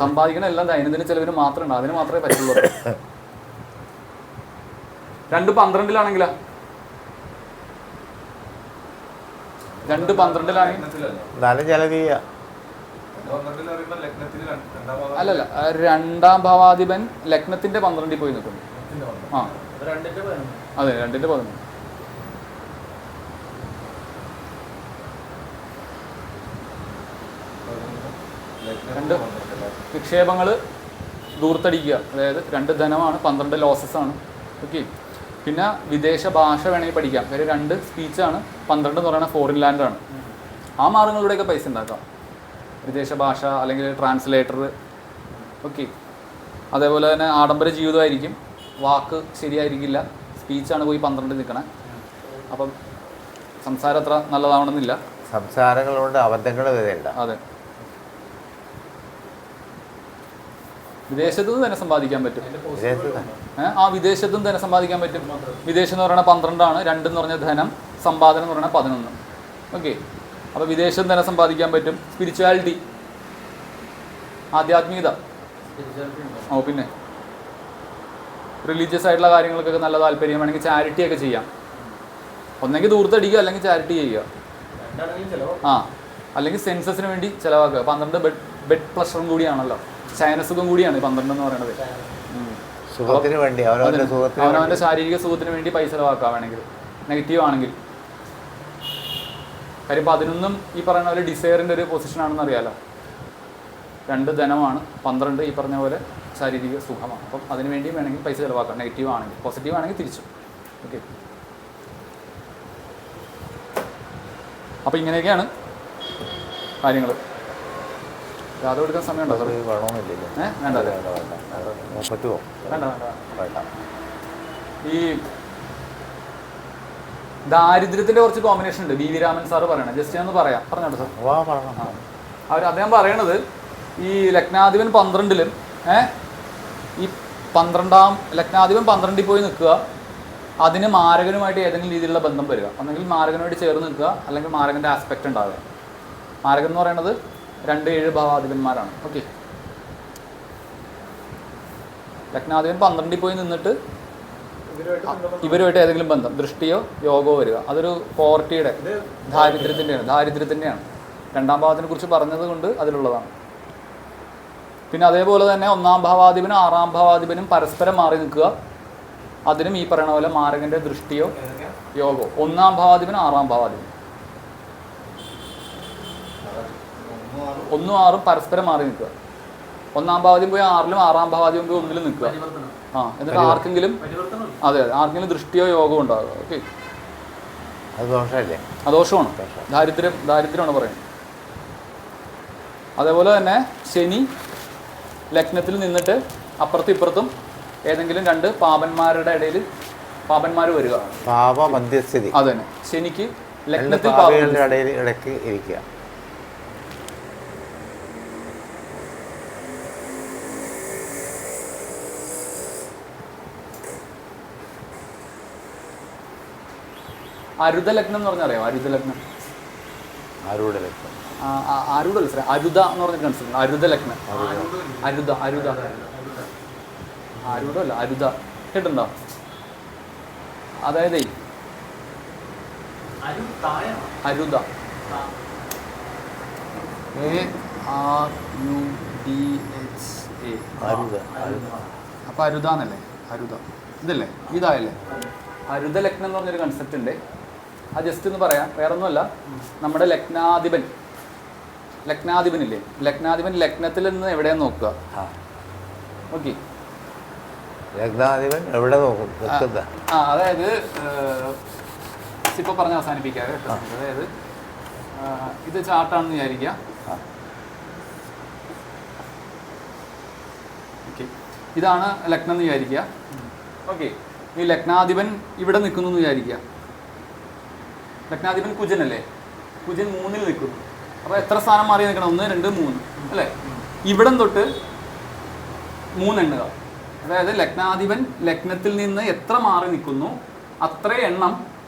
സമ്പാദിക്കണ എല്ലാം ദൈനംദിന ചെലവിന് മാത്രമേ ഉണ്ടാവും. അതിന് മാത്രമേ പറ്റുള്ളൂ. 2 12-ലാണെങ്കിലാ 2 12-ലാണെങ്കിൽ അല്ലല്ല, 2ാം ഭാവാധിപൻ ലഗ്നത്തിന്റെ 12-ൽ പോയി നിൽക്കുന്നു. അതെ, 2ന്റെ 11. നിക്ഷേപങ്ങൾ ദൂർത്തടിക്കുക. അതായത് 2 ധനമാണ്, 12 ലോസസ് ആണ്. ഓക്കെ. പിന്നെ വിദേശ ഭാഷ വേണമെങ്കിൽ പഠിക്കാം. കാര്യം 2 സ്പീച്ചാണ്, 12 എന്ന് പറയുന്നത് ഫോറിൻ ലാൻഡാണ്. ആ മാർഗങ്ങളിലൂടെയൊക്കെ പൈസ ഉണ്ടാക്കാം. വിദേശ ഭാഷ അല്ലെങ്കിൽ ട്രാൻസ്ലേറ്റർ. ഓക്കെ. അതേപോലെ തന്നെ ആഡംബര ജീവിതമായിരിക്കും, വാക്ക് ശരിയായിരിക്കില്ല. സ്പീച്ചാണ് പോയി 12 നിൽക്കണേ. അപ്പം സംസാരം അത്ര നല്ലതാവണമെന്നില്ല. സംസാരങ്ങളുണ്ട്, അബദ്ധങ്ങൾ വരെയുണ്ട്. അതെ. വിദേശത്തുനിന്ന് തന്നെ സമ്പാദിക്കാൻ പറ്റും. വിദേശത്ത് വിദേശത്തുനിന്ന് തന്നെ സമ്പാദിക്കാൻ പറ്റും. വിദേശം എന്ന് പറയുന്നത് 12 2 എന്ന് പറഞ്ഞ ധനം, സമ്പാദനം എന്ന് പറയുന്നത് 11. ഓക്കെ, അപ്പോൾ വിദേശം തന്നെ സമ്പാദിക്കാൻ പറ്റും. സ്പിരിച്വാലിറ്റി, ആധ്യാത്മികത, പിന്നെ റിലീജിയസ് ആയിട്ടുള്ള കാര്യങ്ങൾക്കൊക്കെ നല്ല താല്പര്യം വേണമെങ്കിൽ ചാരിറ്റി ഒക്കെ ചെയ്യാം. ഒന്നെങ്കിൽ ദൂർത്തടിക്കുക, അല്ലെങ്കിൽ ചാരിറ്റി ചെയ്യുക. അല്ലെങ്കിൽ സെൻസസിന് വേണ്ടി ചിലവാക്കുക. 12 ബെഡ് പ്ലഷറും കൂടിയാണല്ലോ, ശയനസുഖം കൂടിയാണ് 12 എന്ന് പറയുന്നത്. സുഖത്തിന് വേണ്ടി, അവനവൻ്റെ ശാരീരിക സുഖത്തിന് വേണ്ടി പൈസ ചിലവാക്കുക വേണമെങ്കിൽ, നെഗറ്റീവ് ആണെങ്കിൽ. കാര്യം 11 ഈ പറയുന്ന പോലെ ഡിസയറിൻ്റെ ഒരു പൊസിഷനാണെന്ന് അറിയാലോ. 2 ധനമാണ്, 12 ഈ പറഞ്ഞ പോലെ ശാരീരിക സുഖമാണ്. അപ്പം അതിന് വേണ്ടി വേണമെങ്കിൽ പൈസ ചിലവാക്കാം, നെഗറ്റീവ് ആണെങ്കിൽ. പോസിറ്റീവ് ആണെങ്കിൽ തിരിച്ചു. ഓക്കെ, അപ്പോൾ ഇങ്ങനെയൊക്കെയാണ് കാര്യങ്ങൾ. യാതൊരു എടുക്കാൻ സമയമുണ്ടോ? വേണ്ട, ഈ ദാരിദ്ര്യത്തിന്റെ കുറച്ച് കോമ്പിനേഷൻ ഉണ്ട്. വി രാമൻ സാറ് പറയണേ, ജസ്റ്റ് ഞാൻ ഒന്ന് പറയാം. പറഞ്ഞോട്ടോ സാർ. അദ്ദേഹം പറയണത് ഈ ലഗ്നാധിപൻ 12-ലും ഈ 12-ാം ലഗ്നാധിപൻ 12-ൽ പോയി നിൽക്കുക, അതിന് മാരകനുമായിട്ട് ഏതെങ്കിലും രീതിയിലുള്ള ബന്ധം വരിക. ഒന്നെങ്കിൽ മാരകനുമായിട്ട് ചേർന്ന് നിൽക്കുക, അല്ലെങ്കിൽ മാരകൻ്റെ ആസ്പെക്റ്റ് ഉണ്ടാകുക. മാരകൻ എന്ന് പറയുന്നത് 2, 7 ഭാവാധിപന്മാരാണ്. ഓക്കെ, ലഗ്നാധിപൻ 12-ൽ പോയി നിന്നിട്ട് ഇവരുമായിട്ട് ഏതെങ്കിലും ബന്ധം, ദൃഷ്ടിയോ യോഗമോ വരിക. അതൊരു പോവർട്ടിയുടെ, ദാരിദ്ര്യത്തിൻ്റെയാണ്. 2-ാം ഭാവത്തിനെ കുറിച്ച് പറഞ്ഞത് കൊണ്ട് അതിലുള്ളതാണ്. പിന്നെ അതേപോലെ തന്നെ 1-ാം ഭാവാധിപനും 6-ാം ഭാവാധിപനും പരസ്പരം മാറി നിൽക്കുക, അതിനും ഈ പറയണ പോലെ മാരകൻ്റെ ദൃഷ്ടിയോ യോഗമോ. 1-ാം ഭാവാധിപനും 6-ാം ഭാവാധിപനും 1 6 പരസ്പരം മാറി നിൽക്കുക. 1-ാം ഭാവാധിപൻ പോയി 6-ലും, 6-ാം ഭാവാധിപൻ പോയി 1-ലും നിൽക്കുക. എന്നിട്ട് ആർക്കെങ്കിലും ആർക്കെങ്കിലും ദൃഷ്ടിയോ യോഗമോ ഉണ്ടാകുക. ഓക്കെ, ദോഷമാണ്, ദാരിദ്ര്യമാണ് പറയുന്നത്. അതേപോലെ തന്നെ ശനി ലഗ്നത്തിൽ നിന്നിട്ട് അപ്പുറത്തും ഇപ്പുറത്തും ഏതെങ്കിലും 2 പാപന്മാരുടെ ഇടയിൽ പാപന്മാർ വരിക. അത് തന്നെ, ശനിക്ക് ലഗ്നത്തിൽ ഇടയ്ക്ക് ഇരിക്കുക. അരുത ലഗ്നം എന്ന് പറഞ്ഞാൽ അറിയാം? അരുത ലഗ്നം, ആരൂഢല്ല സാറേ, അരുത എന്ന് പറഞ്ഞിട്ട് കൺസിഡർ. അരുത ലഗ്നം, ആരൂഢല്ല, അരുത കേട്ടുണ്ടോ? അതായത് അരുത, അപ്പൊ അരുത എന്നല്ലേ? അരുത ഇതല്ലേ? ഇതായല്ലേ? അരുത ലഗ്നം എന്ന് പറഞ്ഞൊരു കൺസെപ്റ്റ് ഉണ്ട്. അത് ജസ്റ്റ് ഒന്ന് പറയാം, വേറൊന്നുമല്ല. നമ്മുടെ ലഗ്നാധിപനില്ലേ, ലഗ്നാധിപൻ ലഗ്നത്തിൽ നിന്ന് എവിടെയാന്ന് നോക്കുക. ഓക്കെ, ലഗ്നാധിപൻ എവിടെ നോക്കും? അതായത് ഇപ്പൊ പറഞ്ഞ് അവസാനിപ്പിക്കാതെ കേട്ടോ. അതായത് ഇത് ചാർട്ടാണെന്ന് വിചാരിക്കുക. ഓക്കെ, ഇതാണ് ലഗ്നം എന്ന് വിചാരിക്കുക. ഓക്കെ, ഈ ലഗ്നാധിപൻ ഇവിടെ നിൽക്കുന്നു എന്ന് വിചാരിക്കുക. ലഗ്നാധിപൻ കുജനല്ലേ? കുജൻ 3-ൽ നിൽക്കുന്നു. അപ്പോൾ എത്ര സ്ഥാനം മാറി നിൽക്കണം? 1 2 3 അല്ലേ? ഇവിടം തൊട്ട് 3 എണ്ണുക. അതായത് ലഗ്നാധിപൻ ലഗ്നത്തിൽ നിന്ന് എത്ര മാറി നിൽക്കുന്നു അത്ര എണ്ണം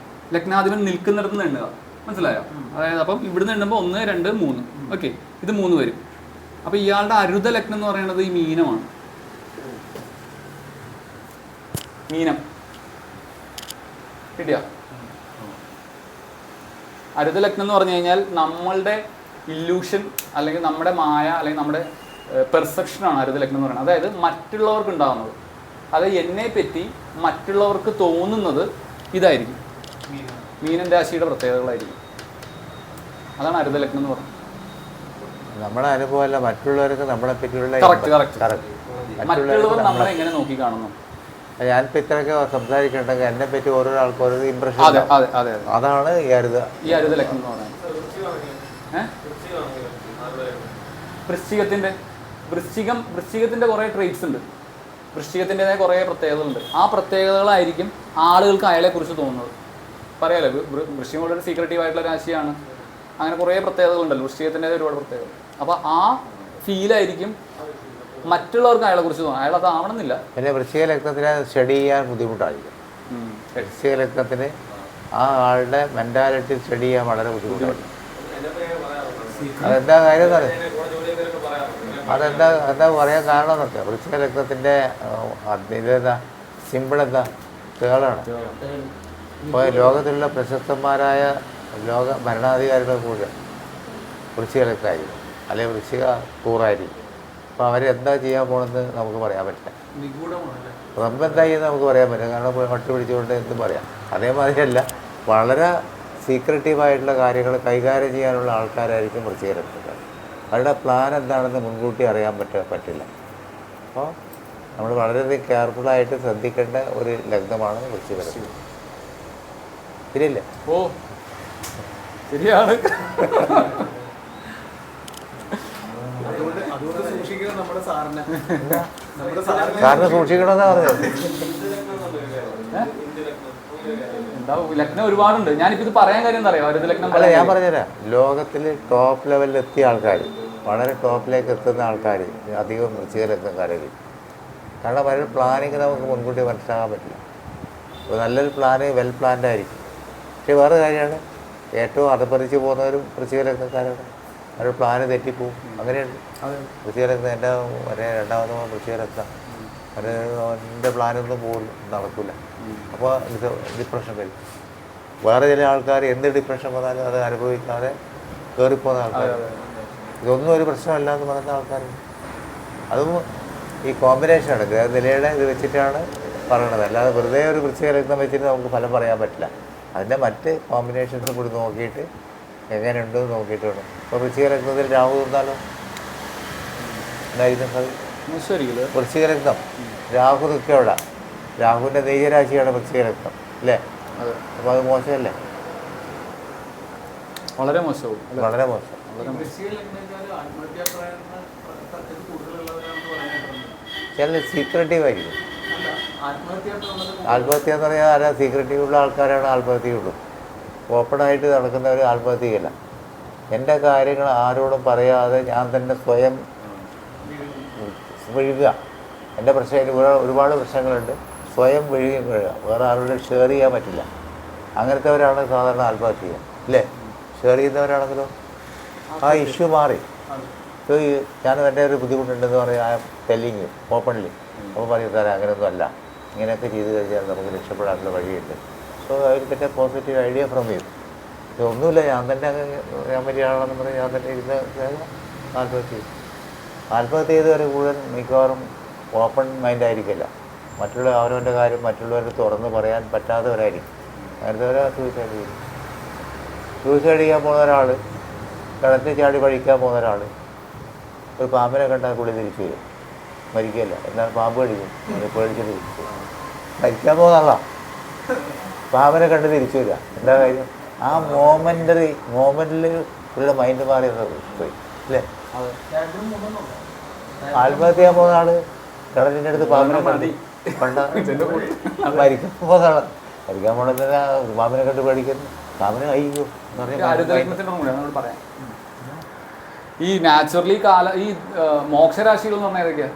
ലഗ്നാധിപൻ നിൽക്കുന്നിടത്ത് നിന്ന് എണ്ണുക. മനസ്സിലായോ? അതായത് അപ്പം ഇവിടുന്ന് എണ്ണുമ്പോൾ 1 2 3. ഓക്കെ, ഇത് 3 വരും. അപ്പോൾ ഇയാളുടെ അരുത ലഗ്നം എന്ന് പറയുന്നത് ഈ മീനമാണ്. മീനം കിട്ടിയ അരുത ലഗ്നം എന്ന് പറഞ്ഞു കഴിഞ്ഞാൽ നമ്മളുടെ ഇല്യൂഷൻ അല്ലെങ്കിൽ നമ്മുടെ മായ അല്ലെങ്കിൽ നമ്മുടെ പെർസെപ്ഷനാണ് അരുത ലഗ്നം എന്ന് പറയുന്നത്. അതായത് മറ്റുള്ളവർക്ക് ഉണ്ടാകുന്നത്, അതായത് എന്നെ പറ്റി മറ്റുള്ളവർക്ക് തോന്നുന്നത് ഇതായിരിക്കും. മീനൻ രാശിയുടെ പ്രത്യേകതകളായിരിക്കും. അതാണ് അരുത ലഗ്നം എന്ന് പറയുന്നത്. നമ്മുടെ അനുഭവമല്ല, മറ്റുള്ളവർക്ക് നമ്മളെ പറ്റിയുള്ള മറ്റുള്ളവർ നമ്മളെ എങ്ങനെ നോക്കി കാണുന്നു. ഞാനിപ്പോൾ ഇത്രയൊക്കെ സംസാരിക്കണ്ടെങ്കിൽ എന്നെ പറ്റി ഓരോ ആൾക്കും ഓരോ ഇമ്പ്രഷൻ. അതാണ് ഈ അരുത ലഗ്നം എന്ന് പറയുന്നത്. വൃശ്ചികത്തിന്റെ കുറേ ട്രേറ്റ്സ് ഉണ്ട്. വൃശ്ചികത്തിൻ്റെതായ കുറേ പ്രത്യേകതകളുണ്ട്. ആ പ്രത്യേകതകളായിരിക്കും ആളുകൾക്ക് അയാളെ കുറിച്ച് തോന്നുന്നത്. പറയാലോ, വൃശ്ചികം വളരെ സീക്രട്ടീവ് ആയിട്ടുള്ള രാശിയാണ്. അങ്ങനെ കുറേ പ്രത്യേകതകളുണ്ടല്ലോ വൃശ്ചികത്തിൻ്റെതായ ഒരുപാട് പ്രത്യേകത. അപ്പോൾ ആ ഫീലായിരിക്കും മറ്റുള്ളവർക്ക് അയാളെ കുറിച്ച് തോന്നും, അയാൾ അത് ആവണമെന്നില്ല. പിന്നെ വൃശ്ചിക ലഗ്നത്തിനെ സ്റ്റഡി ചെയ്യാൻ ബുദ്ധിമുട്ടായിരിക്കും. വൃശ്ചിക ലഗ്നത്തിന് ആ ആളുടെ മെൻറ്റാലിറ്റി സ്റ്റഡി ചെയ്യാൻ വളരെ ബുദ്ധിമുട്ടായിരിക്കും. അതെന്താ കാര്യം എന്ന് പറയാം, എന്താ പറയാൻ കാരണം എന്നൊക്കെ വൃശ്ചിക ലഗ്നത്തിൻ്റെ ഇതെന്താ സിമ്പിൾ എന്താ തേളാണ്. ഇപ്പോൾ ലോകത്തിലുള്ള പ്രശസ്തന്മാരായ ലോക ഭരണാധികാരികളുടെ കൂടെ വൃശ്ചിക ലഗ്നമായിരിക്കും, അല്ലെങ്കിൽ വൃശ്ചിക കൂറായിരിക്കും. അപ്പോൾ അവരെന്താ ചെയ്യാൻ പോകണമെന്ന് നമുക്ക് പറയാൻ പറ്റില്ല. റബ്ബ് എന്താ ചെയ്യുന്നത് നമുക്ക് പറയാൻ പറ്റില്ല, കാരണം ഒട്ടി പിടിച്ചുകൊണ്ട് എന്തും പറയാം. അതേമാതിരിയല്ല, വളരെ സീക്രട്ടീവായിട്ടുള്ള കാര്യങ്ങൾ കൈകാര്യം ചെയ്യാനുള്ള ആൾക്കാരായിരിക്കും വൃശ്ചിക ലഗ്നക്കാർ. അവരുടെ പ്ലാൻ എന്താണെന്ന് മുൻകൂട്ടി അറിയാൻ പറ്റില്ല. അപ്പോൾ നമ്മൾ വളരെയധികം കെയർഫുള്ളായിട്ട് ശ്രദ്ധിക്കേണ്ട ഒരു ലഗ്നമാണ് വൃശ്ചിക ലഗ്നം. ശരിയല്ലേ? ഓ ശരിയാണ്. അതുകൊണ്ട് സൂക്ഷിക്കണം നമ്മുടെ സാറിനെ. സാറിന് സൂക്ഷിക്കണമെന്നാ പറഞ്ഞത്. ലഗ്നം ഒരുപാടുണ്ട്. ഞാനിപ്പോൾ ഇത് പറയാൻ കാര്യം എന്താ അറിയാം, ഒരു ലഗ്നം അല്ല, ഞാൻ പറഞ്ഞുതരാം. ലോകത്തിൽ ടോപ്പ് ലെവലിൽ എത്തിയ ആൾക്കാർ, വളരെ ടോപ്പിലേക്ക് എത്തുന്ന ആൾക്കാർ അധികം വൃശ്ചിക ലഗ്നക്കാരായിരിക്കും. കാരണം അവരുടെ പ്ലാനിങ് നമുക്ക് മുൻകൂട്ടി മനസ്സിലാക്കാൻ പറ്റില്ല. അപ്പോൾ നല്ലൊരു പ്ലാന് വെൽ പ്ലാൻഡ് ആയിരിക്കും. പക്ഷേ വേറെ കാര്യമാണ്, ഏറ്റവും അധപ്പതിച്ച് പോകുന്നവരും വൃശ്ചിക ലഗ്നക്കാരാണ്. അവരുടെ പ്ലാന് തെറ്റിപ്പോവും. അങ്ങനെയുണ്ട്. വൃശ്ചിക ലഗ്നം എൻ്റെ രണ്ടാമത് വൃശ്ചിക ലഗ്നം, എൻ്റെ പ്ലാനൊന്നും പോലും നടക്കില്ല. അപ്പോൾ ഇത് ഡിപ്രഷൻ വരും. വേറെ ചില ആൾക്കാർ എന്ത് ഡിപ്രഷൻ വന്നാലും അത് അനുഭവിക്കാതെ കയറിപ്പോകുന്ന ആൾക്കാർ, ഇതൊന്നും ഒരു പ്രശ്നമല്ല എന്ന് പറയുന്ന ആൾക്കാരുണ്ട്. അതും ഈ കോമ്പിനേഷനാണ്, ഗ്രഹനിലയുടെ ഇത് വെച്ചിട്ടാണ് പറയണത്. അല്ലാതെ വെറുതെ ഒരു വൃശ്ചിക ലഗ്നം വെച്ചിട്ട് നമുക്ക് ഫലം പറയാൻ പറ്റില്ല. അതിൻ്റെ മറ്റ് കോമ്പിനേഷൻസ് കൂടി നോക്കിയിട്ട് എങ്ങനെയുണ്ടെന്ന് നോക്കിയിട്ട് വേണം. ഇപ്പോൾ വൃശ്ചിക ലഗ്നത്തിൽ രാഹു നിന്നാലോ എന്തായിരിക്കും സാധിക്കും? വൃശ്ചിക ലഗ്നം രാഹു നിൽക്കുക അവിടെ, രാഹുവിൻ്റെ നീചരാശിയാണ് വൃശ്ചിക ലഗ്നം അല്ലേ? അപ്പോൾ അത് മോശമല്ലേ? വളരെ മോശവും, വളരെ മോശം. ചില സീക്രട്ടീവ് ആയിരിക്കും. ആത്മഹത്യ എന്ന് പറഞ്ഞാൽ ആരാ? സീക്രട്ടീവുള്ള ആൾക്കാരാണ് ആത്മഹത്യയുള്ളൂ. ഓപ്പണായിട്ട് നടക്കുന്നവർ ആത്മഹത്യയല്ല. എൻ്റെ കാര്യങ്ങൾ ആരോടും പറയാതെ ഞാൻ തന്നെ സ്വയം വിഴുകുക. എൻ്റെ പ്രശ്നം ഒരുപാട് പ്രശ്നങ്ങളുണ്ട്, സ്വയം വിഴുകുക. വേറെ ആരോടും ഷെയർ ചെയ്യാൻ പറ്റില്ല. അങ്ങനത്തെവരാണ് സാധാരണ ആത്മഹത്യ ചെയ്യുക അല്ലേ? ഷെയർ ചെയ്യുന്നവരാണെങ്കിലോ ആ ഇഷ്യൂ മാറി. ഇപ്പോൾ ഞാൻ എൻ്റെ ഒരു ബുദ്ധിമുട്ടുണ്ടെന്ന് പറയാം, I M telling you openly. അപ്പോൾ പറയും സാറേ അങ്ങനെയൊന്നും അല്ല, ഇങ്ങനെയൊക്കെ ചെയ്ത് കഴിഞ്ഞാൽ നമുക്ക് രക്ഷപ്പെടാനുള്ള വഴിയുണ്ട്. So I will get a positive idea from you. ഇതൊന്നുമില്ല, ഞാൻ തന്നെ ഞാൻ വലിയാണെന്ന് പറഞ്ഞ് ഞാൻ തന്നെ ഇരുന്ന് ആത്മഹത്യ ചെയ്യും. ആത്മഹത്യ ചെയ്തവരെ കൂടുതൽ മിക്കവാറും ഓപ്പൺ മൈൻഡ് ആയിരിക്കില്ല. മറ്റുള്ള അവനവൻ്റെ കാര്യം മറ്റുള്ളവരുടെ തുറന്ന് പറയാൻ പറ്റാത്തവരായിരിക്കും. അങ്ങനത്തെ സൂയിസൈഡ് ചെയ്യും. സൂയിസൈഡ് ചെയ്യാൻ പോകുന്ന ഒരാൾ, കിണറ്റിൽ ചാടി പഴിക്കാൻ പോകുന്ന ഒരാൾ ഒരു പാമ്പിനെ കണ്ടാൽ പുള്ളി തിരിച്ചു വരും, മരിക്കുകയല്ല. എന്നാൽ പാമ്പ് കടിക്കും, പേടിച്ചിട്ട് തിരിച്ചു വരും. മരിക്കാൻ പോകുന്ന ആളാണ്, പാമ്പിനെ കണ്ട് തിരിച്ചു വരിക. എന്താ കാര്യം? ആ മോമെൻറ്റിൽ പുള്ളിയുടെ മൈൻഡ് മാറി പോയി അല്ലേ? ആത്മഹത്യ ചെയ്യാൻ പോകുന്ന ആൾ കിണറ്റിൻ്റെ അടുത്ത് പാമ്പിനെ കണ്ട മരിക്കാൻ പോകുന്ന ആളാണ്. മരിക്കാൻ പോകണമെന്ന് പാമ്പിനെ കണ്ട് പേടിക്കുന്നു, പാമ്പിനെ അയ്യോ എന്ന് പറയാം. ഈ നാച്ചുറലി ഈ മോക്ഷരാശികൾ എന്ന് പറഞ്ഞാൽ ഏതൊക്കെയാ?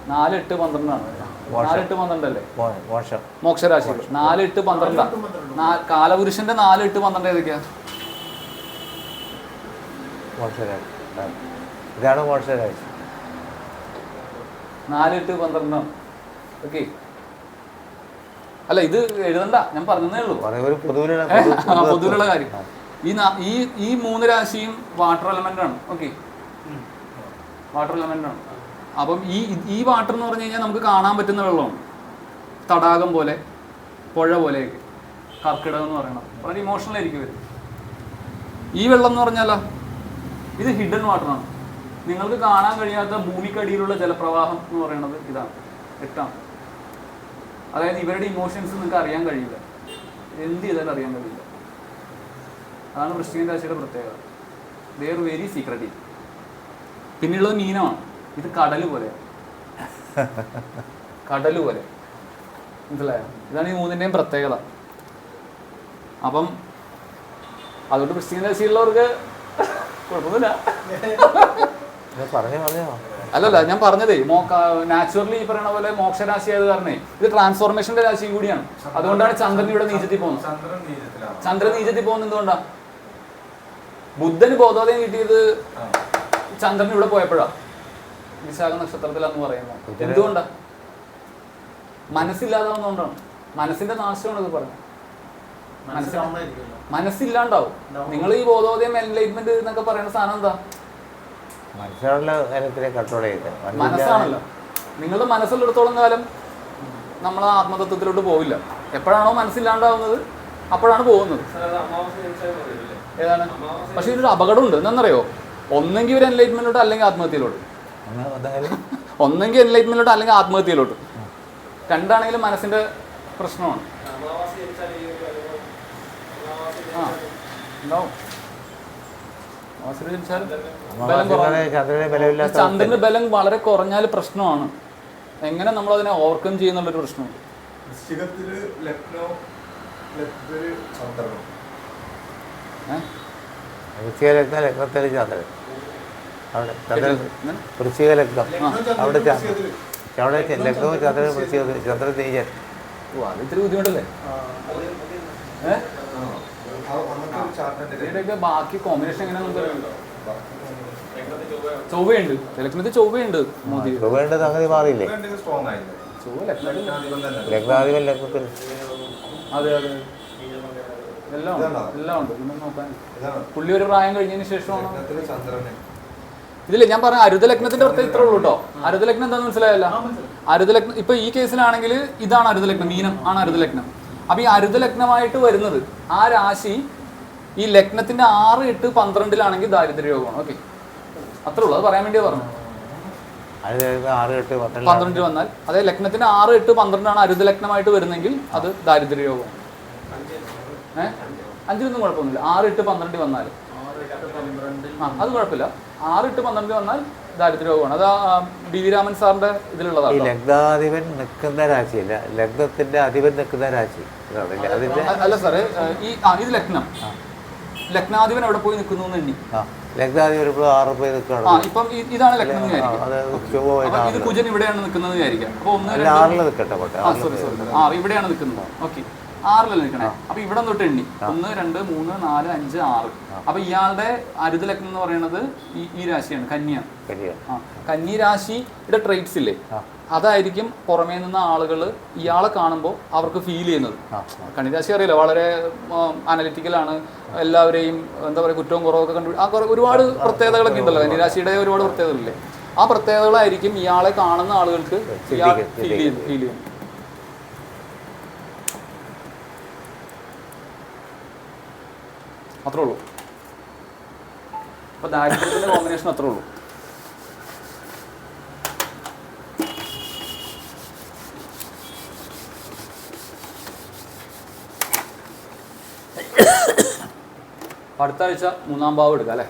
4, 8, 12 ആണ്. 4, 8, 12 അല്ലേ മോക്ഷരാശികൾ? 4, 8, 12. കാലപുരുഷന്റെ 4, 8, 12 ഏതൊക്കെയാ? ഇതാണ് മോക്ഷരാശി. 4, 8, 12. ഓക്കെ, അല്ല ഇത് എഴുതണ്ട, ഞാൻ പറഞ്ഞതേ ഉള്ളൂ, പൊതുവിലുള്ള കാര്യം. ഈ 3 രാശിയും വാട്ടർ എലമെന്റ് ആണ്. ഓക്കെ, വാട്ടർ എലമെന്റ് ആണ്. അപ്പം ഈ വാട്ടർ എന്ന് പറഞ്ഞു കഴിഞ്ഞാൽ നമുക്ക് കാണാൻ പറ്റുന്ന വെള്ളമാണ്. തടാകം പോലെ, പുഴ പോലെയൊക്കെ. കർക്കിടകം എന്ന് പറയണം, വളരെ ഇമോഷണൽ ആയിരിക്കും വരും. ഈ വെള്ളം എന്ന് പറഞ്ഞാലോ, ഇത് ഹിഡൻ വാട്ടറാണ്. നിങ്ങൾക്ക് കാണാൻ കഴിയാത്ത ഭൂമിക്കടിയിലുള്ള ജലപ്രവാഹം എന്ന് പറയുന്നത് ഇതാണ്, 8. അതായത് ഇവരുടെ ഇമോഷൻസ് നിങ്ങൾക്ക് അറിയാൻ കഴിയില്ല, എന്ത് ചെയ്താലും അറിയാൻ കഴിയില്ല. അതാണ് വൃശ്ചിക രാശിയുടെ പ്രത്യേകത. They are very secretive. പിന്നെയുള്ളത് മീനമാണ്. ഇത് കടൽ പോലെയാണ്, കടൽ പോലെ. മനസ്സിലായോ? ഇതാണ് ഈ 3ന്റെയും പ്രത്യേകത. അപ്പം അതുകൊണ്ട് വൃശ്ചിക രാശിയുള്ളവർക്ക് കുഴപ്പമൊന്നുമില്ല. പറഞ്ഞോ. അല്ലല്ല, ഞാൻ പറഞ്ഞതേ നാച്ചുറലി ഈ പറയുന്ന പോലെ മോക്ഷരാശി ആയത് കാരണേ ഇത് ട്രാൻസ്ഫോർമേഷന്റെ രാശിയും കൂടിയാണ്. അതുകൊണ്ടാണ് ചന്ദ്രൻ ഇവിടെ നീചത്തിൽ പോകുന്നത്. ചന്ദ്രൻ നീചത്തിൽ പോകുന്നത് എന്തുകൊണ്ടാ? ബുദ്ധന് ബോധോദയം കിട്ടിയത് ചന്ദ്രൻ ഇവിടെ പോയപ്പോഴാ, വിശാഖ നക്ഷത്രത്തിലാന്ന് പറയുന്നത്. എന്തുകൊണ്ടാ? മനസ്സില്ലാതാവുന്നതുകൊണ്ടാണ്. മനസ്സിന്റെ നാശമാണ് ഇത് പറഞ്ഞത്. മനസ്സില്ലാണ്ടാവും. നിങ്ങൾ ഈ ബോധോദയം എൻലൈറ്റ്മെന്റ് എന്നൊക്കെ പറയുന്ന സാധനം എന്താ? മനസ്സാണല്ലോ. നിങ്ങളുടെ മനസ്സിലെടുത്തോളം കാലം നമ്മൾ ആത്മതത്വത്തിലോട്ട് പോവില്ല. എപ്പോഴാണോ മനസ്സില്ലാണ്ടാവുന്നത് അപ്പോഴാണ് പോകുന്നത്. ഏതാണ്? പക്ഷെ ഇതൊരു അപകടമുണ്ട്. എന്താണെന്നറിയോ? ഒന്നെങ്കിൽ ഒരു എൻലൈറ്റ്മെന്റിലോട്ട് അല്ലെങ്കിൽ ആത്മഹത്യയിലോട്ട്. ഒന്നെങ്കിൽ എൻലൈറ്റ്മെന്റിലോട്ട് അല്ലെങ്കിൽ ആത്മഹത്യയിലോട്ട്. രണ്ടാണെങ്കിലും മനസ്സിന്റെ പ്രശ്നമാണ്. ഉണ്ടാവും. ചന്ദ്രന്റെ ബലം വളരെ കുറഞ്ഞാൽ പ്രശ്നമാണ്. എങ്ങനെ നമ്മൾ അതിനെ ഓവർകം ചെയ്യുന്നുള്ളൊരു പ്രശ്നമുണ്ട്. വൃശ്ചിക ലഗ്നം അവിടെ ലഗ്നവും ചന്ദ്രൻ ചന്ദ്രൻ നീചൻ. അത് ഇത്തിരി ബുദ്ധിമുട്ടല്ലേ? ഇതിന്റെയൊക്കെ ബാക്കി കോമ്പിനേഷൻ എങ്ങനെയാണെന്ന് പറയുന്നുണ്ടോ? ചൊവ്വയുണ്ട്, ലഗ്നത്തിൽ ചൊവ്വയുണ്ട്. ചൊവ്വയുണ്ട്, സംഗതി മാറിയില്ലേ? ലഗ്നാധിപൻ ലഗ്നത്തിൽ. അതെ അതെ, എല്ലാം എല്ലാം ഉണ്ട്. ഇതൊന്നും നോക്കാൻ പുള്ളി ഒരു പ്രായം കഴിഞ്ഞതിന് ശേഷമാണ് ഇതില്ലേ ഞാൻ പറഞ്ഞ അരുത ലഗ്നത്തിന്റെ അർത്ഥം ഇത്രേ ഉള്ളൂ കേട്ടോ. അരുത ലഗ്നം എന്താണെന്ന് മനസ്സിലായല്ല? അരുത ലഗ്നം ഇപ്പൊ ഈ കേസിലാണെങ്കിൽ ഇതാണ് അരുത ലഗ്നം, മീനം ആണ് അരുത ലഗ്നം. അപ്പൊ ഈ അരുത ലഗ്നമായിട്ട് വരുന്നത് ആ രാശി ഈ ലഗ്നത്തിന്റെ 6, 8, 12 ദാരിദ്ര്യ യോഗമാണ്. ഓക്കെ, അത്രേ ഉള്ളൂ. അത് പറയാൻ വേണ്ടിയാ പറഞ്ഞു. 12 വന്നാൽ അതെ ലഗ്നത്തിന്റെ 6, 8, 12 അരുത ലഗ്നമായിട്ട് വരുന്നെങ്കിൽ അത് ദാരിദ്ര്യ യോഗമാണ്. 5 കുഴപ്പമൊന്നുമില്ല. 6, 8, 12 വന്നാൽ അത് കുഴപ്പമില്ല. 6, 8, 12 വന്നാൽ ദാരിദ്ര്യ യോഗമാണ്. അത് BV രാമൻ സാറിന്റെ ഇതിലുള്ളതാണ്. ലഗ്നാധിപൻ നിൽക്കുന്ന രാശിയല്ല, ലഗ്നത്തിന്റെ അധിപൻ നിൽക്കുന്ന രാശി. അല്ല സാറേ, ഇത് ലഗ്നം. ലഗ്നാധിപൻ എവിടെ പോയി നിൽക്കുന്നു എണ്ണി. ലഗ്നാധിപൻ ഇപ്പോൾ 6 പോയി നിൽക്കുകയാണ്. ഇപ്പം ഇതാണ് ലഗ്നം എന്ന് വിചാരിക്കാം. ഇത് കുജൻ ഇവിടെയാണ് നിൽക്കുന്നത് വിചാരിക്കാം. അപ്പൊ 6 നിൽക്കട്ടെ. ഇവിടെയാണ് നിൽക്കുന്നത്. ഓക്കെ, 6 നിൽക്കണേ. അപ്പൊ ഇവിടെ തൊട്ട് എണ്ണി 1, 2, 3, 4, 5, 6. അപ്പൊ ഇയാളുടെ അരുത ലഗ്നം എന്ന് പറയുന്നത് ഈ രാശിയാണ്, കന്യാണ്. കന്നി രാശിയുടെ ട്രേറ്റ്സ് ഇല്ലേ, അതായിരിക്കും പുറമേ നിന്ന് ആളുകൾ ഇയാളെ കാണുമ്പോൾ അവർക്ക് ഫീൽ ചെയ്യുന്നത്. കന്നിരാശി അറിയില്ല, വളരെ അനലിറ്റിക്കലാണ്. എല്ലാവരെയും എന്താ പറയുക, കുറ്റവും കുറവൊക്കെ ഒരുപാട് പ്രത്യേകതകളൊക്കെ ഉണ്ടല്ലോ. കന്നിരാശിയുടെ ഒരുപാട് പ്രത്യേകതകളില്ലേ, ആ പ്രത്യേകതകളായിരിക്കും ഇയാളെ കാണുന്ന ആളുകൾക്ക് ഫീൽ ചെയ്യുന്നത്. അത്രേ ഉള്ളൂ. അപ്പൊ ദാരിദ്ര്യത്തിന്റെ കോമ്പിനേഷൻ അത്രേ ഉള്ളൂ. അടുത്ത ആഴ്ച 3-ാം ഭാവം എടുക്കാം അല്ലേ?